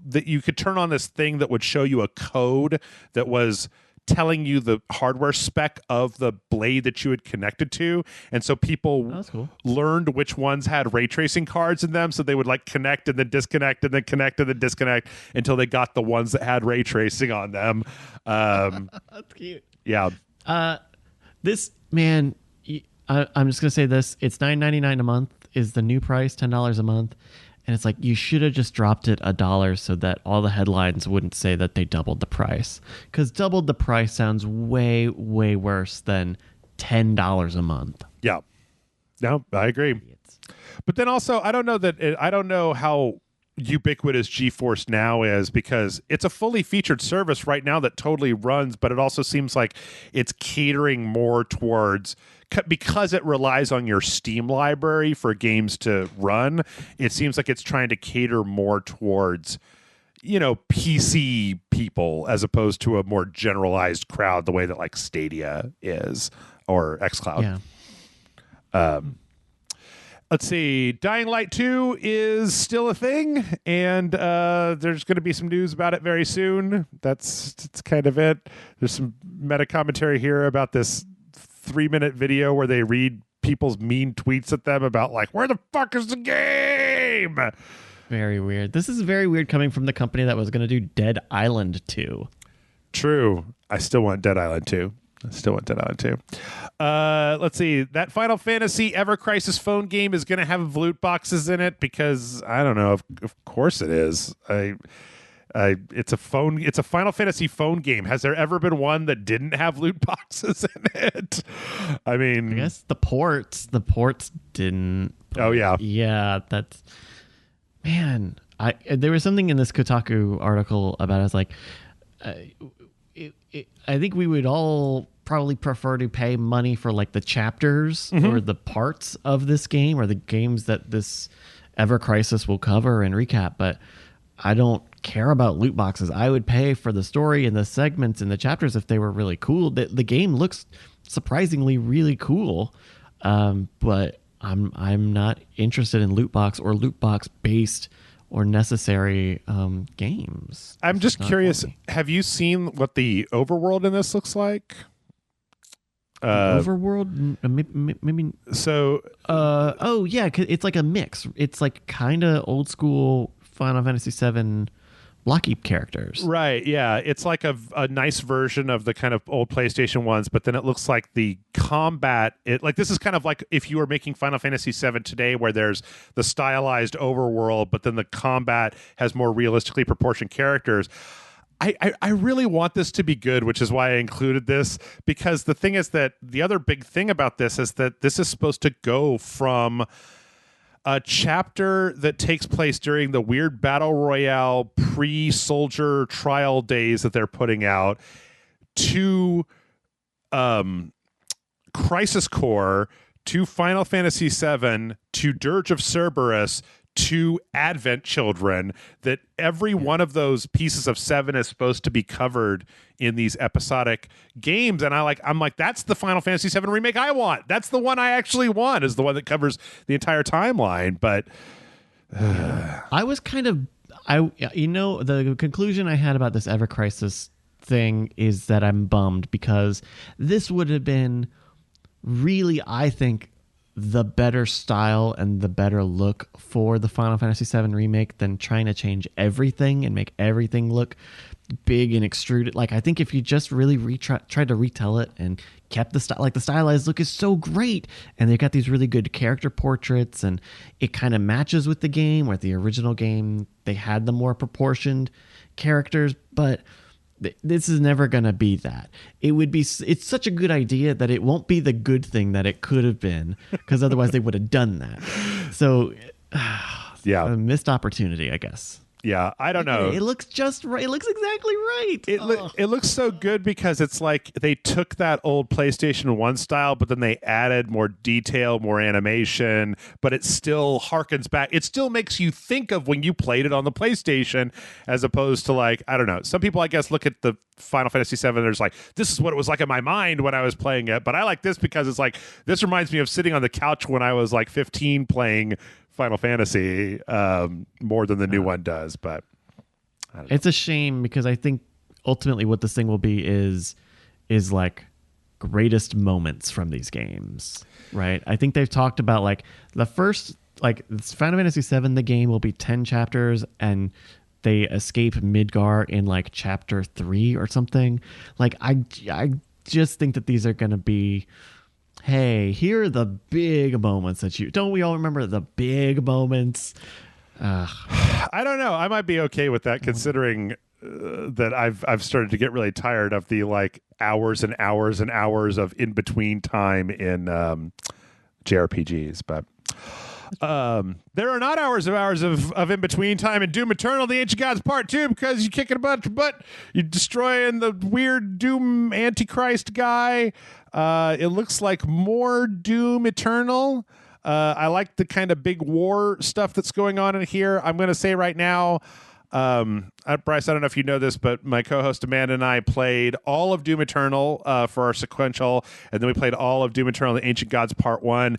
that you could turn on this thing that would show you a code that was telling you the hardware spec of the blade that you had connected to. And so people learned which ones had ray tracing cards in them. So they would like connect and then disconnect and then connect and then disconnect until they got the ones that had ray tracing on them. That's cute. Yeah. This, man, I'm just going to say this. It's $9.99 a month is the new price, $10 a month. And it's like, you should have just dropped it $1 so that all the headlines wouldn't say that they doubled the price. Because doubled the price sounds way, way worse than $10 a month. Yeah. No, I agree. But then also, I don't know how ubiquitous GeForce Now is, because it's a fully featured service right now that totally runs, but it also seems like it's catering more towards, because it relies on your Steam library for games to run, it seems like it's trying to cater more towards, PC people as opposed to a more generalized crowd, the way that like Stadia is or xCloud. Yeah. Let's see. Dying Light 2 is still a thing, and there's going to be some news about it very soon. That's kind of it. There's some meta commentary here about this 3-minute video where they read people's mean tweets at them about like, where the fuck is the game? Very weird. This is very weird coming from the company that was going to do Dead Island 2. True. I still want Dead Island 2. Let's see. That Final Fantasy Ever Crisis phone game is going to have loot boxes in it, because I don't know. Of course it is. It's a Final Fantasy phone game. Has there ever been one that didn't have loot boxes in it? I mean, I guess the ports didn't. Oh yeah. Yeah, that's, man. There was something in this Kotaku article about it. I was like, I think we would all probably prefer to pay money for like the chapters or the parts of this game, or the games that this Ever Crisis will cover and recap, but I don't care about loot boxes. I would pay for the story and the segments and the chapters if they were really cool. The game looks surprisingly really cool, but I'm not interested in loot box or loot box based or necessary games. I'm just curious. Have you seen what the overworld in this looks like? Overworld, maybe. So, oh yeah, it's like a mix. It's like kind of old school Final Fantasy VII blocky characters. Right, yeah. It's like a nice version of the kind of old PlayStation ones, but then it looks like the combat, this is kind of like if you were making Final Fantasy VII today, where there's the stylized overworld, but then the combat has more realistically proportioned characters. I really want this to be good, which is why I included this, because the thing is that the other big thing about this is that this is supposed to go from a chapter that takes place during the weird battle royale pre-soldier trial days that they're putting out to Crisis Core, to Final Fantasy VII, to Dirge of Cerberus, to Advent Children, that every one of those pieces of 7 is supposed to be covered in these episodic games. And I'm like, that's the Final Fantasy VII remake I want. That's the one I actually want, is the one that covers the entire timeline. But I was kind of, the conclusion I had about this Ever Crisis thing is that I'm bummed, because this would have been really, I think, the better style and the better look for the Final Fantasy VII remake than trying to change everything and make everything look big and extruded. Like, I think if you just really tried to retell it and kept the style, like the stylized look is so great, and they've got these really good character portraits, and it kind of matches with the game. Where the original game, they had the more proportioned characters, but this is never going to be that. It's such a good idea that it won't be the good thing that it could have been, because otherwise they would have done that. So, yeah, a missed opportunity, I guess. Yeah, I don't know. It looks just right. It looks exactly right. It looks so good because it's like they took that old PlayStation 1 style, but then they added more detail, more animation, but it still harkens back. It still makes you think of when you played it on the PlayStation, as opposed to, like, I don't know. Some people, I guess, look at the Final Fantasy VII, there's like, this is what it was like in my mind when I was playing it. But I like this because it's like, this reminds me of sitting on the couch when I was like 15 playing Final Fantasy more than the new one does. But I don't know. It's a shame, because I think ultimately what this thing will be is like greatest moments from these games, right? I think they've talked about like the first, like Final Fantasy VII, the game will be 10 chapters, and they escape Midgar in like chapter 3 or something. Like I just think that these are going to be, hey, here are the big moments that don't we all remember the big moments? I don't know. I might be okay with that, considering that I've started to get really tired of the like hours and hours and hours of in between time in JRPGs. But there are not hours of in between time in Doom Eternal: The Ancient Gods Part 2, because you're kicking a bunch of butt. You're destroying the weird Doom Antichrist guy. It looks like more Doom Eternal. I like the kind of big war stuff that's going on in here. I'm going to say right now, Bryce, I don't know if you know this, but my co-host Amanda and I played all of Doom Eternal for our sequential, and then we played all of Doom Eternal: The Ancient Gods Part 1,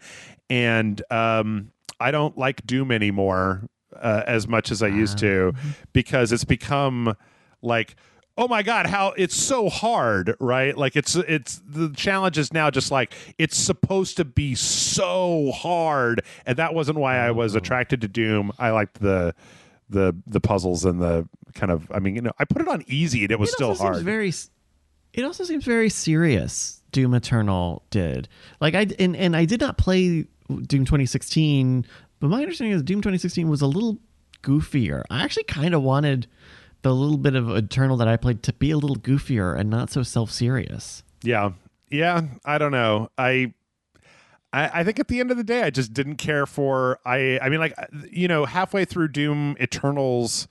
and I don't like Doom anymore as much as I used to, because it's become like, oh my God, how it's so hard, right? Like it's the challenge is now just like, it's supposed to be so hard, and that wasn't why I was attracted to Doom. I liked the puzzles and the kind of, I mean, you know, I put it on easy and it was still hard. It also seems very serious. Doom Eternal did, like, I did not play Doom 2016, but my understanding is Doom 2016 was a little goofier. I actually kind of wanted the little bit of Eternal that I played to be a little goofier and not so self-serious. Yeah. I don't know. I think at the end of the day, I just didn't care for. I mean, like, you know, halfway through Doom Eternals,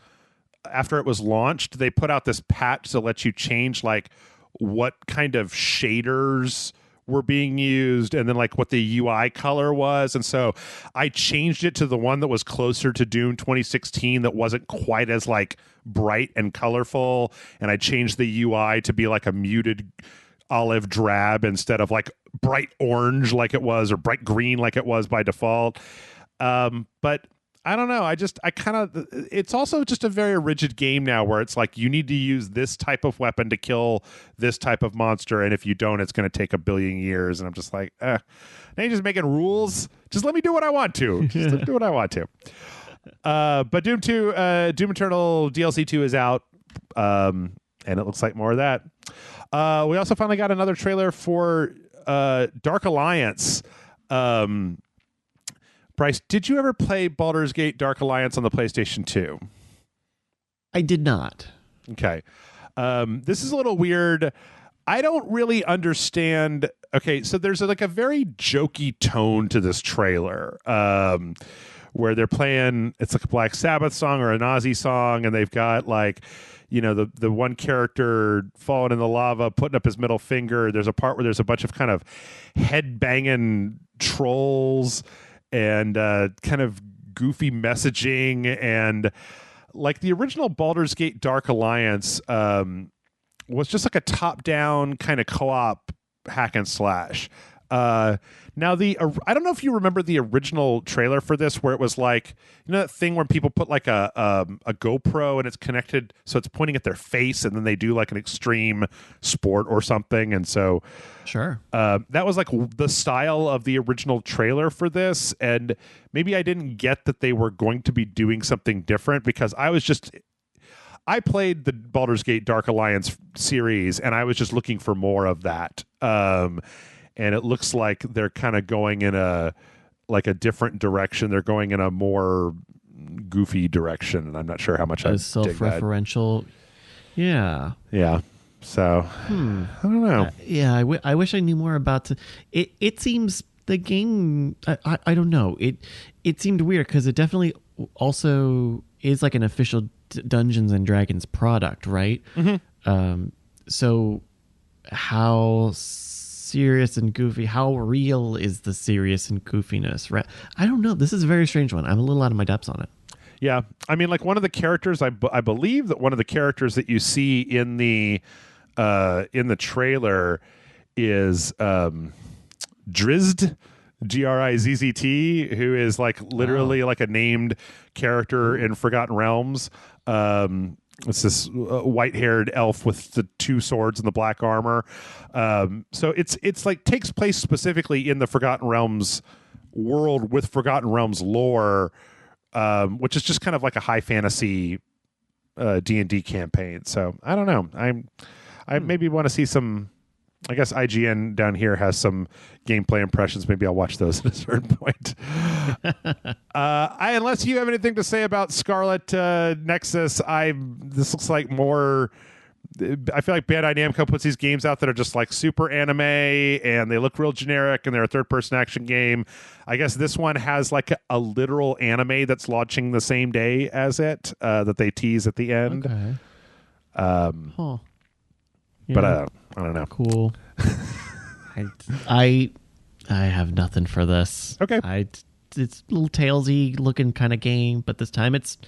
after it was launched, they put out this patch to let you change like what kind of shaders were being used, and then like what the UI color was. And so I changed it to the one that was closer to Doom 2016, that wasn't quite as like bright and colorful. And I changed the UI to be like a muted olive drab instead of like bright orange like it was, or bright green like it was by default. But I don't know. It's also just a very rigid game now, where it's like you need to use this type of weapon to kill this type of monster, and if you don't, it's going to take a billion years. And I'm just like, now you're just making rules. Just let me do what I want to. Just let me do what I want to. But Doom Eternal DLC 2 is out, and it looks like more of that. We also finally got another trailer for Dark Alliance. Bryce, did you ever play Baldur's Gate Dark Alliance on the PlayStation 2? I did not. Okay. This is a little weird. I don't really understand. Okay, so there's like a very jokey tone to this trailer, where they're playing, it's like a Black Sabbath song or a Nazi song, and they've got like, you know, the one character falling in the lava, putting up his middle finger. There's a part where there's a bunch of kind of head-banging trolls and kind of goofy messaging. And like the original Baldur's Gate Dark Alliance was just like a top-down kind of co-op hack and slash. Now I don't know if you remember the original trailer for this, where it was like, you know, that thing where people put like a GoPro and it's connected, so it's pointing at their face, and then they do like an extreme sport or something, and so Sure. that was like the style of the original trailer for this, and maybe I didn't get that they were going to be doing something different, because I played the Baldur's Gate Dark Alliance series, and I was just looking for more of that. And it looks like they're kind of going in a different direction. They're going in a more goofy direction, and I'm not sure how much I dig that. Self-referential. Yeah. Yeah. So I don't know. Yeah, I wish I knew more about it. It seems the game. I don't know. It seemed weird because it definitely also is like an official Dungeons and Dragons product, right? Mm-hmm. So how serious and goofy, how real is the serious and goofiness, right? I don't know. This is a very strange one. I'm a little out of my depths on it. Yeah, I mean, like one of the characters, I believe that one of the characters that you see in the trailer is Drizzt, Grizzzt, who is like literally like a named character in Forgotten Realms. It's this white-haired elf with the two swords and the black armor. So it's like takes place specifically in the Forgotten Realms world with Forgotten Realms lore, which is just kind of like a high fantasy D&D campaign. So I don't know. I maybe want to see some. I guess IGN down here has some gameplay impressions. Maybe I'll watch those at a certain point. Unless you have anything to say about Scarlet Nexus, this looks like more. I feel like Bandai Namco puts these games out that are just like super anime, and they look real generic, and they're a third-person action game. I guess this one has like a literal anime that's launching the same day as it that they tease at the end. Okay. But I don't know. Cool. I have nothing for this. Okay. It's a little Talesy looking kind of game, but this time it's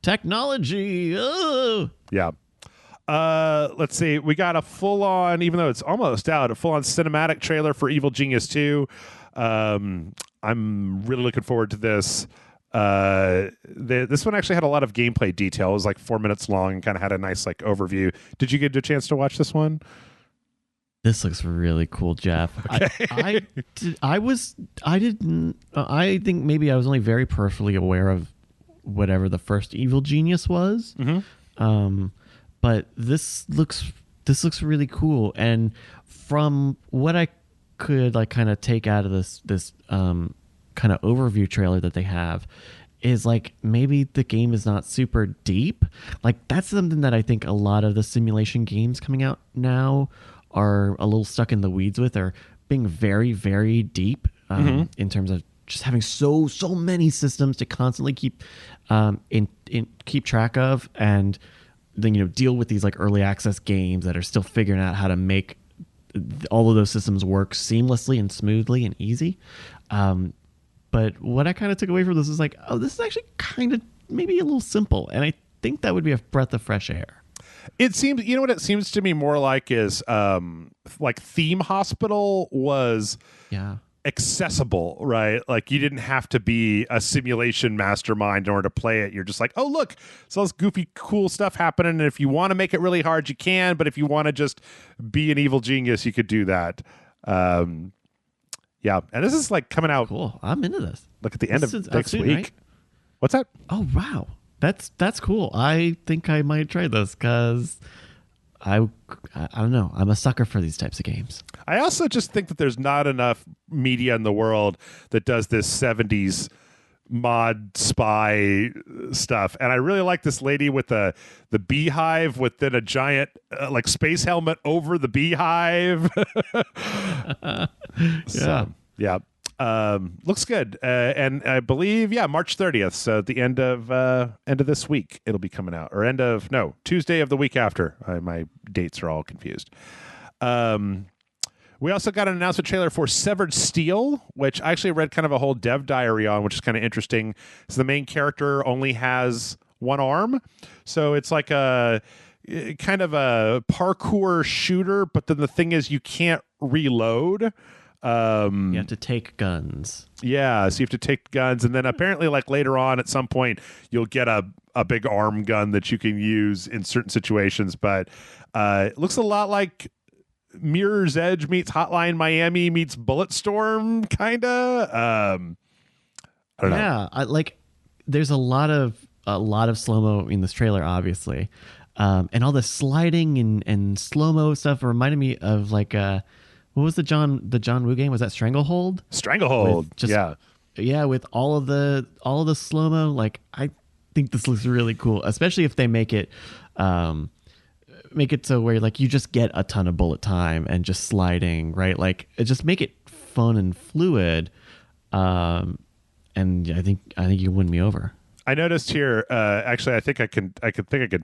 technology. Ugh. Yeah. Let's see. We got a full-on, even though it's almost out, a full-on cinematic trailer for Evil Genius 2. I'm really looking forward to this. This one actually had a lot of gameplay detail. It was like 4 minutes long and kind of had a nice like overview. Did you get a chance to watch this one? This looks really cool, Jeff. Okay. I think maybe I was only very peripherally aware of whatever the first Evil Genius was. Mm-hmm. But this looks really cool. And from what I could like kind of take out of this kind of overview trailer that they have is like maybe the game is not super deep. Like that's something that I think a lot of the simulation games coming out now are a little stuck in the weeds with, or being very, very deep in terms of just having so many systems to constantly keep keep track of, and then deal with these like early access games that are still figuring out how to make all of those systems work seamlessly and smoothly and easy. But what I kind of took away from this is like, oh, this is actually kind of maybe a little simple, and I think that would be a breath of fresh air. It seems, what it seems to me more like is like Theme Hospital was accessible, right? Like you didn't have to be a simulation mastermind in order to play it. You're just like, oh, look, it's all this goofy, cool stuff happening. And if you want to make it really hard, you can. But if you want to just be an evil genius, you could do that. Yeah. And this is like coming out. Cool. I'm into this. Look at the end of next week. Right? What's that? Oh, wow. That's cool. I think I might try this because I don't know. I'm a sucker for these types of games. I also just think that there's not enough media in the world that does this 70s mod spy stuff. And I really like this lady with the beehive with then a giant like space helmet over the beehive. Yeah. Looks good. And I believe, March 30th. So at the end of this week, it'll be coming out, or Tuesday of the week after. My dates are all confused. We also got an announcement trailer for Severed Steel, which I actually read kind of a whole dev diary on, which is kind of interesting. So the main character only has one arm. So it's like a kind of a parkour shooter, but then the thing is you can't reload. You have to take guns. Yeah, so you have to take guns, and then apparently, like later on, at some point, you'll get a big arm gun that you can use in certain situations. But it looks a lot like Mirror's Edge meets Hotline Miami meets Bulletstorm, kinda. I don't know. Yeah, there's a lot of slow mo in this trailer, obviously, and all the sliding and slow mo stuff reminded me of what was the John Woo game? Was that Stranglehold? Stranglehold. Yeah, with all of the slow mo. Like, I think this looks really cool, especially if they make it so where like you just get a ton of bullet time and just sliding, right? Like, just make it fun and fluid. And I think you win me over. I noticed here, actually, I think I can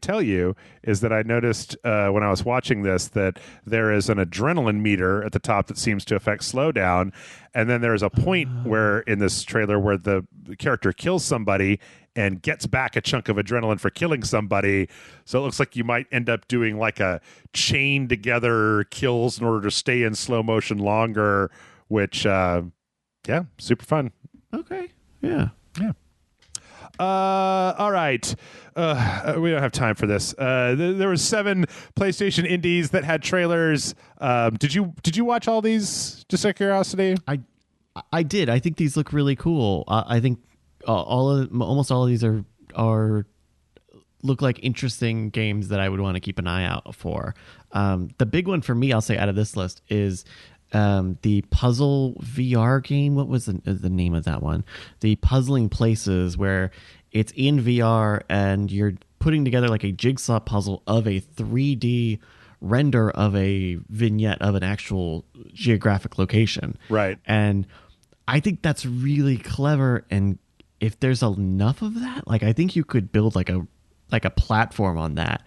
tell you is that I noticed when I was watching this that there is an adrenaline meter at the top that seems to affect slowdown, and then there's a point where in this trailer where the character kills somebody and gets back a chunk of adrenaline for killing somebody. So it looks like you might end up doing like a chain together kills in order to stay in slow motion longer, which, super fun. Okay, yeah. All right. We don't have time for this. There were 7 PlayStation indies that had trailers. Did you watch all these? Just out of curiosity. I did. I think these look really cool. I think almost all of these are look like interesting games that I would want to keep an eye out for. The big one for me, I'll say, out of this list is the puzzle VR game. What was the name of that one? The Puzzling Places, where it's in VR and you're putting together like a jigsaw puzzle of a 3D render of a vignette of an actual geographic location. Right. And I think that's really clever. And if there's enough of that, like, I think you could build like a platform on that.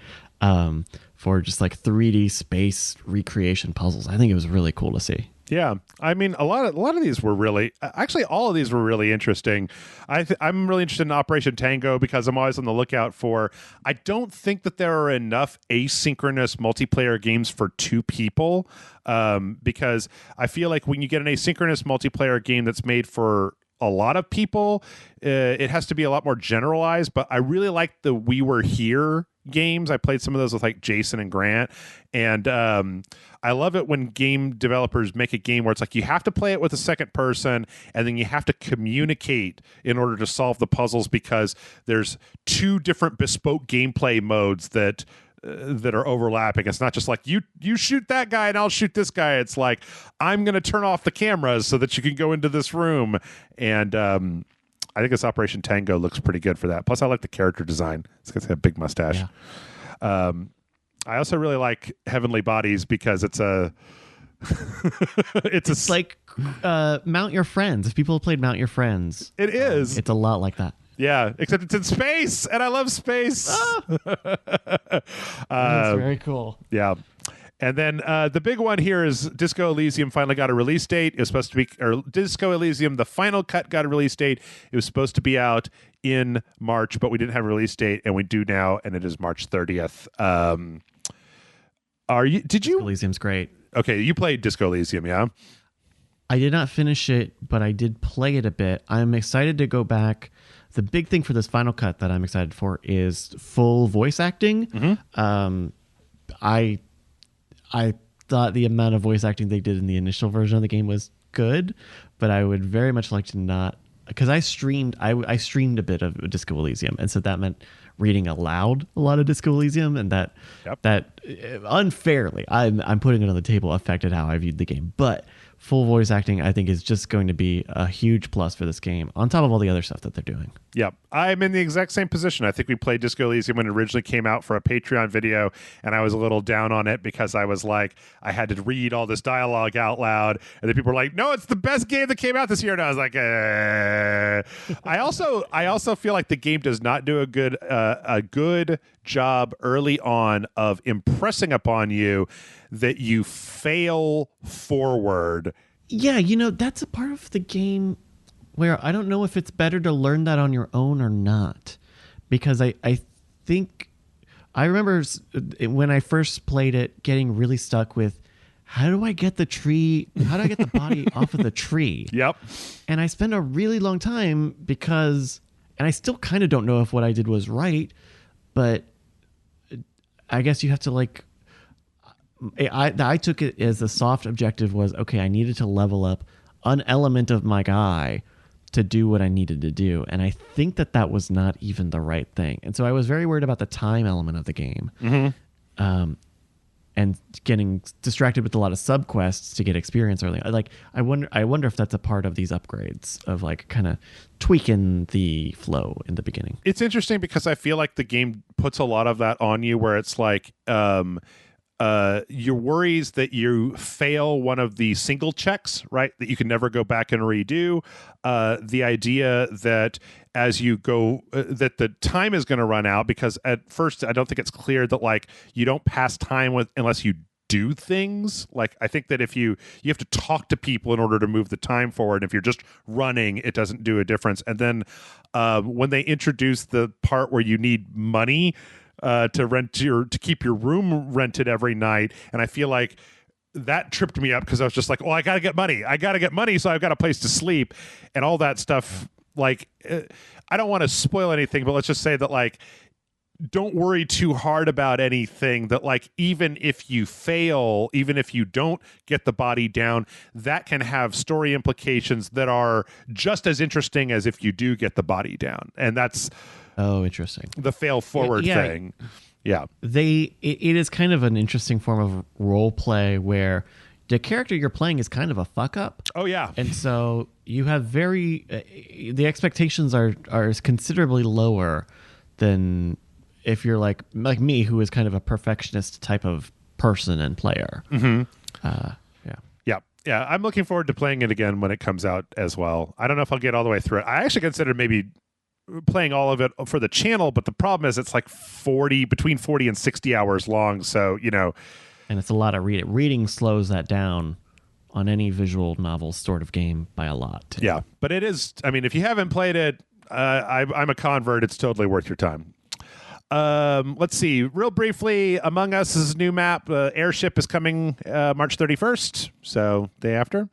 For just like 3D space recreation puzzles. I think it was really cool to see. Yeah, I mean, a lot of these were really, actually, all of these were really interesting. I'm really interested in Operation Tango because I'm always on the lookout for. I don't think that there are enough asynchronous multiplayer games for 2 people, because I feel like when you get an asynchronous multiplayer game that's made for a lot of people, it has to be a lot more generalized. But I really like the We Were Here games. I played some of those with like Jason and Grant, and I love it when game developers make a game where it's like you have to play it with a second person and then you have to communicate in order to solve the puzzles, because there's 2 different bespoke gameplay modes that are overlapping. It's not just like you shoot that guy and I'll shoot this guy. It's like, I'm going to turn off the cameras so that you can go into this room. And I think this Operation Tango looks pretty good for that. Plus, I like the character design. It's got a big mustache. Yeah. I also really like Heavenly Bodies because it's like Mount Your Friends. If people have played Mount Your Friends, it is. It's a lot like that. Yeah, except it's in space, and I love space. That's very cool. Yeah. And then the big one here is Disco Elysium finally got a release date. It was supposed to be, or Disco Elysium, the final cut, got a release date. It was supposed to be out in March, but we didn't have a release date, and we do now, and it is March 30th. Disco Elysium's great. Okay, you played Disco Elysium, yeah? I did not finish it, but I did play it a bit. I'm excited to go back. The big thing for this final cut that I'm excited for is full voice acting. Mm-hmm. I thought the amount of voice acting they did in the initial version of the game was good, but I would very much like to not, because I streamed a bit of Disco Elysium, and so that meant reading aloud a lot of Disco Elysium, and that unfairly, I'm putting it on the table, affected how I viewed the game. But full voice acting, I think, is just going to be a huge plus for this game, on top of all the other stuff that they're doing. Yeah, I'm in the exact same position. I think we played Disco Elysium when it originally came out for a Patreon video, and I was a little down on it because I was like, I had to read all this dialogue out loud, and then people were like, no, it's the best game that came out this year, and I was like, I also feel like the game does not do a good job early on of impressing upon you that you fail forward. Yeah, that's a part of the game where I don't know if it's better to learn that on your own or not. Because I think I remember when I first played it getting really stuck with how do I get the tree? How do I get the body off of the tree? Yep. And I spent a really long time because, and I still kind of don't know if what I did was right, but I guess you have to like, I took it as a soft objective was, okay, I needed to level up an element of my guy to do what I needed to do. And I think that was not even the right thing. And so I was very worried about the time element of the game. And getting distracted with a lot of sub quests to get experience early. Like I wonder if that's a part of these upgrades of like kind of tweaking the flow in the beginning. It's interesting because I feel like the game puts a lot of that on you, where it's like your worries that you fail one of the single checks, right? That you can never go back and redo. The idea that as you go, that the time is going to run out, because at first I don't think it's clear that like you don't pass time with unless you do things. Like I think that if you have to talk to people in order to move the time forward. And if you're just running, it doesn't do a difference. And then when they introduce the part where you need money to keep your room rented every night, and I feel like that tripped me up because I was just like, oh, I gotta get money, so I've got a place to sleep and all that stuff. Like I don't want to spoil anything, but let's just say that like don't worry too hard about anything, that like even if you fail, even if you don't get the body down, that can have story implications that are just as interesting as if you do get the body down. And that's interesting, the fail forward thing. Yeah. It is kind of an interesting form of role play where the character you're playing is kind of a fuck up. Oh yeah. And so you have the expectations are considerably lower than if you're like me, who is kind of a perfectionist type of person and player. Yeah. I'm looking forward to playing it again when it comes out as well. I don't know if I'll get all the way through it. I actually considered maybe playing all of it for the channel, but the problem is it's like between 40 and 60 hours long. So, and it's a lot of reading. Reading slows that down on any visual novel sort of game by a lot. Too. Yeah, but it is. I mean, if you haven't played it, I'm a convert. It's totally worth your time. Let's see. Real briefly, Among Us is a new map. Airship is coming March 31st, so day after.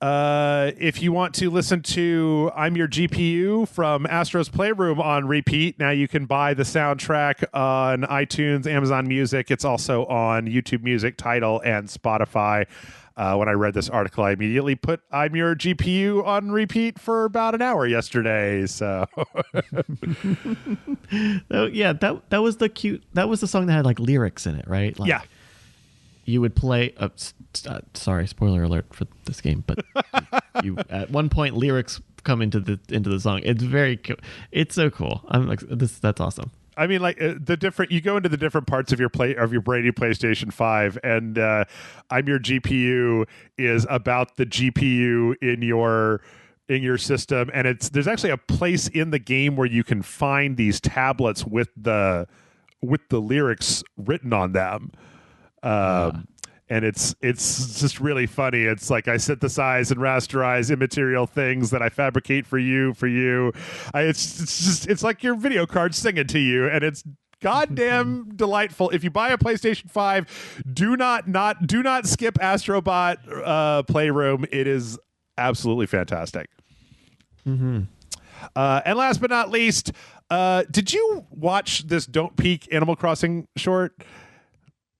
If you want to listen to I'm Your GPU from Astro's Playroom on repeat, now you can buy the soundtrack on iTunes, Amazon Music. It's also on YouTube Music, Tidal, and Spotify. When I read this article, I immediately put I'm Your GPU on repeat for about an hour yesterday. So, yeah, that was the song that had like lyrics in it, right? Like, yeah. You would play. Sorry, spoiler alert for this game, but you at one point lyrics come into the song. It's very cool. It's so cool. I'm like this. That's awesome. I mean, like you go into the different parts of your brand new PlayStation 5, and I'm Your GPU is about the GPU in your system, and there's actually a place in the game where you can find these tablets with the lyrics written on them. And it's just really funny. It's like I synthesize and rasterize immaterial things that I fabricate for you. It's like your video card singing to you, and it's goddamn delightful. If you buy a PlayStation 5, do not skip Astrobot Playroom. It is absolutely fantastic. And last but not least, did you watch this Don't Peek Animal Crossing short?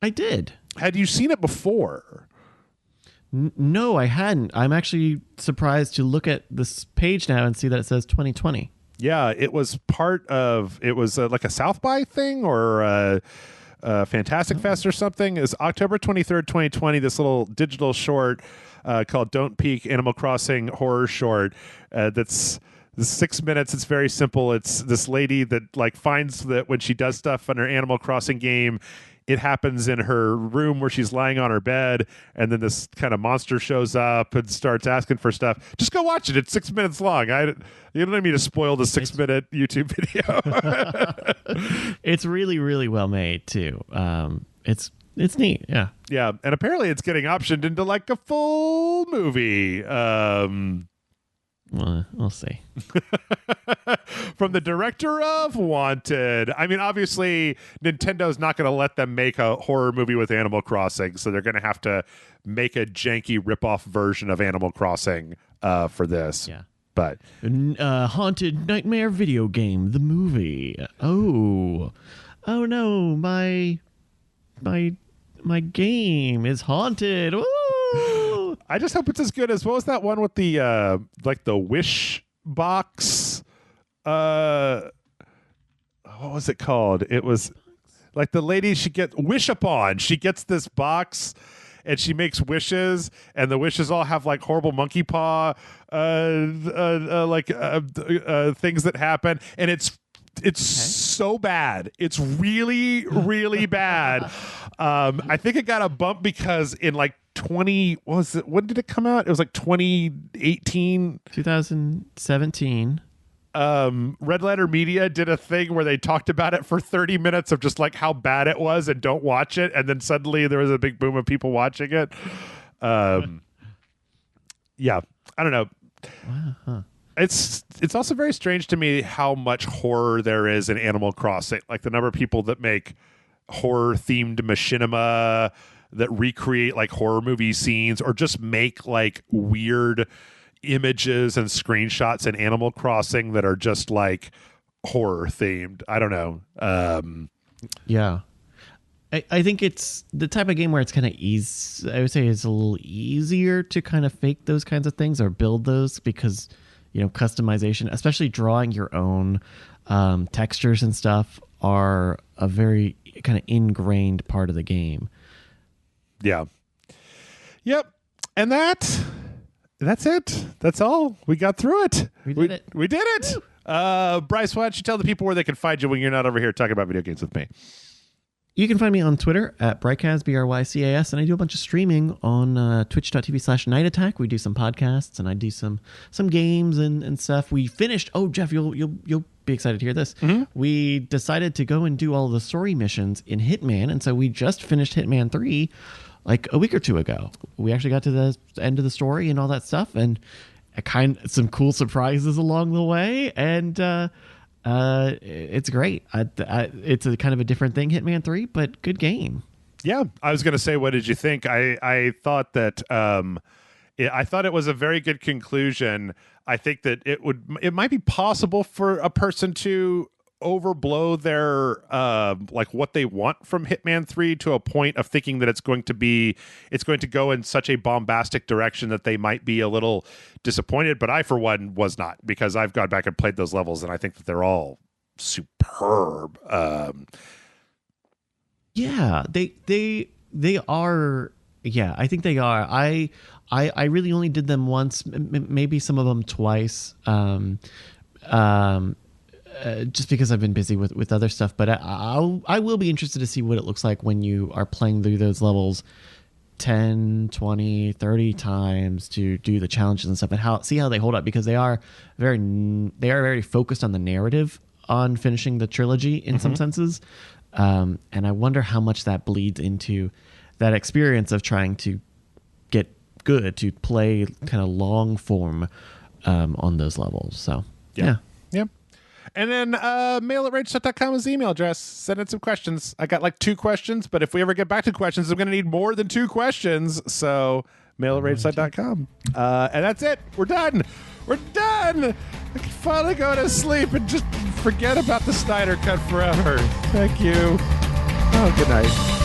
I did. Had you seen it before? No, I hadn't. I'm actually surprised to look at this page now and see that it says 2020. Yeah, it was like a South by thing or a Fantastic Fest or something. It's October 23rd, 2020, this little digital short called Don't Peek Animal Crossing horror short that's the 6 minutes. It's very simple. It's this lady that like finds that when she does stuff on her Animal Crossing game, it happens in her room where she's lying on her bed, and then this kind of monster shows up and starts asking for stuff. Just go watch it. It's 6 minutes long. You don't need me to spoil the 6 minute YouTube video. It's really, really well made too. It's neat. Yeah. Yeah. And apparently it's getting optioned into like a full movie. Well, we'll see. from the director of Wanted. I mean, obviously, Nintendo's not going to let them make a horror movie with Animal Crossing, so they're going to have to make a janky ripoff version of Animal Crossing for this. Yeah. But Haunted Nightmare video game, the movie. Oh no, my game is haunted. Ooh. I just hope it's as good as, what was that one with the like the wish box? What was it called? It was like the lady, she gets wish upon. She gets this box and she makes wishes, and the wishes all have like horrible monkey paw things that happen, and it's so bad. It's really, really bad. I think it got a bump because in like when did it come out? It was like 2018, 2017. Red Letter Media did a thing where they talked about it for 30 minutes of just like how bad it was and don't watch it, and then suddenly there was a big boom of people watching it. Yeah, I don't know. Wow, huh. It's also very strange to me how much horror there is in Animal Crossing. Like the number of people that make horror themed machinima, that recreate like horror movie scenes, or just make like weird images and screenshots in Animal Crossing that are just like horror themed. I don't know. Yeah. I think it's the type of game where it's kind of easy. I would say it's a little easier to kind of fake those kinds of things or build those because, customization, especially drawing your own textures and stuff, are a very kind of ingrained part of the game. Yeah. Yep. And that's it. That's all. We got through it. We did it. We did it. Bryce, why don't you tell the people where they can find you when you're not over here talking about video games with me? You can find me on Twitter at Brycas, BRYCAS, and I do a bunch of streaming on twitch.tv/Night Attack. We do some podcasts, and I do some games and stuff. We finished. Oh, Jeff, you'll be excited to hear this. Mm-hmm. We decided to go and do all the story missions in Hitman, and so we just finished Hitman 3 like a week or two ago. We actually got to the end of the story and all that stuff, and some cool surprises along the way, and it's great. It's a kind of a different thing, Hitman 3, but good game. Yeah, I was going to say, what did you think? I thought that I thought it was a very good conclusion. I think that it might be possible for a person to overblow their like what they want from Hitman 3 to a point of thinking that it's going to go in such a bombastic direction that they might be a little disappointed. But I, for one, was not, because I've gone back and played those levels, and I think that they're all superb. Yeah, they are. Yeah, I think they are. I really only did them once, maybe some of them twice. Just because I've been busy with other stuff, but I will be interested to see what it looks like when you are playing through those levels 10, 20, 30 times to do the challenges and stuff, and see how they hold up, because they are very focused on the narrative on finishing the trilogy in some senses. And I wonder how much that bleeds into that experience of trying to get good, to play kind of long form on those levels. So yeah. And then mail@rageshut.com is the email address. Send in some questions. I got like 2 questions, but if we ever get back to questions, I'm going to need more than 2 questions. So mail@rageshut.com. And that's it. We're done. I can finally go to sleep and just forget about the Snyder Cut forever. Thank you. Oh, good night.